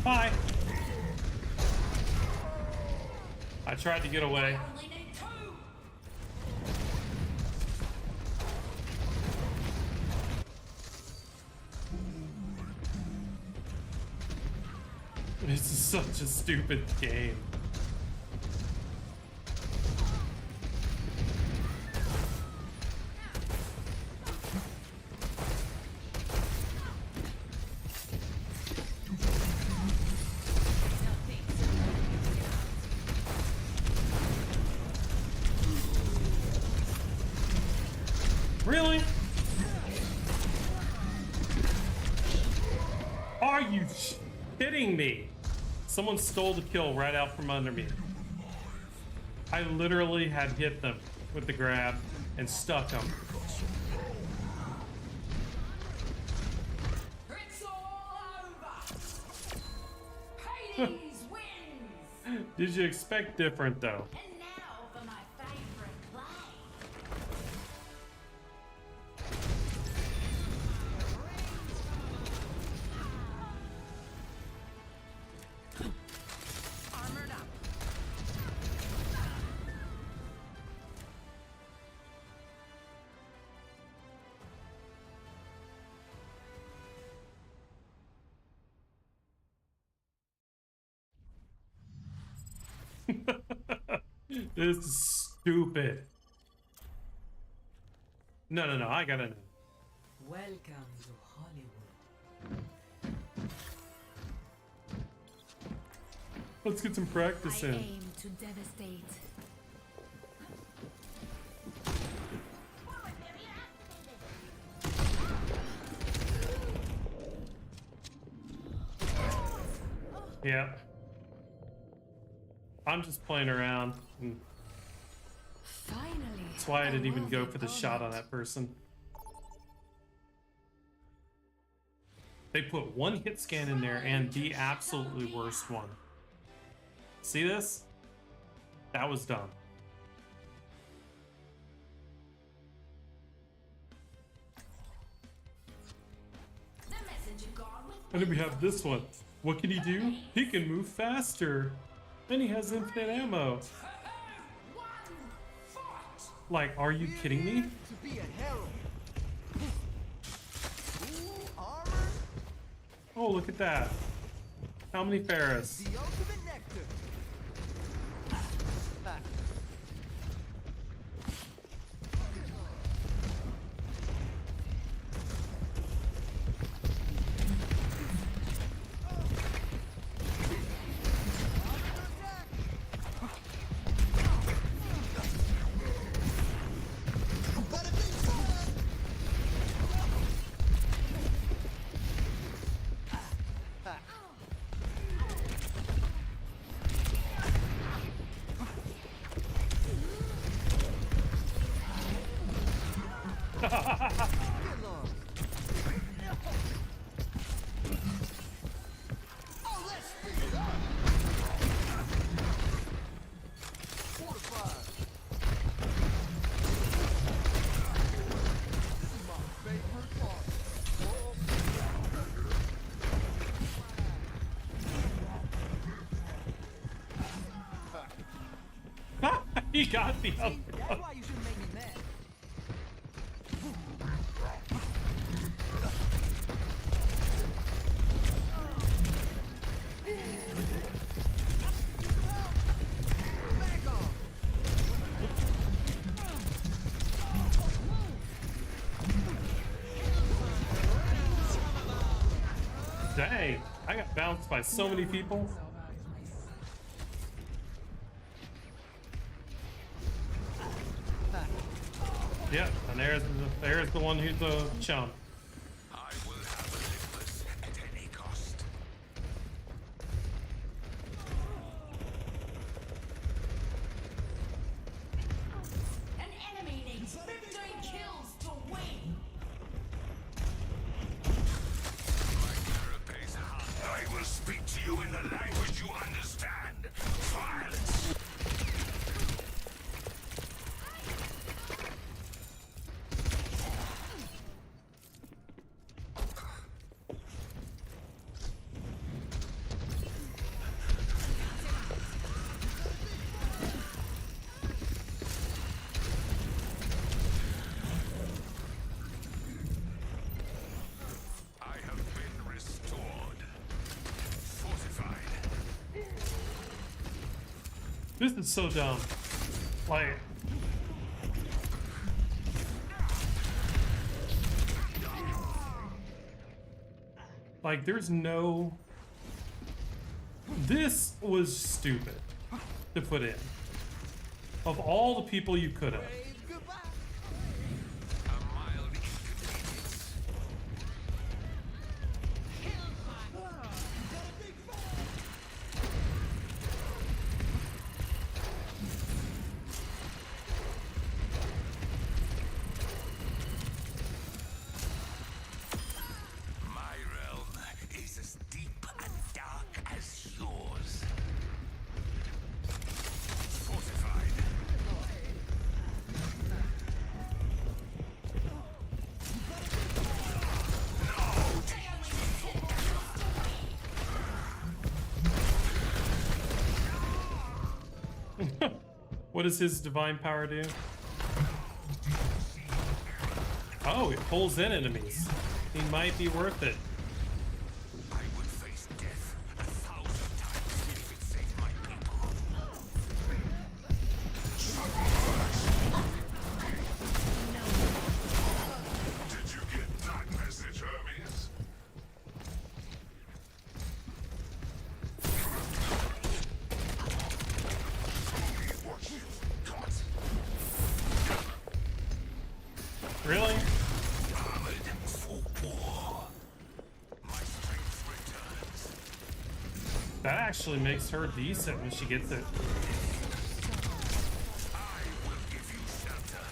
Bye. I tried to get away. This is such a stupid game. Really? Are you kidding me? Someone stole the kill right out from under me. I literally had hit them with the grab and stuck them. It's all over. Hades wins. Did you expect different though? And now for my favorite play. Armored up. This is stupid. No, I gotta know. Welcome to Hollywood. Let's get some practice I in. aim to devastate. Yeah. I'm just playing around. Finally. That's why I didn't even go for the shot on that person. They put one hit scan in there and the absolutely worst one. See this? That was dumb. The messenger god with And then we have this one. What can he do? He can move faster. And he has infinite ammo. Like, are you kidding me? To be a herald. Full armor. Oh, look at that. How many Ferris? The ultimate nectar. He got the other That's one. why you shouldn't make me mad. Dang, I got bounced by so many people. Yeah, and there's the one who's a chump. I will have Olympus at any cost. An enemy needs 15 kills to win. My carapace hot. I will speak to you in the language you understand. Violence. I have been restored. Fortified. This is so dumb. Like there's no. This was stupid to put in. Of all the people you could have. A mild inconvenience. My realm is as deep and dark as yours. Fortified. What does his divine power do? Oh, it pulls in enemies. He might be worth it. I would face death 1,000 times if it saved my people. Did you get that message, Hermes? What you've got. Really? Armored for war. My strength returns. That actually makes her decent when she gets it. I will give you shelter.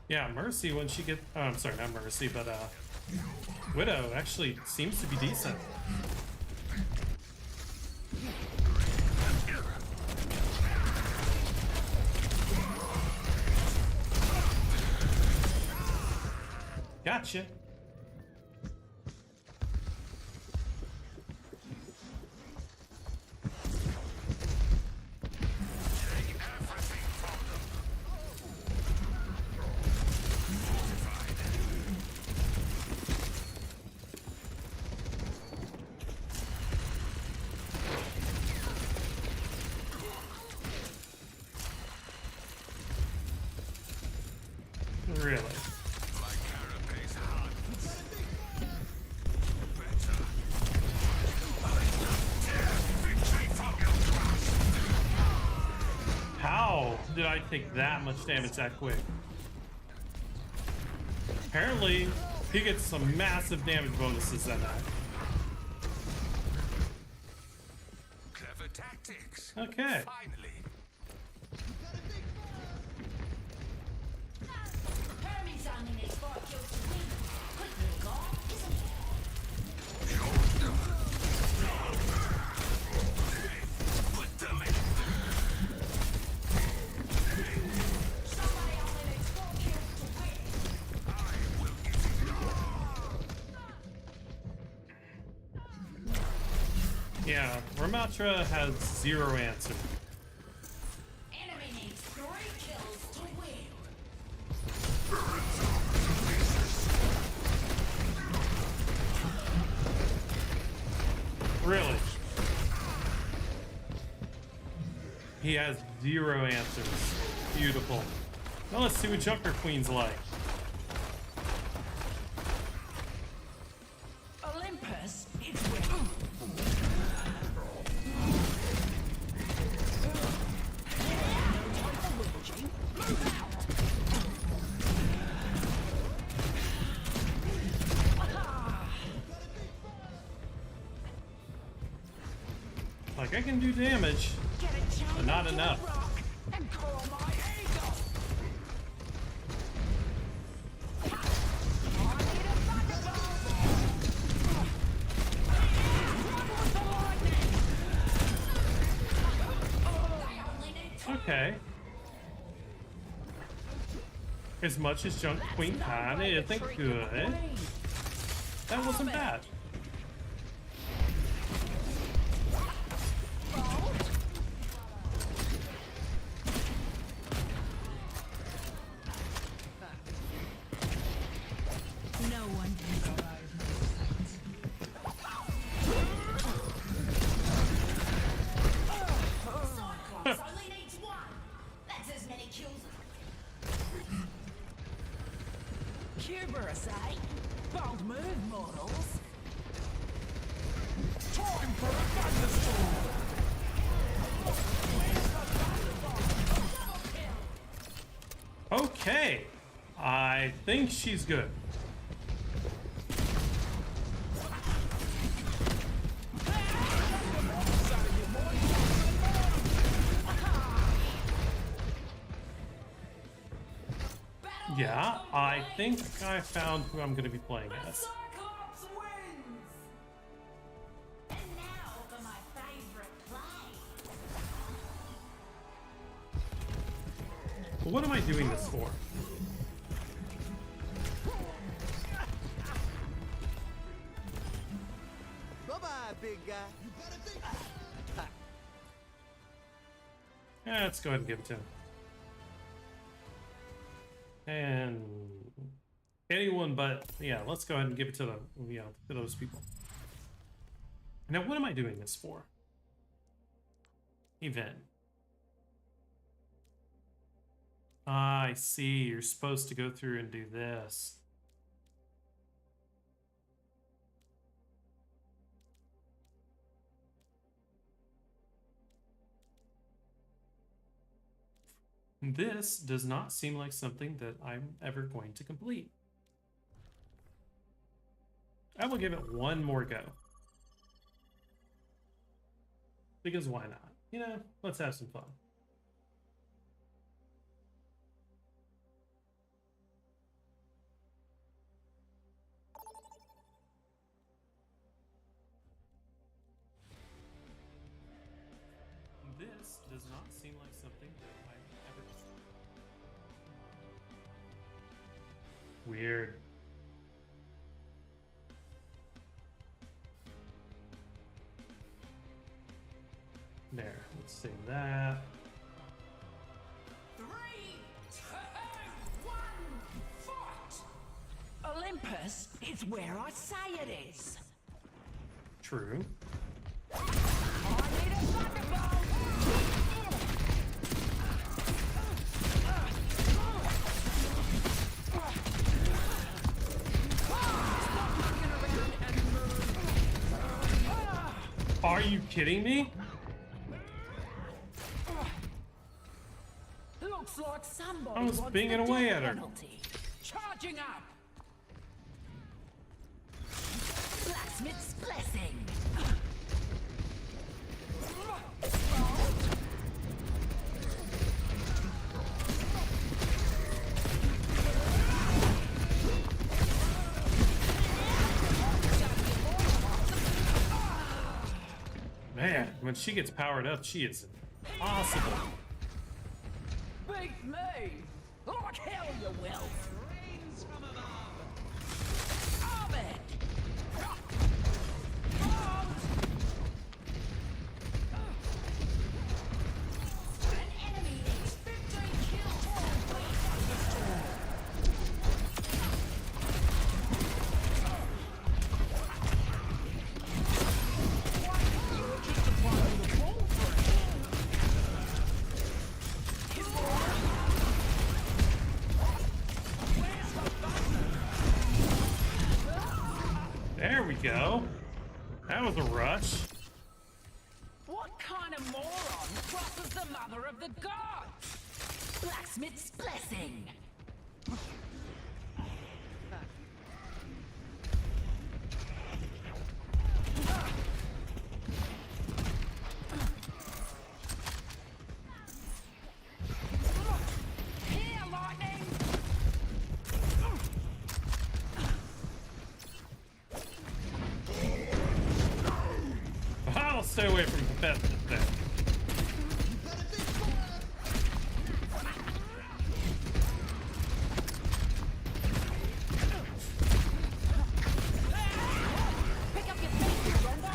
Yeah, Mercy when she gets. Oh, I'm sorry, not Mercy, but Widow actually seems to be decent. Gotcha. Really? My carapace hardens. How did I take that much damage that quick? Apparently, He gets some massive damage bonuses at that. Clever tactics. Okay. Finally. Hermes only needs 4 kills to win. Quick little goal, isn't it? Put them in. Somebody only needs 4 kills to win. I will give you. Yeah, Ramatra has 0 answer. Enemy needs 3 kills to win. Really? He has 0 answers. Beautiful. Now let's see what Junker Queen's like. Olympus is where. Like, I can do damage, but not enough. And call my eagle. Okay. As much as Junk Queen kinda isn't good, that wasn't bad. No one can go out of my Cyclops only needs 1. That's as many kills. Cuberus, eh? Bold move, mortals. Time for a thunderstorm. Okay. I think she's good. Yeah, I think I found who I'm going to be playing as. Cyclops wins. And now for my favorite play. What am I doing this for? Bye-bye, big guy. Yeah, let's go ahead and give it to him. And anyone but, yeah, let's go ahead and give it to the, you know, to those people. Now, what am I doing this for? Event. Ah, I see. You're supposed to go through and do this. This does not seem like something that I'm ever going to complete. I will give it one more go. Because why not? You know, let's have some fun. This does not seem like something that I've ever done. Weird. There, let's save that. 3, 2, 1, fight! Olympus is where I say it is. True. I need a thunderbolt! Are you kidding me? Looks like somebody I was wants binging the away death at her. penalty. Charging up! Man, when she gets powered up, she is impossible. Beat me! Like hell you will! Rains from above! Ahmed! An enemy is 15 kills! There we go. That was a rush. What kind of moron crosses the mother of the gods? Blacksmith's blessing. Here, lightning. I'll stay away from Bethesda then. Pick up your feet, Brenda.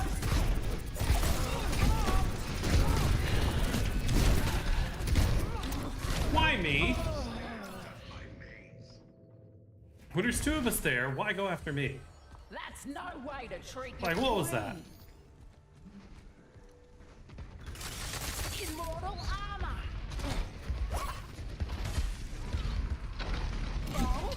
Why me? When there's two of us there, why go after me? That's no way to treat Like, your what was that? queen. Immortal armor. Bolt.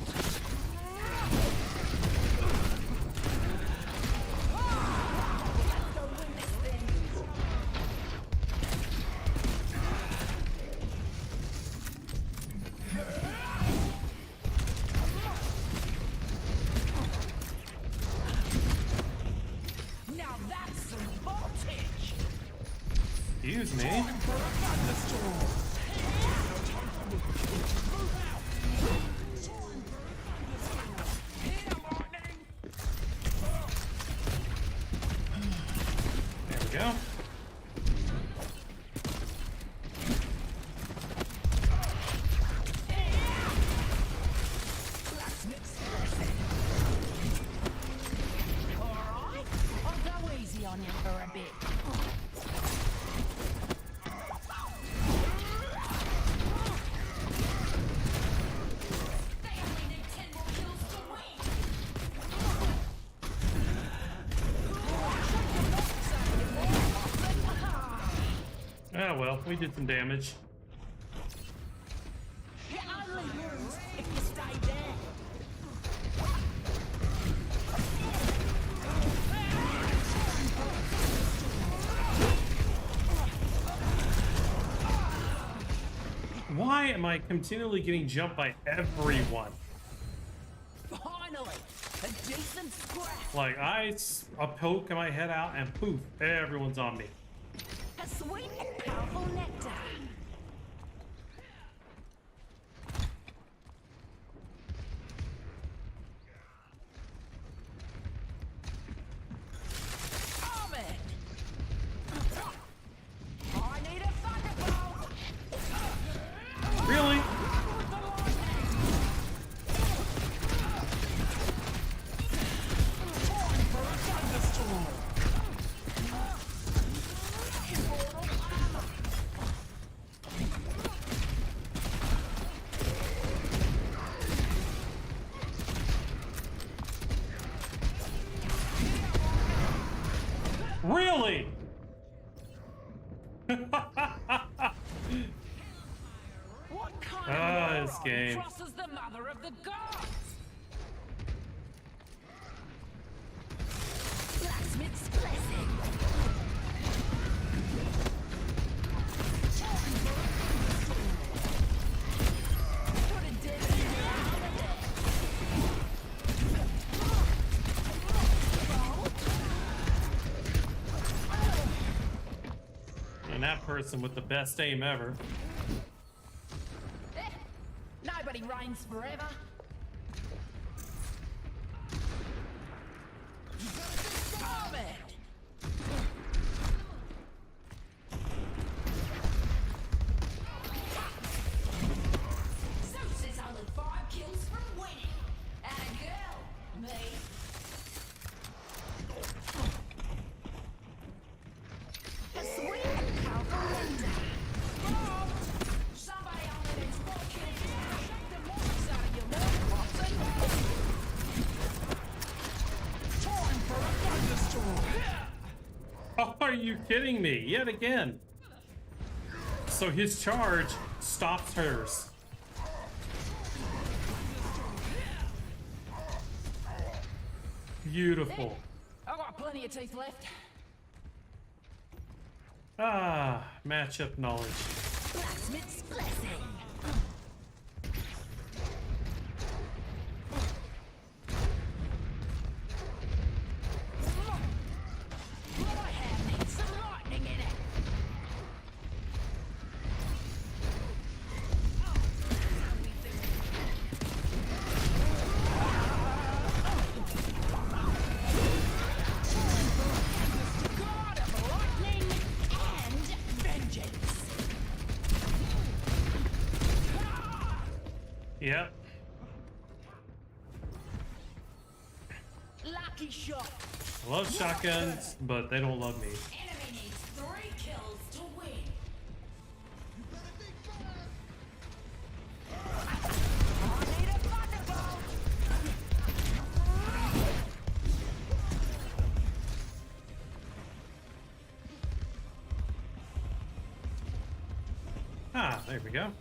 Let's go win this thing. Now that's some voltage. Excuse me. There we go. Alright, I'll go easy on you for a bit. They only need 10 more kills to win. Ah, well, we did some damage. You only lose if you stay there. Why am I continually getting jumped by everyone? Finally, a decent scrap. Like, I poke my head out and poof, everyone's on me. A sweet and powerful nectar. Ahmed! I need a thunderbolt! Really? Time for a thunderstorm! Immortal armor! Really? What kind Ah, of this moron game. crosses the mother of the gods? Blacksmith's blessing. Put a dead end out of it. And that person with the best aim ever. Eh, nobody reigns forever. Ahmed! Are you kidding me? Yet again. So his charge stops hers. Beautiful. I've got plenty of teeth left. Ah, matchup knowledge. Blacksmith's blessing. What I have needs some lightning in it. God of lightning and vengeance. Yep. Lucky shot. I love shotguns, but they don't love me. Enemy needs 3 kills to win. I need a thunderbolt. Ah, there we go.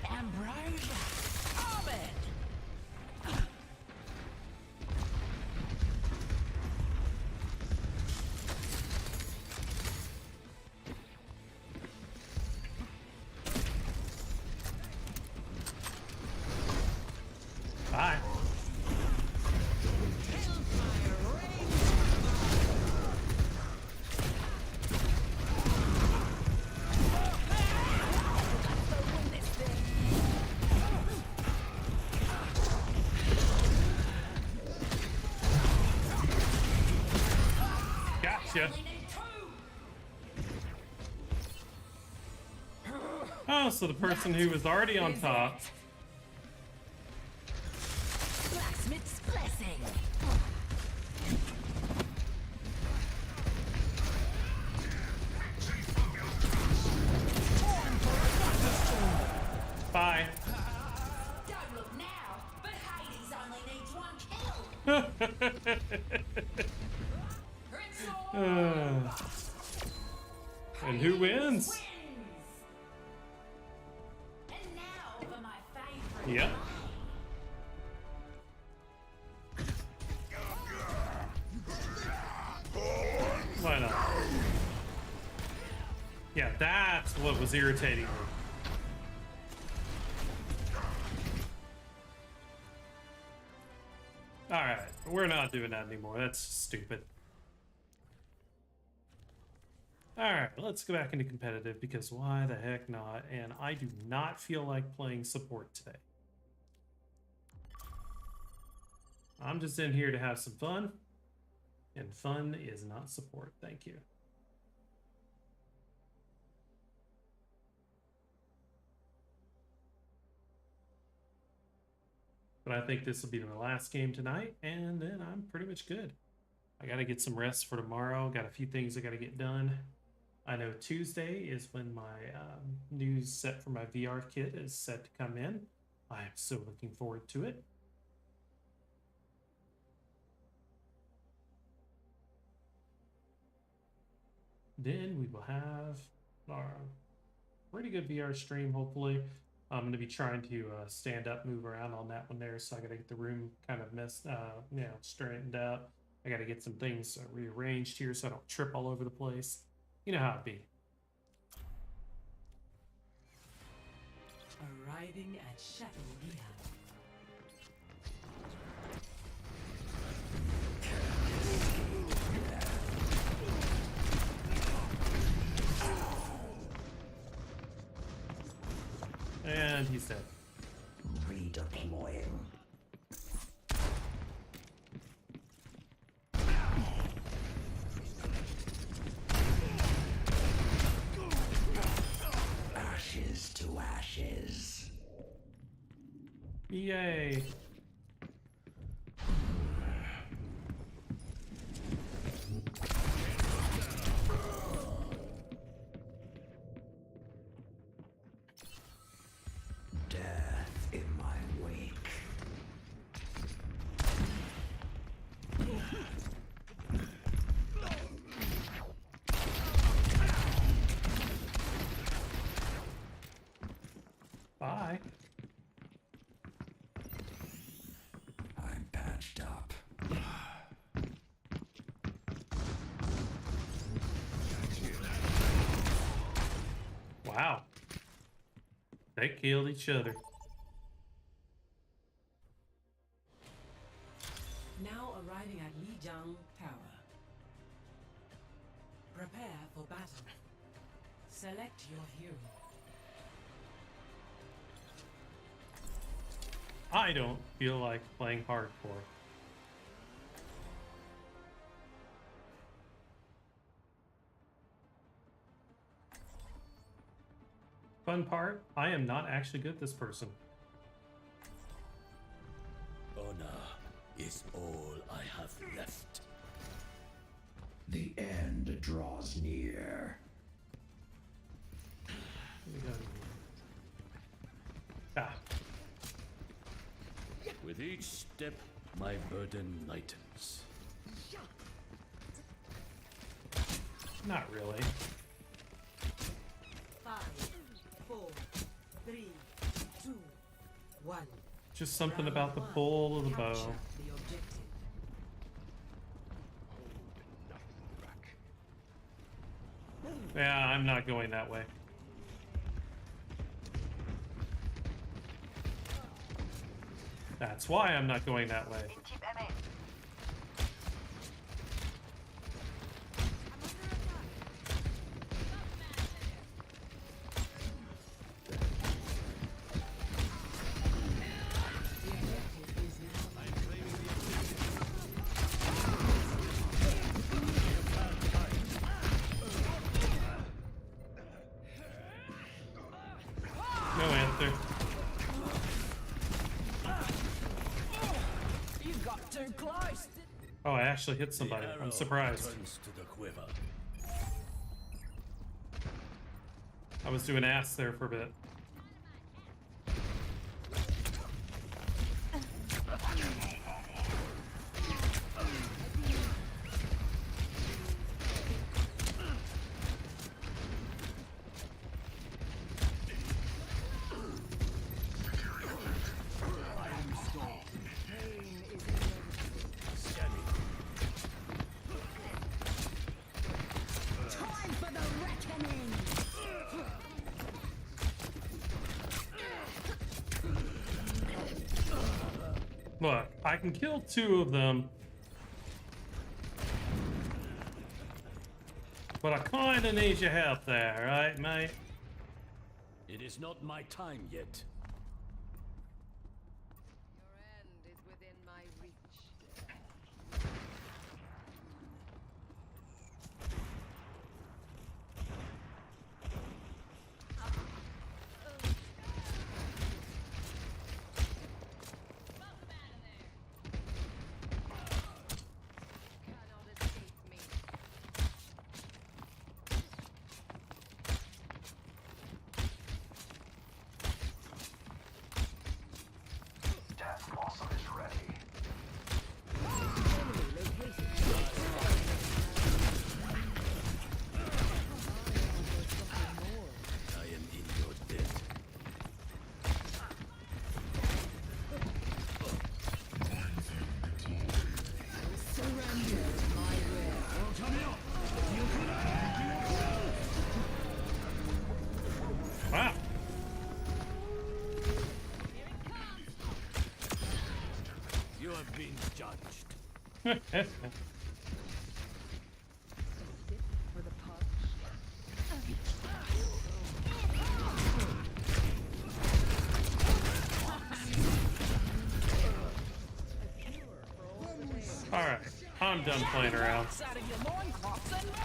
Ambrosia. Orbit. Bye. Gotcha. Oh, so the person who was already on top. Blacksmith's blessing. Bye. Don't look now, but Hades only needs 1 kill. And who wins? And now for my favorite. Yep. Why not? Yeah, that's what was irritating me. Alright, we're not doing that anymore. That's stupid. Alright, let's go back into competitive because why the heck not? And I do not feel like playing support today. I'm just in here to have some fun. And fun is not support. Thank you. But I think this will be my last game tonight, and then I'm pretty much good. I got to get some rest for tomorrow. Got a few things I got to get done. I know Tuesday is when my new set for my VR kit is set to come in. I am so looking forward to it. Then we will have our pretty good VR stream, hopefully. I'm going to be trying to stand up, move around on that one there, so I got to get the room kind of straightened out. I got to get some things rearranged here so I don't trip all over the place. You know how it be. Arriving at Chateau Real. And he's dead. Redeploying. Ashes to ashes. Yay. Death in my wake. They killed each other. Now arriving at Lijiang Tower. Prepare for battle. Select your hero. I don't feel like playing hardcore. Fun part, I am not actually good at this person. Honor is all I have left. The end draws near. Ah. With each step, my burden lightens. Not really. 5, 4, 3, 2, 1. Just something about the pull of the bow. Capture the objective. Yeah, I'm not going that way. That's why I'm not going that way. No answer. You got too close. Oh, I actually hit somebody. I'm surprised. To the quiver. I was doing ass there for a bit. Time for the reckoning. Look, I can kill 2 of them. But I kinda need your help there, right, mate? It is not my time yet. Your end is within my reach. Cannot escape me. Death Blossom is ready. I am in your debt. Surrender to my will. Wow. You have been judged. For the pub. Alright, I'm done playing around. Out of your loincloths and move.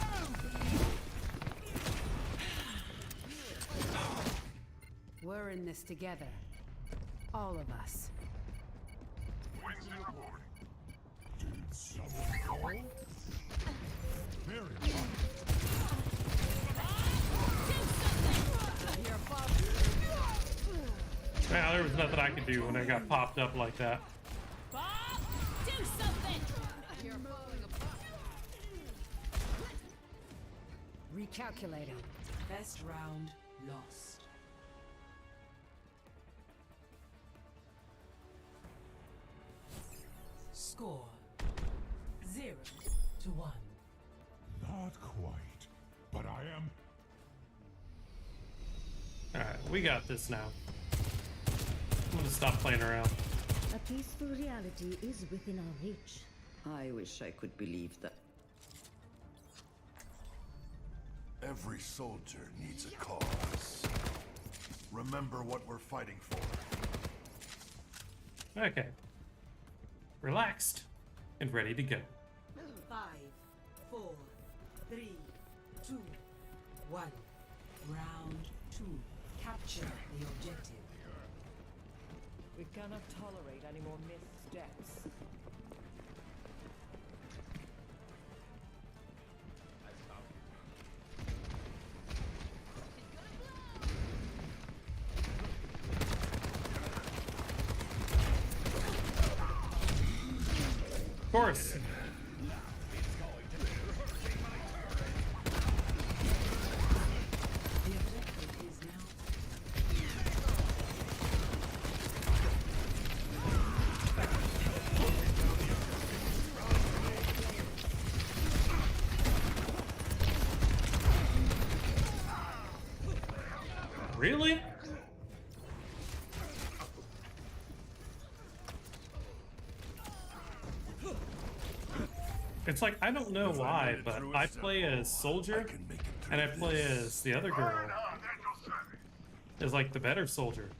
We're in this together. All of us. Winston report. Did someone call? Very fine. Well, there was nothing I could do when I got popped up like that. Bob, do something. You're falling apart. Recalculating. Best round lost. Score 0-1. Not quite, but I am. Alright, we got this now. I'm gonna stop playing around. A peaceful reality is within our reach. I wish I could believe that. Every soldier needs a cause. Remember what we're fighting for. Okay. Relaxed and ready to go. 5, 4, 3, 2, 1. Round 2. Capture the objective. We cannot tolerate any more missteps. Of course. Really? It's like, I don't know why, but I play as soldier, and I play as the other girl is like the better soldier.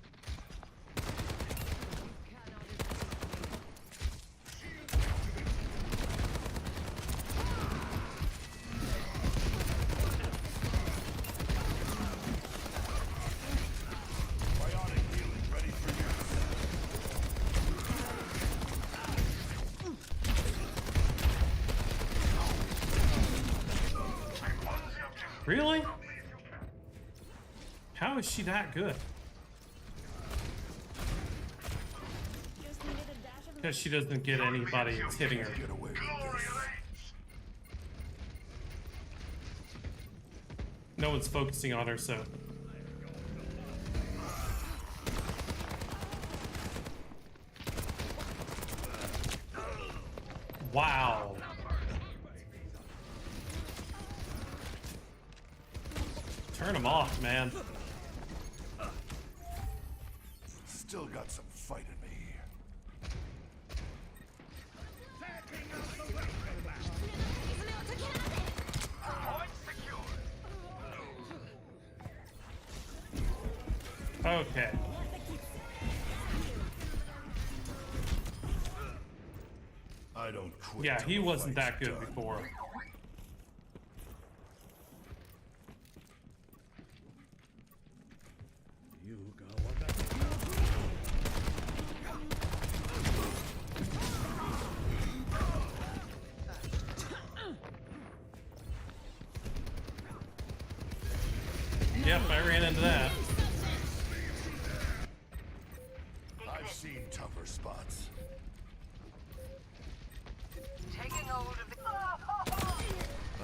Really? How is she that good? Because she doesn't get anybody that's hitting her. No one's focusing on her, so. Wow. Turn him off, man. Still got some fight in me. Okay. I don't quit. Yeah, he wasn't that good before. Yep, I ran into that. I've seen tougher spots. Taking hold of the...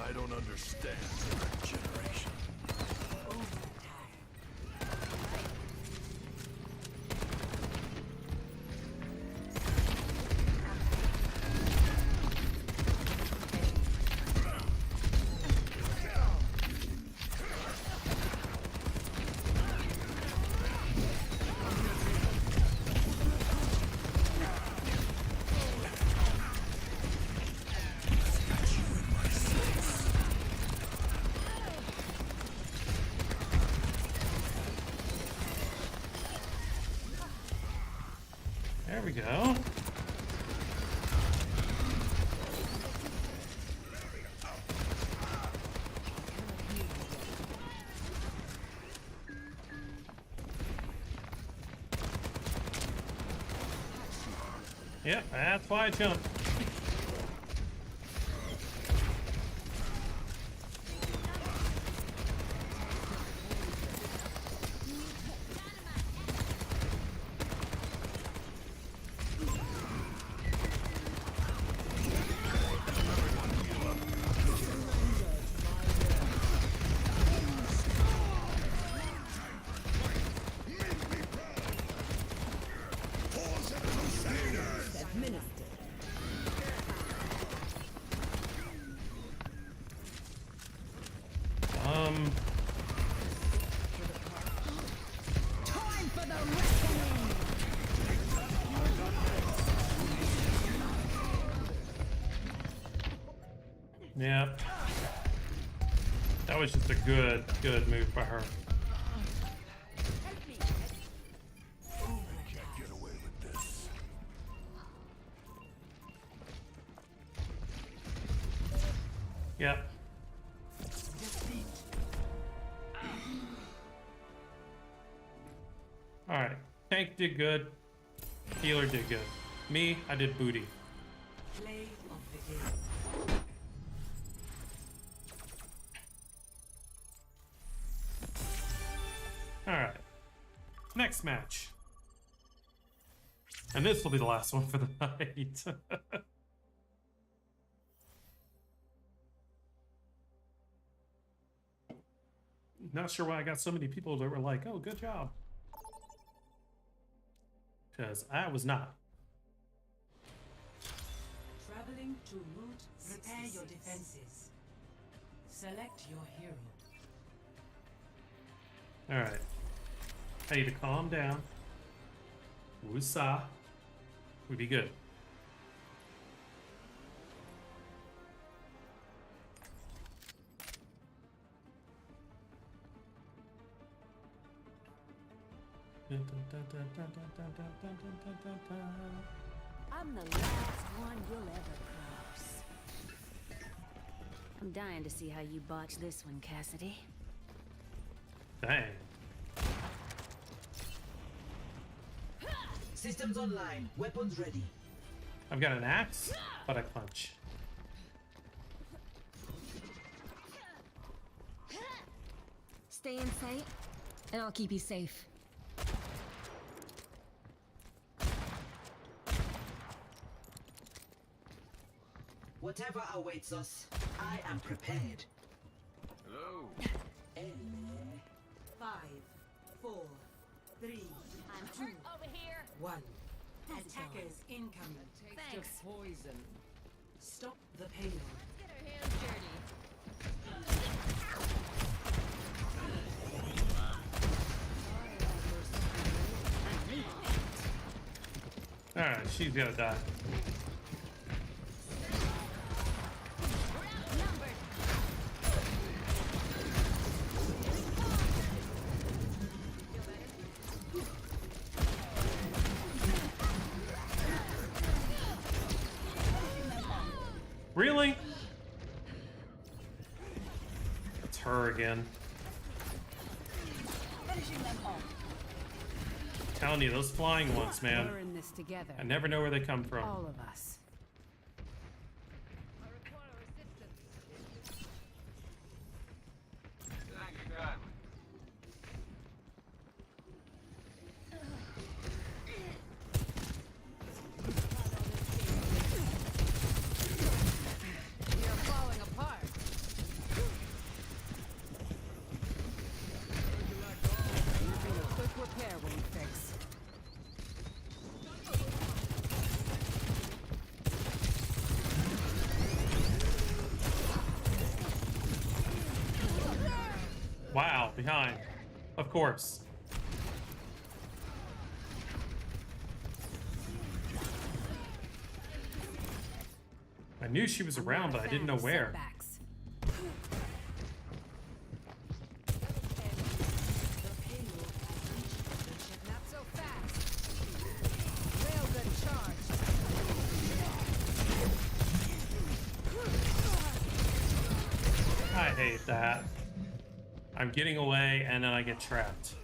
I don't understand your generation. There we go. Yep, that's why I jumped. Yep. That was just a good move by her. Can't get away with this. Yep. Alright. Tank did good. Healer did good. Me, I did booty. Play of the game. Alright. Next match. And this will be the last one for the night. Not sure why I got so many people that were like, oh, good job. Because I was not. Traveling to route, prepare your defenses. Select your hero. Alright. I need to calm down. Woosah. We'd be good. I'm the last one you'll ever cross. I'm dying to see how you botch this one, Cassidy. Dang. Systems online. Weapons ready. I've got an axe, but I punch. Stay in sight, and I'll keep you safe. Whatever awaits us, I am prepared. Hello. 5, 4, 3, I'm hurt over here. 1. Attackers incoming. Thanks. Poison. Stop the payload. Let's get our hands dirty. Alright, she's gonna die. Really? It's her again. Telling you, those flying ones, man. We're in this together. I never know where they come from. All of us. Thank you kindly. We are falling apart. Even a quick repair won't fix. Wow, behind. Of course. I knew she was around, but I didn't know where. Not so fast. Railgun charged. I hate that. I'm getting away and then I get trapped.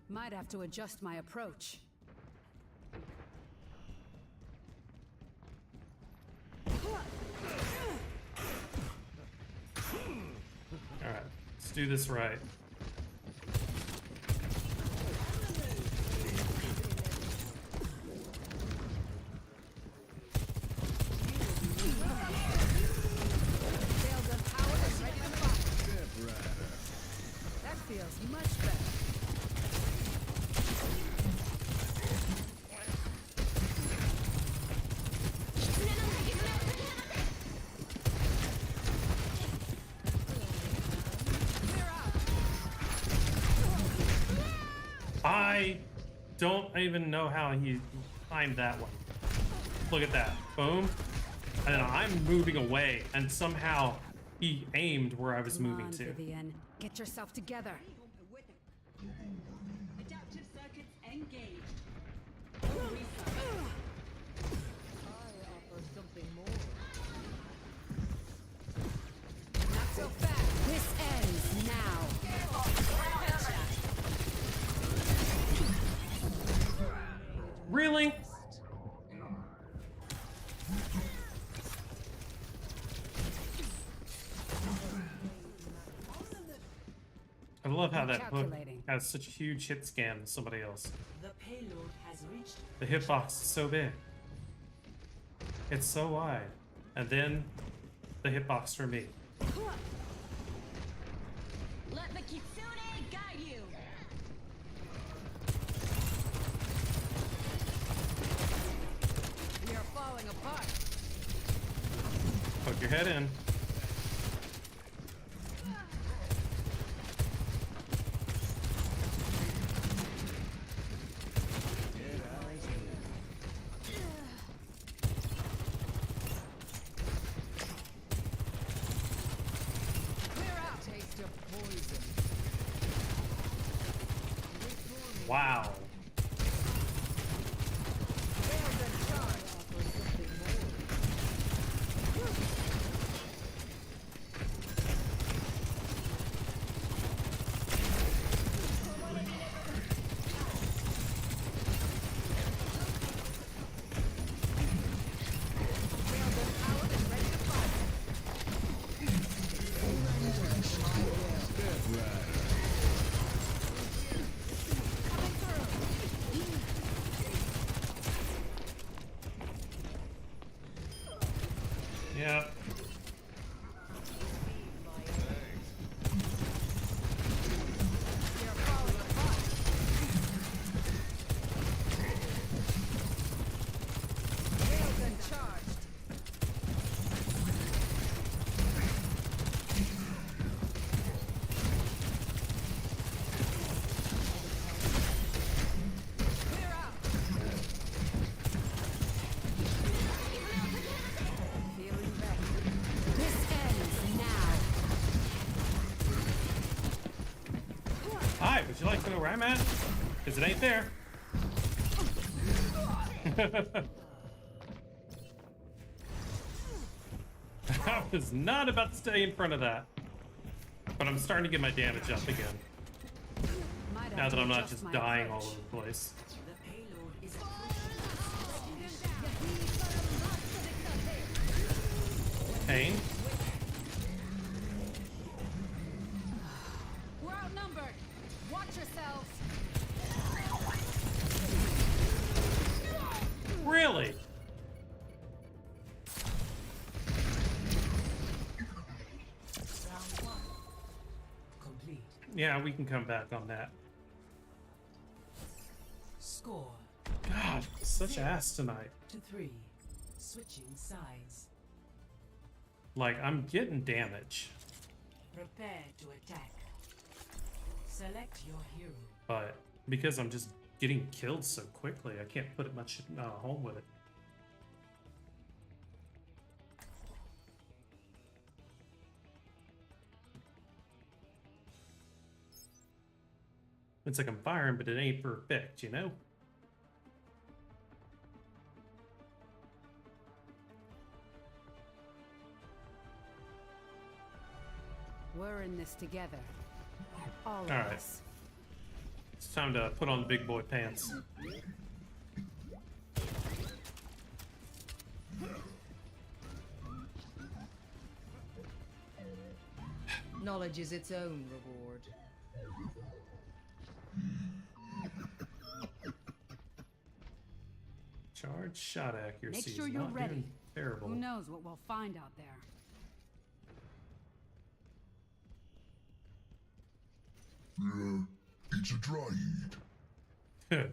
Might have to adjust my approach. Alright, let's do this right. Railgun powered and ready to fire. That feels much better. don't even know how he timed that one. Look at that. Boom. And then I'm moving away, and somehow he aimed where I was moving to. Vivian. Get yourself together. Adaptive circuits engaged. Not so fast. This ends now. Really? I love how that hook has such a huge hit scan with somebody else. The payload has reached. The hitbox is so big. It's so wide. And then the hitbox for me. Let the Kitsune guide you. We are falling apart. Poke your head in. Wow. Yep. Hi, would you like to know where I'm at? Because it ain't there. I was not about to stay in front of that. But I'm starting to get my damage up again. Now that I'm not just dying all over the place. Pain. We're outnumbered. Watch yourselves. Really? Complete. Yeah, we can come back on that. Score. God, such ass tonight. 2-3. Switching sides. Like, I'm getting damage. Prepare to attack. Select your hero. But because I'm just getting killed so quickly, I can't put it much home with it. It's like I'm firing, but it ain't perfect, you know? We're in this together. All of Alright. us. It's time to put on the big boy pants. Knowledge is its own reward. Charge shot accuracy. Make sure is you're not ready. doing terrible. Who knows what we'll find out there. It's a dry heat.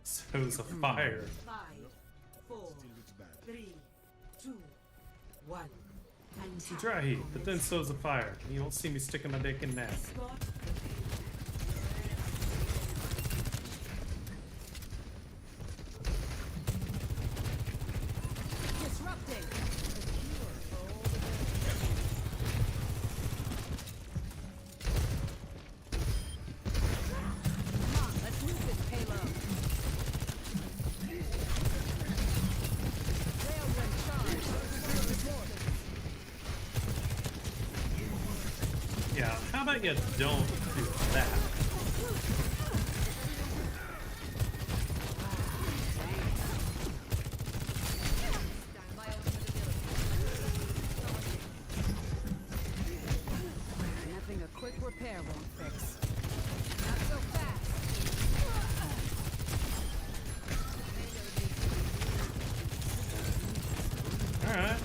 So's a fire. 5, 4, 3, 2, 1. It's a dry heat, but then so's a fire. You don't see me sticking my dick in that. about you don't do that? Nothing a quick repair won't fix. Not so fast. All right.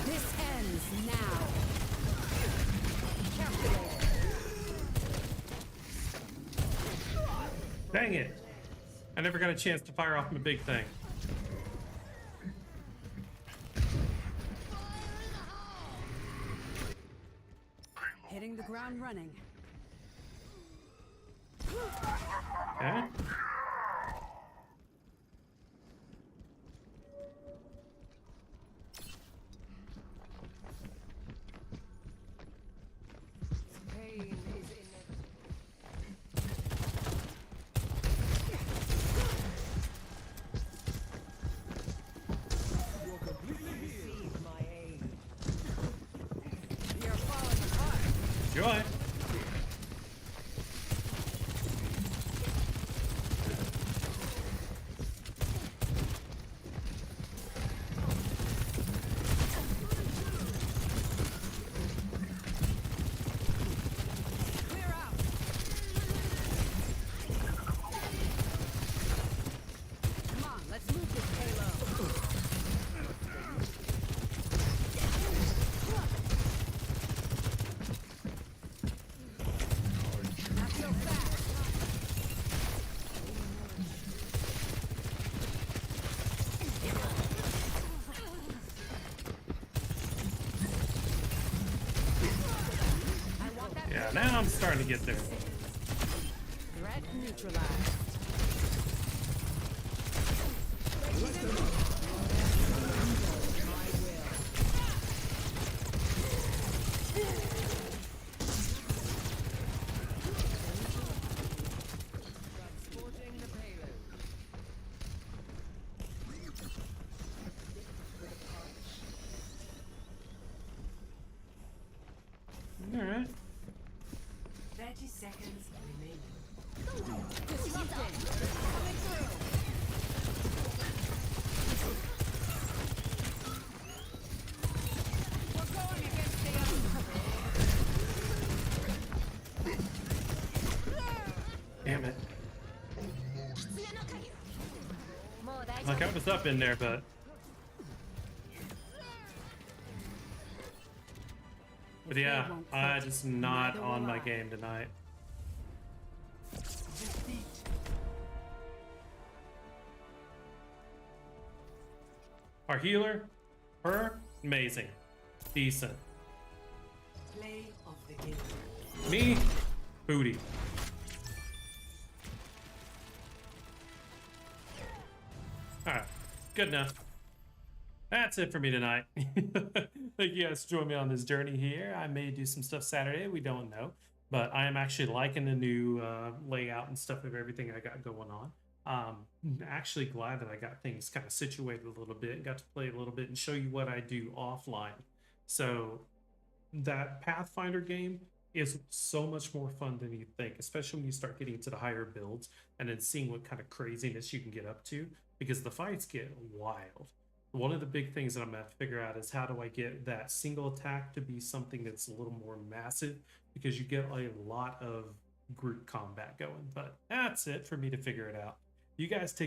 This ends now. Dang it. I never got a chance to fire off my big thing. Hitting the ground running. Okay. Pain is Receive my aid. You're falling apart. Joy. Clear out. Come on, let's move this payload. Not so fast. I want that Yeah, now I'm starting to get there. threat neutralized. Transporting the payload. All right. 30 seconds remaining. We're going against the Damn it. Like I was up in there, but yeah, I just not on my game tonight. Our healer, her, amazing, decent. Play of the game. Me, booty. Alright, good enough. That's it for me tonight. Thank you guys for joining me on this journey here. I may do some stuff Saturday, we don't know. But I am actually liking the new layout and stuff of everything I got going on. Actually glad that I got things kind of situated a little bit, got to play a little bit and show you what I do offline. So that Pathfinder game is so much more fun than you think, especially when you start getting to the higher builds and then seeing what kind of craziness you can get up to, because the fights get wild. One of the big things that I'm going to figure out is how do I get that single attack to be something that's a little more massive, because you get a lot of group combat going. But that's it for me to figure it out. You guys take care.